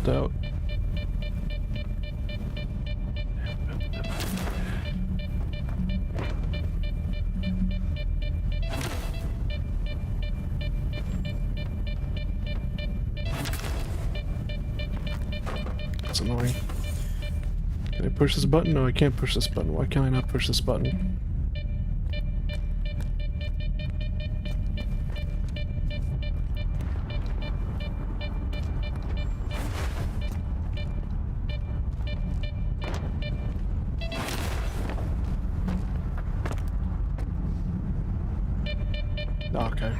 helped out. That's annoying. Can I push this button? No, I can't push this button. Why can I not push this button? Okay.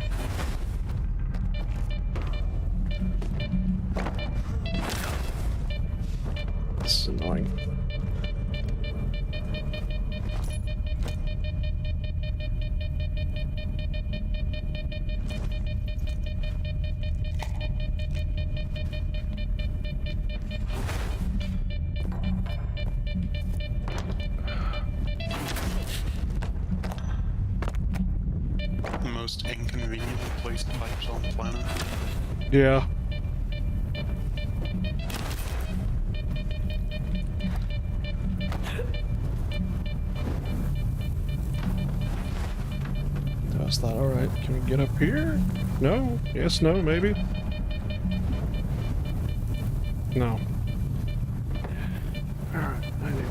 This is annoying. Most inconveniently placed pipes on the planet. Yeah. That's that. Alright, can we get up here? No? Yes, no, maybe? No. Alright, I need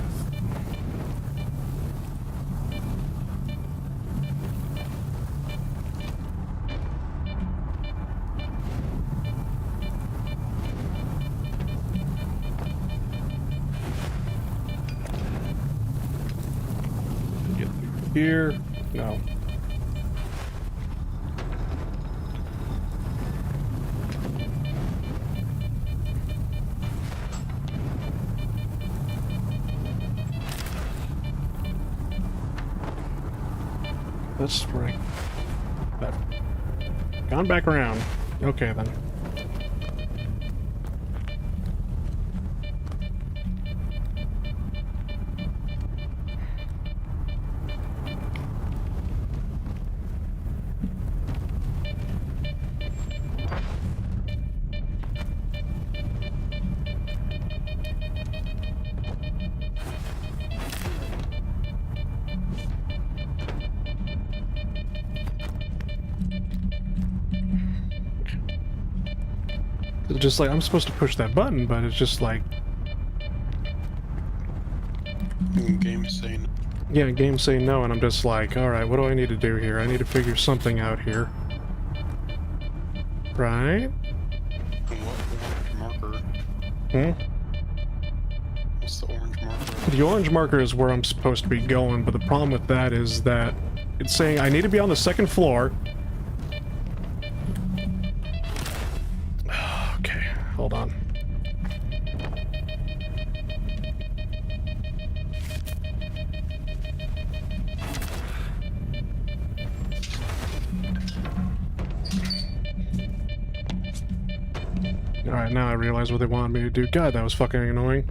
get through here. No. That's right. That. Gone back around. Okay then. It's just like, I'm supposed to push that button, but it's just like... Game's saying... Yeah, game's saying no, and I'm just like, alright, what do I need to do here? I need to figure something out here. Right? What orange marker? Hmm? What's the orange marker? The orange marker is where I'm supposed to be going, but the problem with that is that it's saying I need to be on the second floor. Okay, hold on. Alright, now I realize what they wanted me to do. God, that was fucking annoying.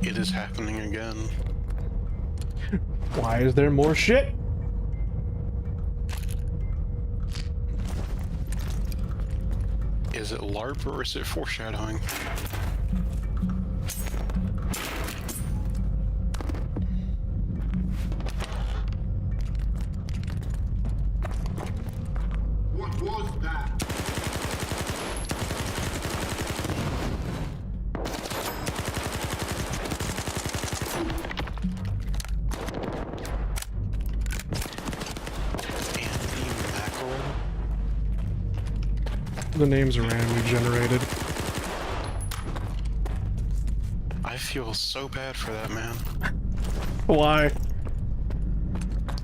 It is happening again. Why is there more shit? Is it LARP or is it foreshadowing? What was that? The names are randomly generated. I feel so bad for that man. Why?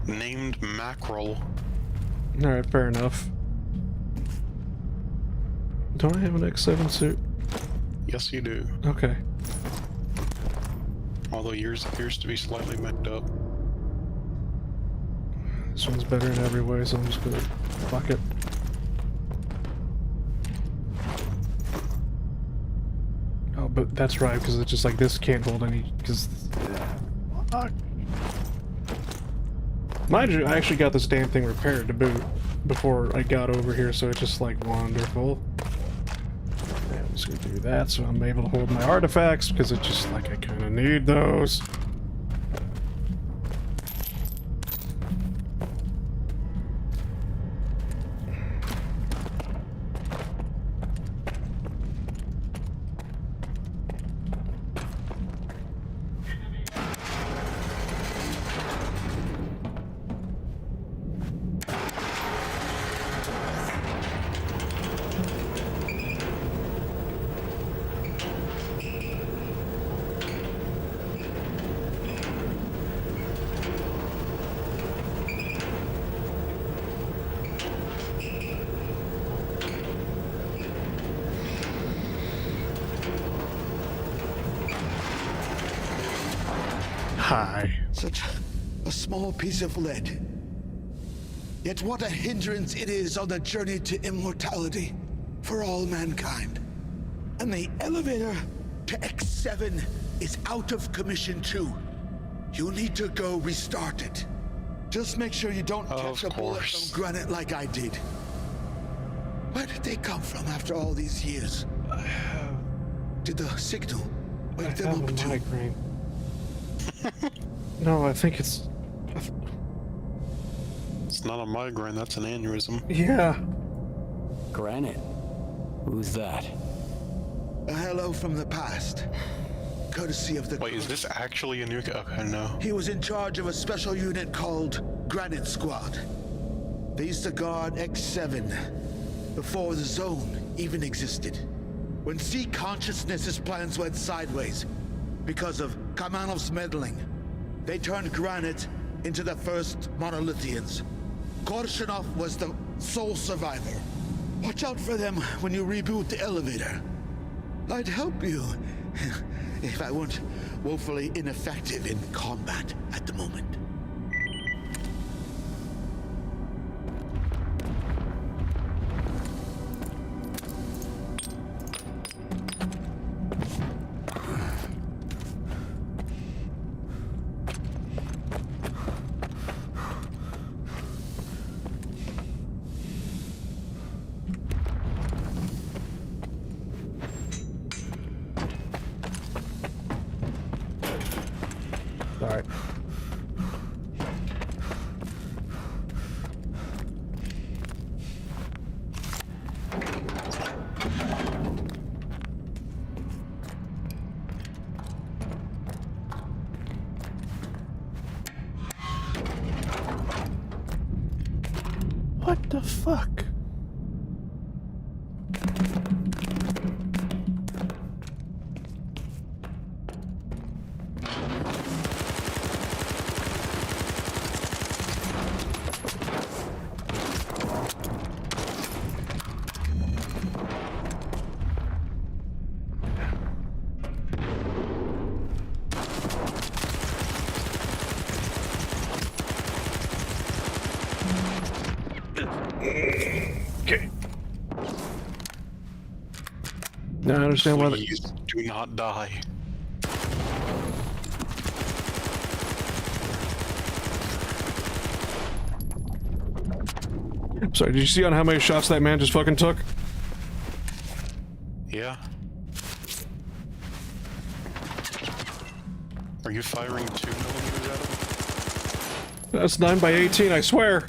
Named Mackerel. Alright, fair enough. Don't I have an X7 suit? Yes, you do. Okay. Although yours appears to be slightly messed up. This one's better in every way, so I'm just gonna fuck it. Oh, but that's right, because it's just like this can't hold any, because... Mind you, I actually got this damn thing repaired to boot before I got over here, so it's just like wonderful. And I'm just gonna do that so I'm able to hold my artifacts, because it's just like I kind of need those. Hi. Such a small piece of lead. Yet what a hindrance it is on the journey to immortality for all mankind. And the elevator to X7 is out of commission too. You need to go restart it. Just make sure you don't catch a bullet from granite like I did. Where did they come from after all these years? Did the signal wake them up too? Migraine. No, I think it's... It's not a migraine, that's an aneurysm. Yeah. Granite? Who's that? A hello from the past. Courtesy of the... Wait, is this actually a new guy? Okay, no. He was in charge of a special unit called Granite Squad. They used to guard X7 before the zone even existed. When C Consciousness's plans went sideways because of Kamanov's meddling, they turned Granite into the first Monolithians. Korshinov was the sole survivor. Watch out for them when you reboot the elevator. I'd help you if I weren't woefully ineffective in combat at the moment. Alright. What the fuck? Okay. Now I understand why Please do not die. Sorry, did you see on how many shots that man just fucking took? Yeah. Are you firing 2mm at him? That's 9x18, I swear.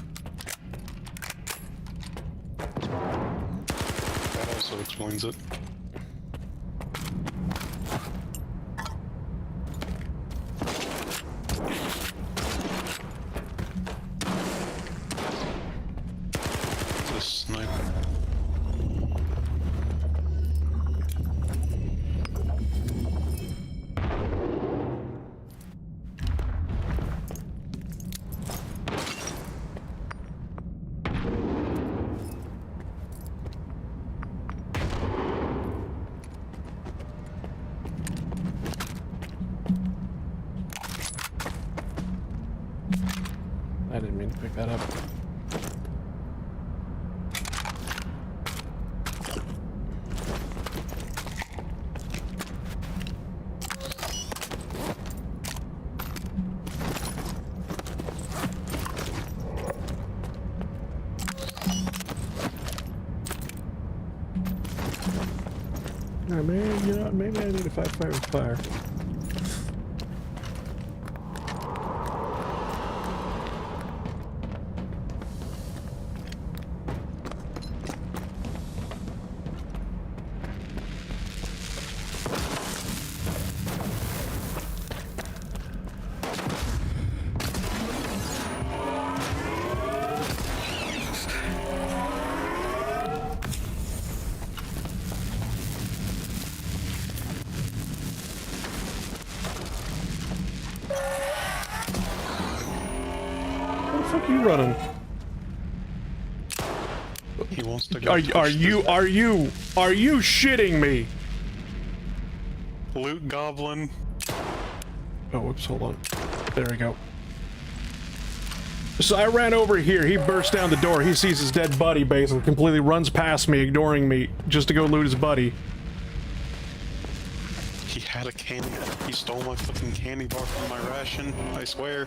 That also explains it. It's a sniper. I didn't mean to pick that up. Oh, man, you know, maybe I need to fight fire with fire. Where the fuck are you running? He wants to go. Are you shitting me? Loot goblin. Oh, whoops, hold on. There we go. So I ran over here, he burst down the door, he sees his dead buddy basically, completely runs past me, ignoring me, just to go loot his buddy. He had a candy. He stole my fucking candy bar from my ration, I swear.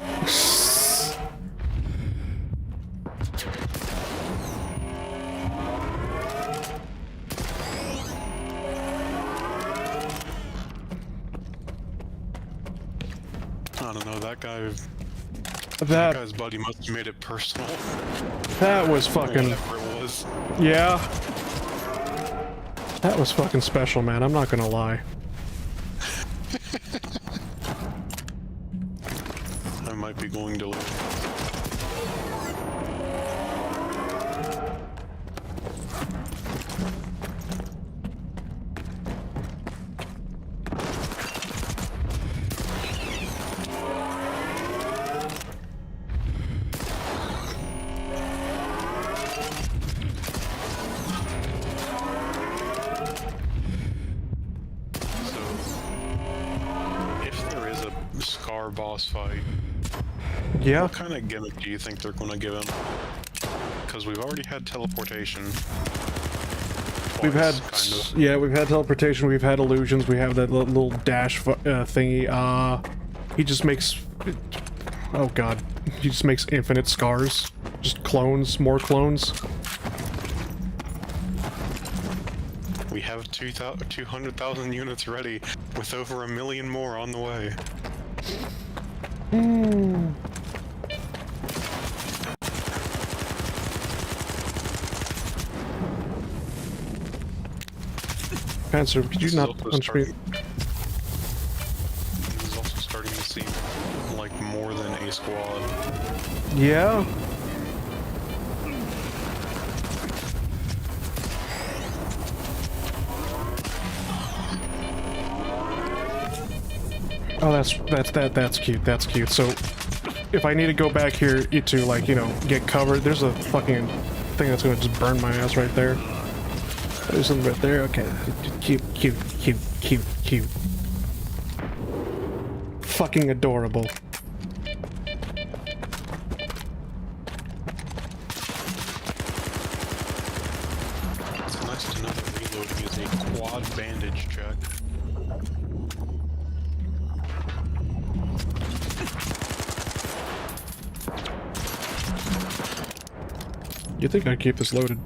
I don't know, that guy's buddy must have made it personal. That was fucking... Whatever it was. Yeah. That was fucking special, man, I'm not gonna lie. I might be going to lose. Boss fight. Yeah. What kind of gimmick do you think they're gonna give him? Because we've already had teleportation. We've had, kind of. yeah, we've had teleportation, we've had illusions, we have that little dash thingy. He just makes, oh god, he just makes infinite scars. Just clones, more clones. We have 200,000 units ready, with over 1 million more on the way. Panzer, could you not punch me? This is also starting to seem like more than a squad. Yeah? Oh, that's cute, that's cute. So, if I need to go back here to, like, you know, get covered, there's a fucking thing that's gonna just burn my ass right there. There's something right there, okay. Cute. Fucking adorable. It's nice to know that reloading is a quad bandage check. You think I'd keep this loaded?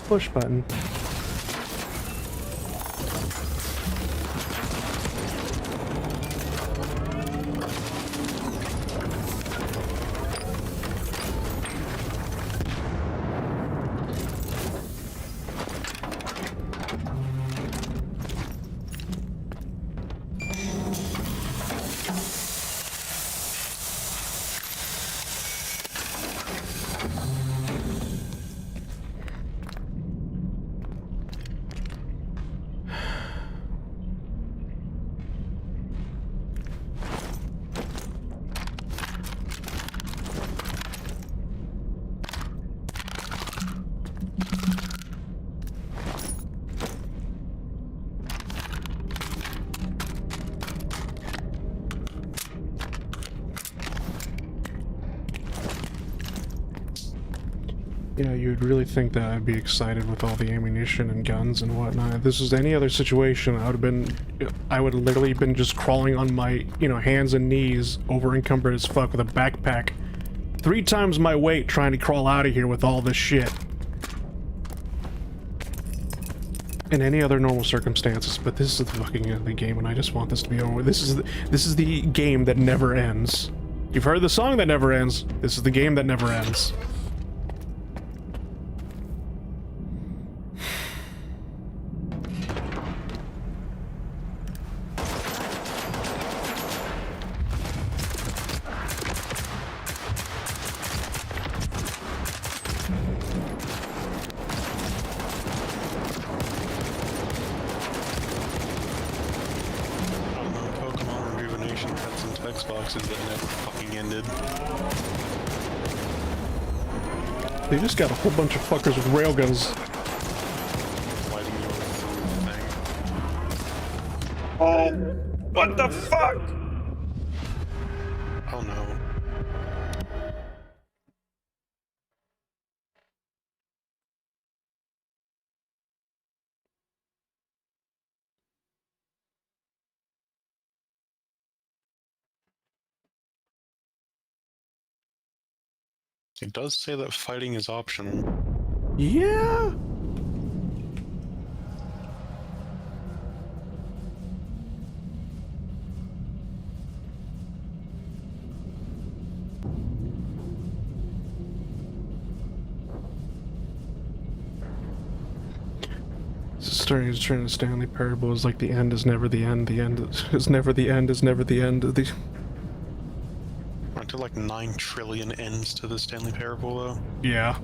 Push button. Yeah, you'd really think that I'd be excited with all the ammunition and guns and whatnot. If this was any other situation, I would have literally been just crawling on my, hands and knees, over encumbered as fuck with a backpack. 3 times my weight trying to crawl out of here with all this shit. In any other normal circumstances, but this is the fucking end of the game and I just want this to be over. This is the game that never ends. You've heard the song that never ends. This is the game that never ends. Xboxes that never fucking ended. They just got a whole bunch of fuckers with railguns. Lighting you through the thing. Oh, what the fuck? Oh no. It does say that fighting is optional. Yeah. Starting to turn the Stanley Parable is like the end is never the end. The end is never the end is never the end. Aren't there like 9 trillion ends to the Stanley Parable, though? Yeah.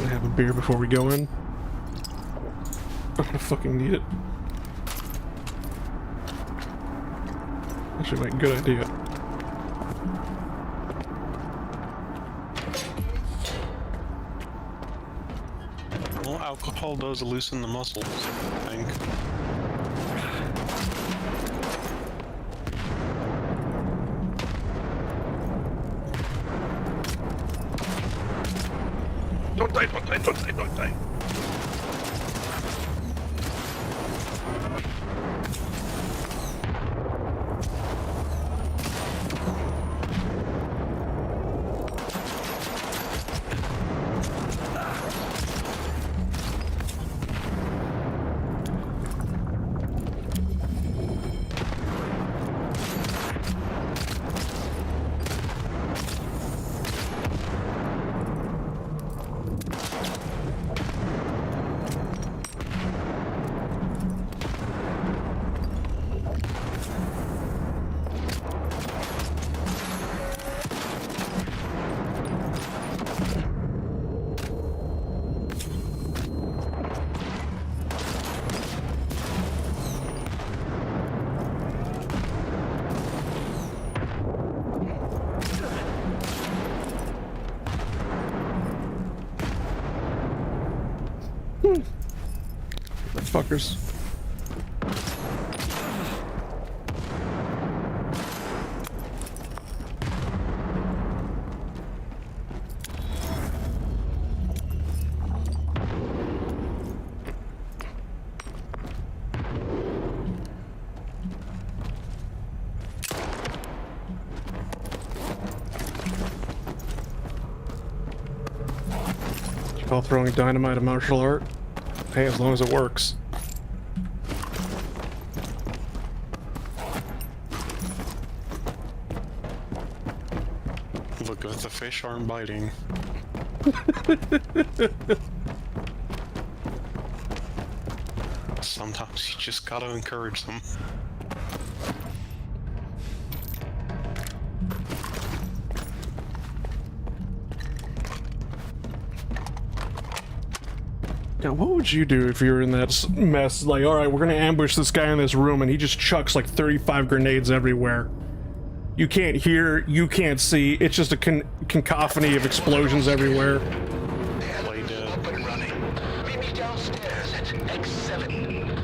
Have a beer before we go in. I'm gonna fucking need it. Actually, like, good idea. Well, alcohol does loosen the muscles, I think. Don't die, don't die, don't die, don't die. Fuckers. You call throwing dynamite a martial art? Hey, as long as it works. Look, if the fish aren't biting. Sometimes you just gotta encourage them. Now, what would you do if you were in that mess? Like, alright, we're gonna ambush this guy in this room and he just chucks like 35 grenades everywhere. You can't hear, you can't see, it's just a cacophony of explosions everywhere. Play dead. Up and running. Meet me downstairs at X7.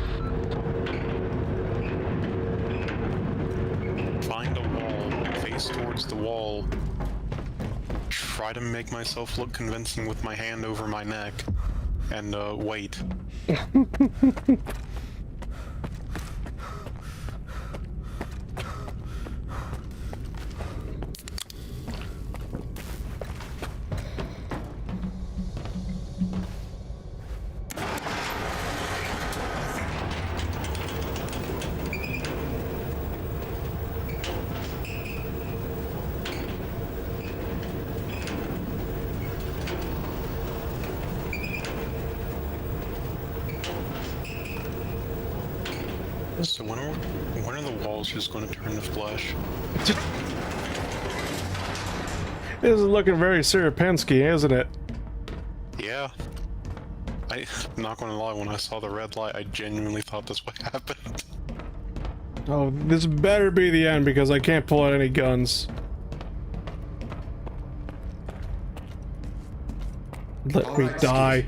Find a wall, face towards the wall. Try to make myself look convincing with my hand over my neck. And, wait. So when are the walls just going to turn to flesh? This is looking very Siripensky, isn't it? Yeah. I'm not going to lie, when I saw the red light, I genuinely thought this would happen. Oh, this better be the end because I can't pull out any guns. Let me die.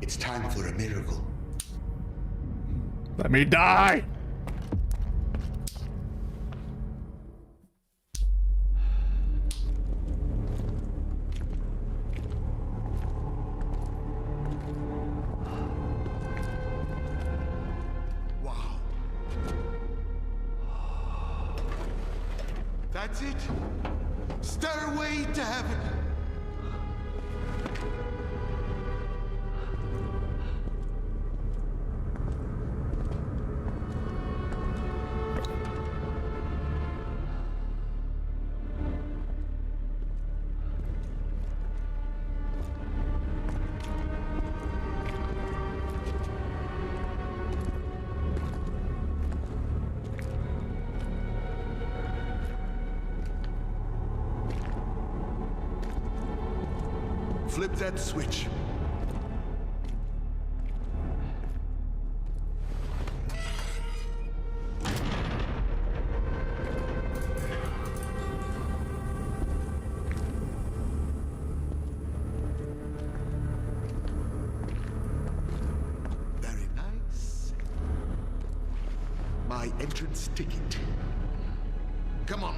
It's time for a miracle. Let me die! Wow. That's it. Stairway to heaven. Flip that switch. Very nice. My entrance ticket. Come on.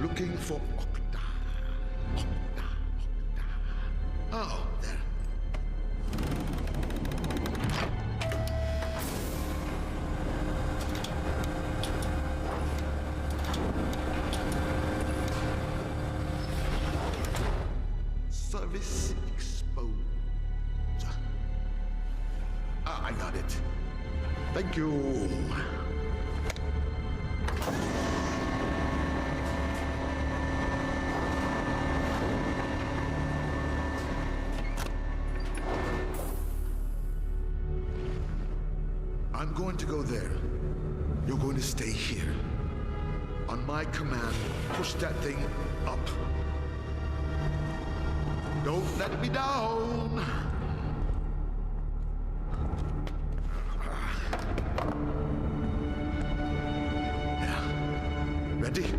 Looking for Okta. Okta. Oh, there. Service exposed. Ah, I got it. Thank you. I'm going to go there. You're going to stay here. On my command, push that thing up. Don't let me down. Yeah. Ready?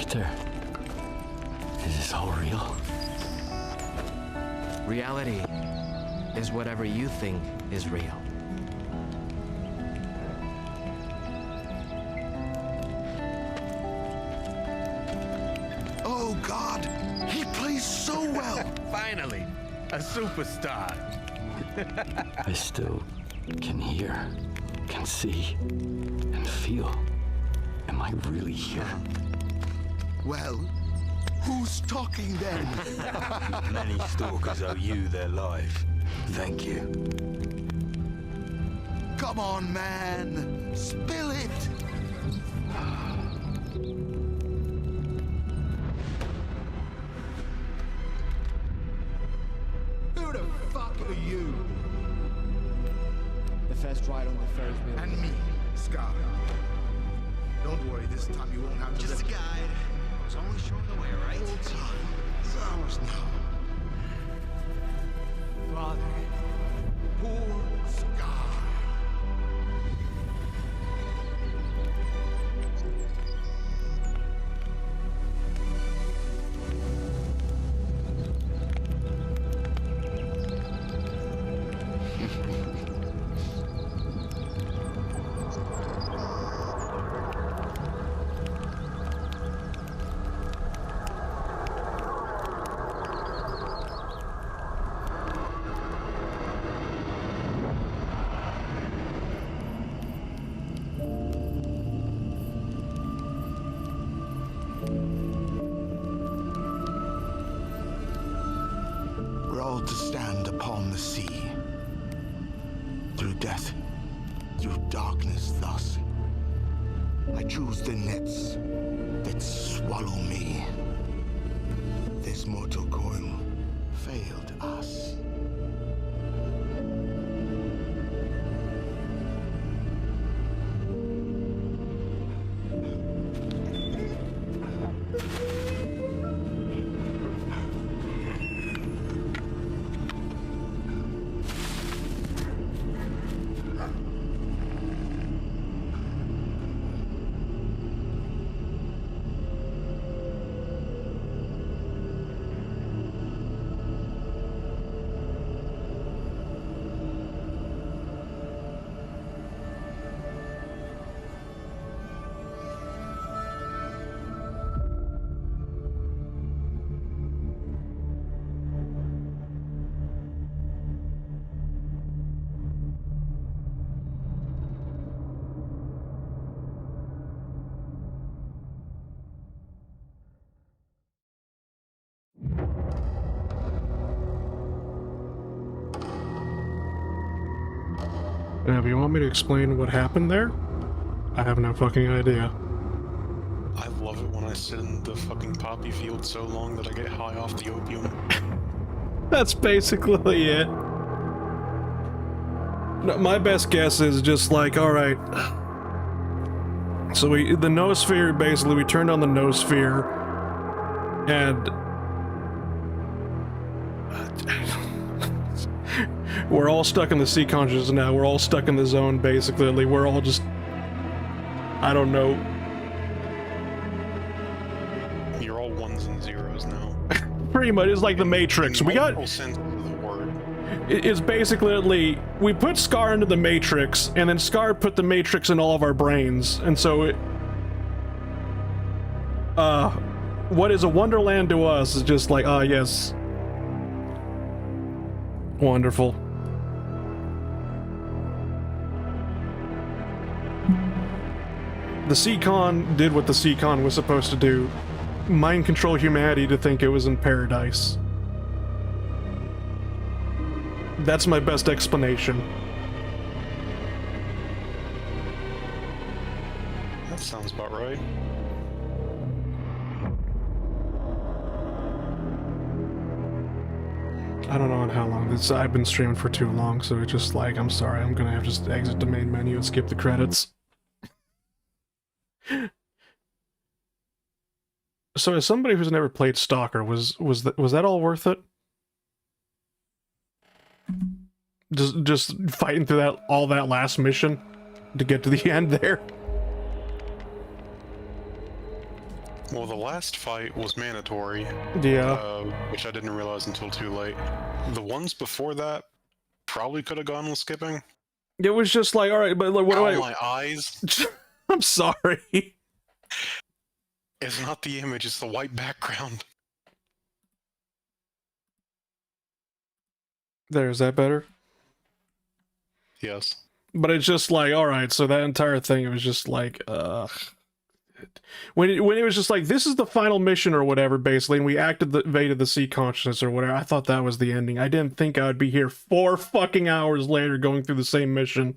Victor, is this all real? Reality is whatever you think is real. Oh God, he plays so well. Finally, a superstar. I still can hear, can see, and feel. Am I really here? Well, who's talking then? Many stalkers owe you their life. Thank you. Come on, man. Spill it. Who the fuck are you? The first ride on the Ferris wheel. And me, Scar. Don't worry, this time you won't have to... Just a guide. I was only showing the way, right? Hours now. Father, poor Scar. We're all to stand upon the sea. Through death, through darkness thus. I choose the nets that swallow me. This mortal coil failed us. Now, if you want me to explain what happened there, I have no fucking idea. I love it when I sit in the fucking poppy field so long that I get high off the opium. That's basically it. No, my best guess is just like, alright. So the noosphere, basically, we turned on the noosphere, and we're all stuck in the sea consciousness now. We're all stuck in the zone, basically. We're all just... I don't know. You're all ones and zeros now. Pretty much, it's like the Matrix. We got... sense of the word. It's basically... We put Scar into the Matrix, and then Scar put the Matrix in all of our brains. And so it... what is a wonderland to us is just like, ah, yes. Wonderful. The Seacon did what the Seacon was supposed to do. Mind control humanity to think it was in paradise. That's my best explanation. That sounds about right. I don't know on how long this. I've been streaming for too long, so it's just like, I'm sorry, I'm gonna have to just exit the main menu and skip the credits. So as somebody who's never played Stalker, was that all worth it? Just fighting through all that last mission to get to the end there? Well, the last fight was mandatory. Yeah. Which I didn't realize until too late. The ones before that probably could have gone with skipping. It was just like, all right, but like, what do I? My eyes. I'm sorry. It's not the image; it's the white background. Is that better? Yes. But it's just like, all right, so that entire thing, it was just like, when it was just like, this is the final mission or whatever, basically, and we activated the sea consciousness or whatever. I thought that was the ending. I didn't think I would be here 4 fucking hours later going through the same mission.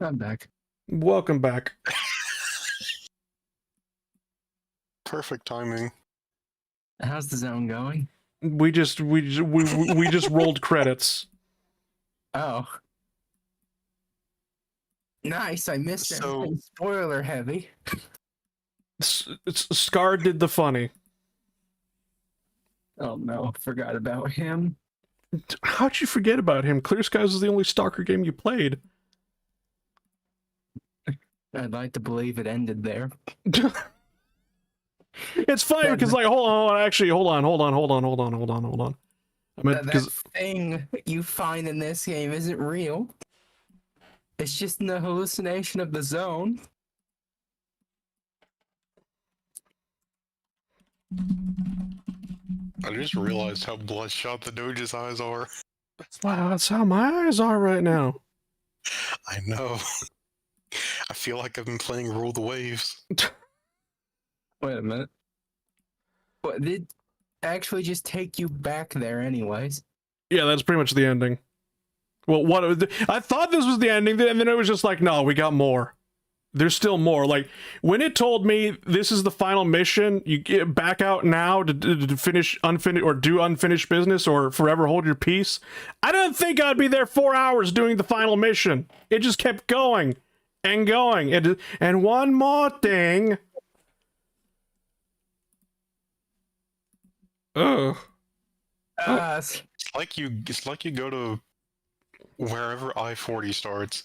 I'm back. Welcome back. Perfect timing. How's the zone going? We just rolled credits. Oh. Nice, I missed it. Spoiler heavy. Scar did the funny. Oh no, forgot about him. How'd you forget about him? Clear Skies is the only Stalker game you played. I'd like to believe it ended there. It's funny because, like, hold on. I mean, that thing you find in this game isn't real. It's just the hallucination of the zone. I just realized how bloodshot the Doge's eyes are. Wow, that's how my eyes are right now. I know. I feel like I've been playing Rule the Waves. Wait a minute. What, did actually just take you back there anyways? Yeah, that's pretty much the ending. Well, I thought this was the ending, and then it was just like, no, we got more. There's still more. Like, when it told me this is the final mission, you get back out now to finish unfinished or do unfinished business or forever hold your peace. I didn't think I'd be there 4 hours doing the final mission. It just kept going and going. And one more thing. Ugh. It's like you go to wherever I-40 starts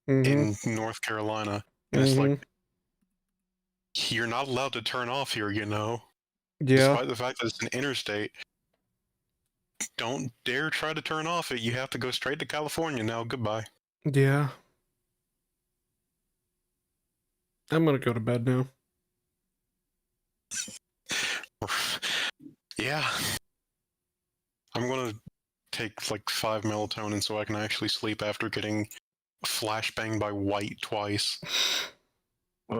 in North Carolina, and it's like, you're not allowed to turn off here, you know? Yeah. Despite the fact that it's an interstate, don't dare try to turn off it. You have to go straight to California now. Goodbye. Yeah. I'm gonna go to bed now. Yeah. I'm gonna take like 5 melatonin so I can actually sleep after getting flashbanged by White twice.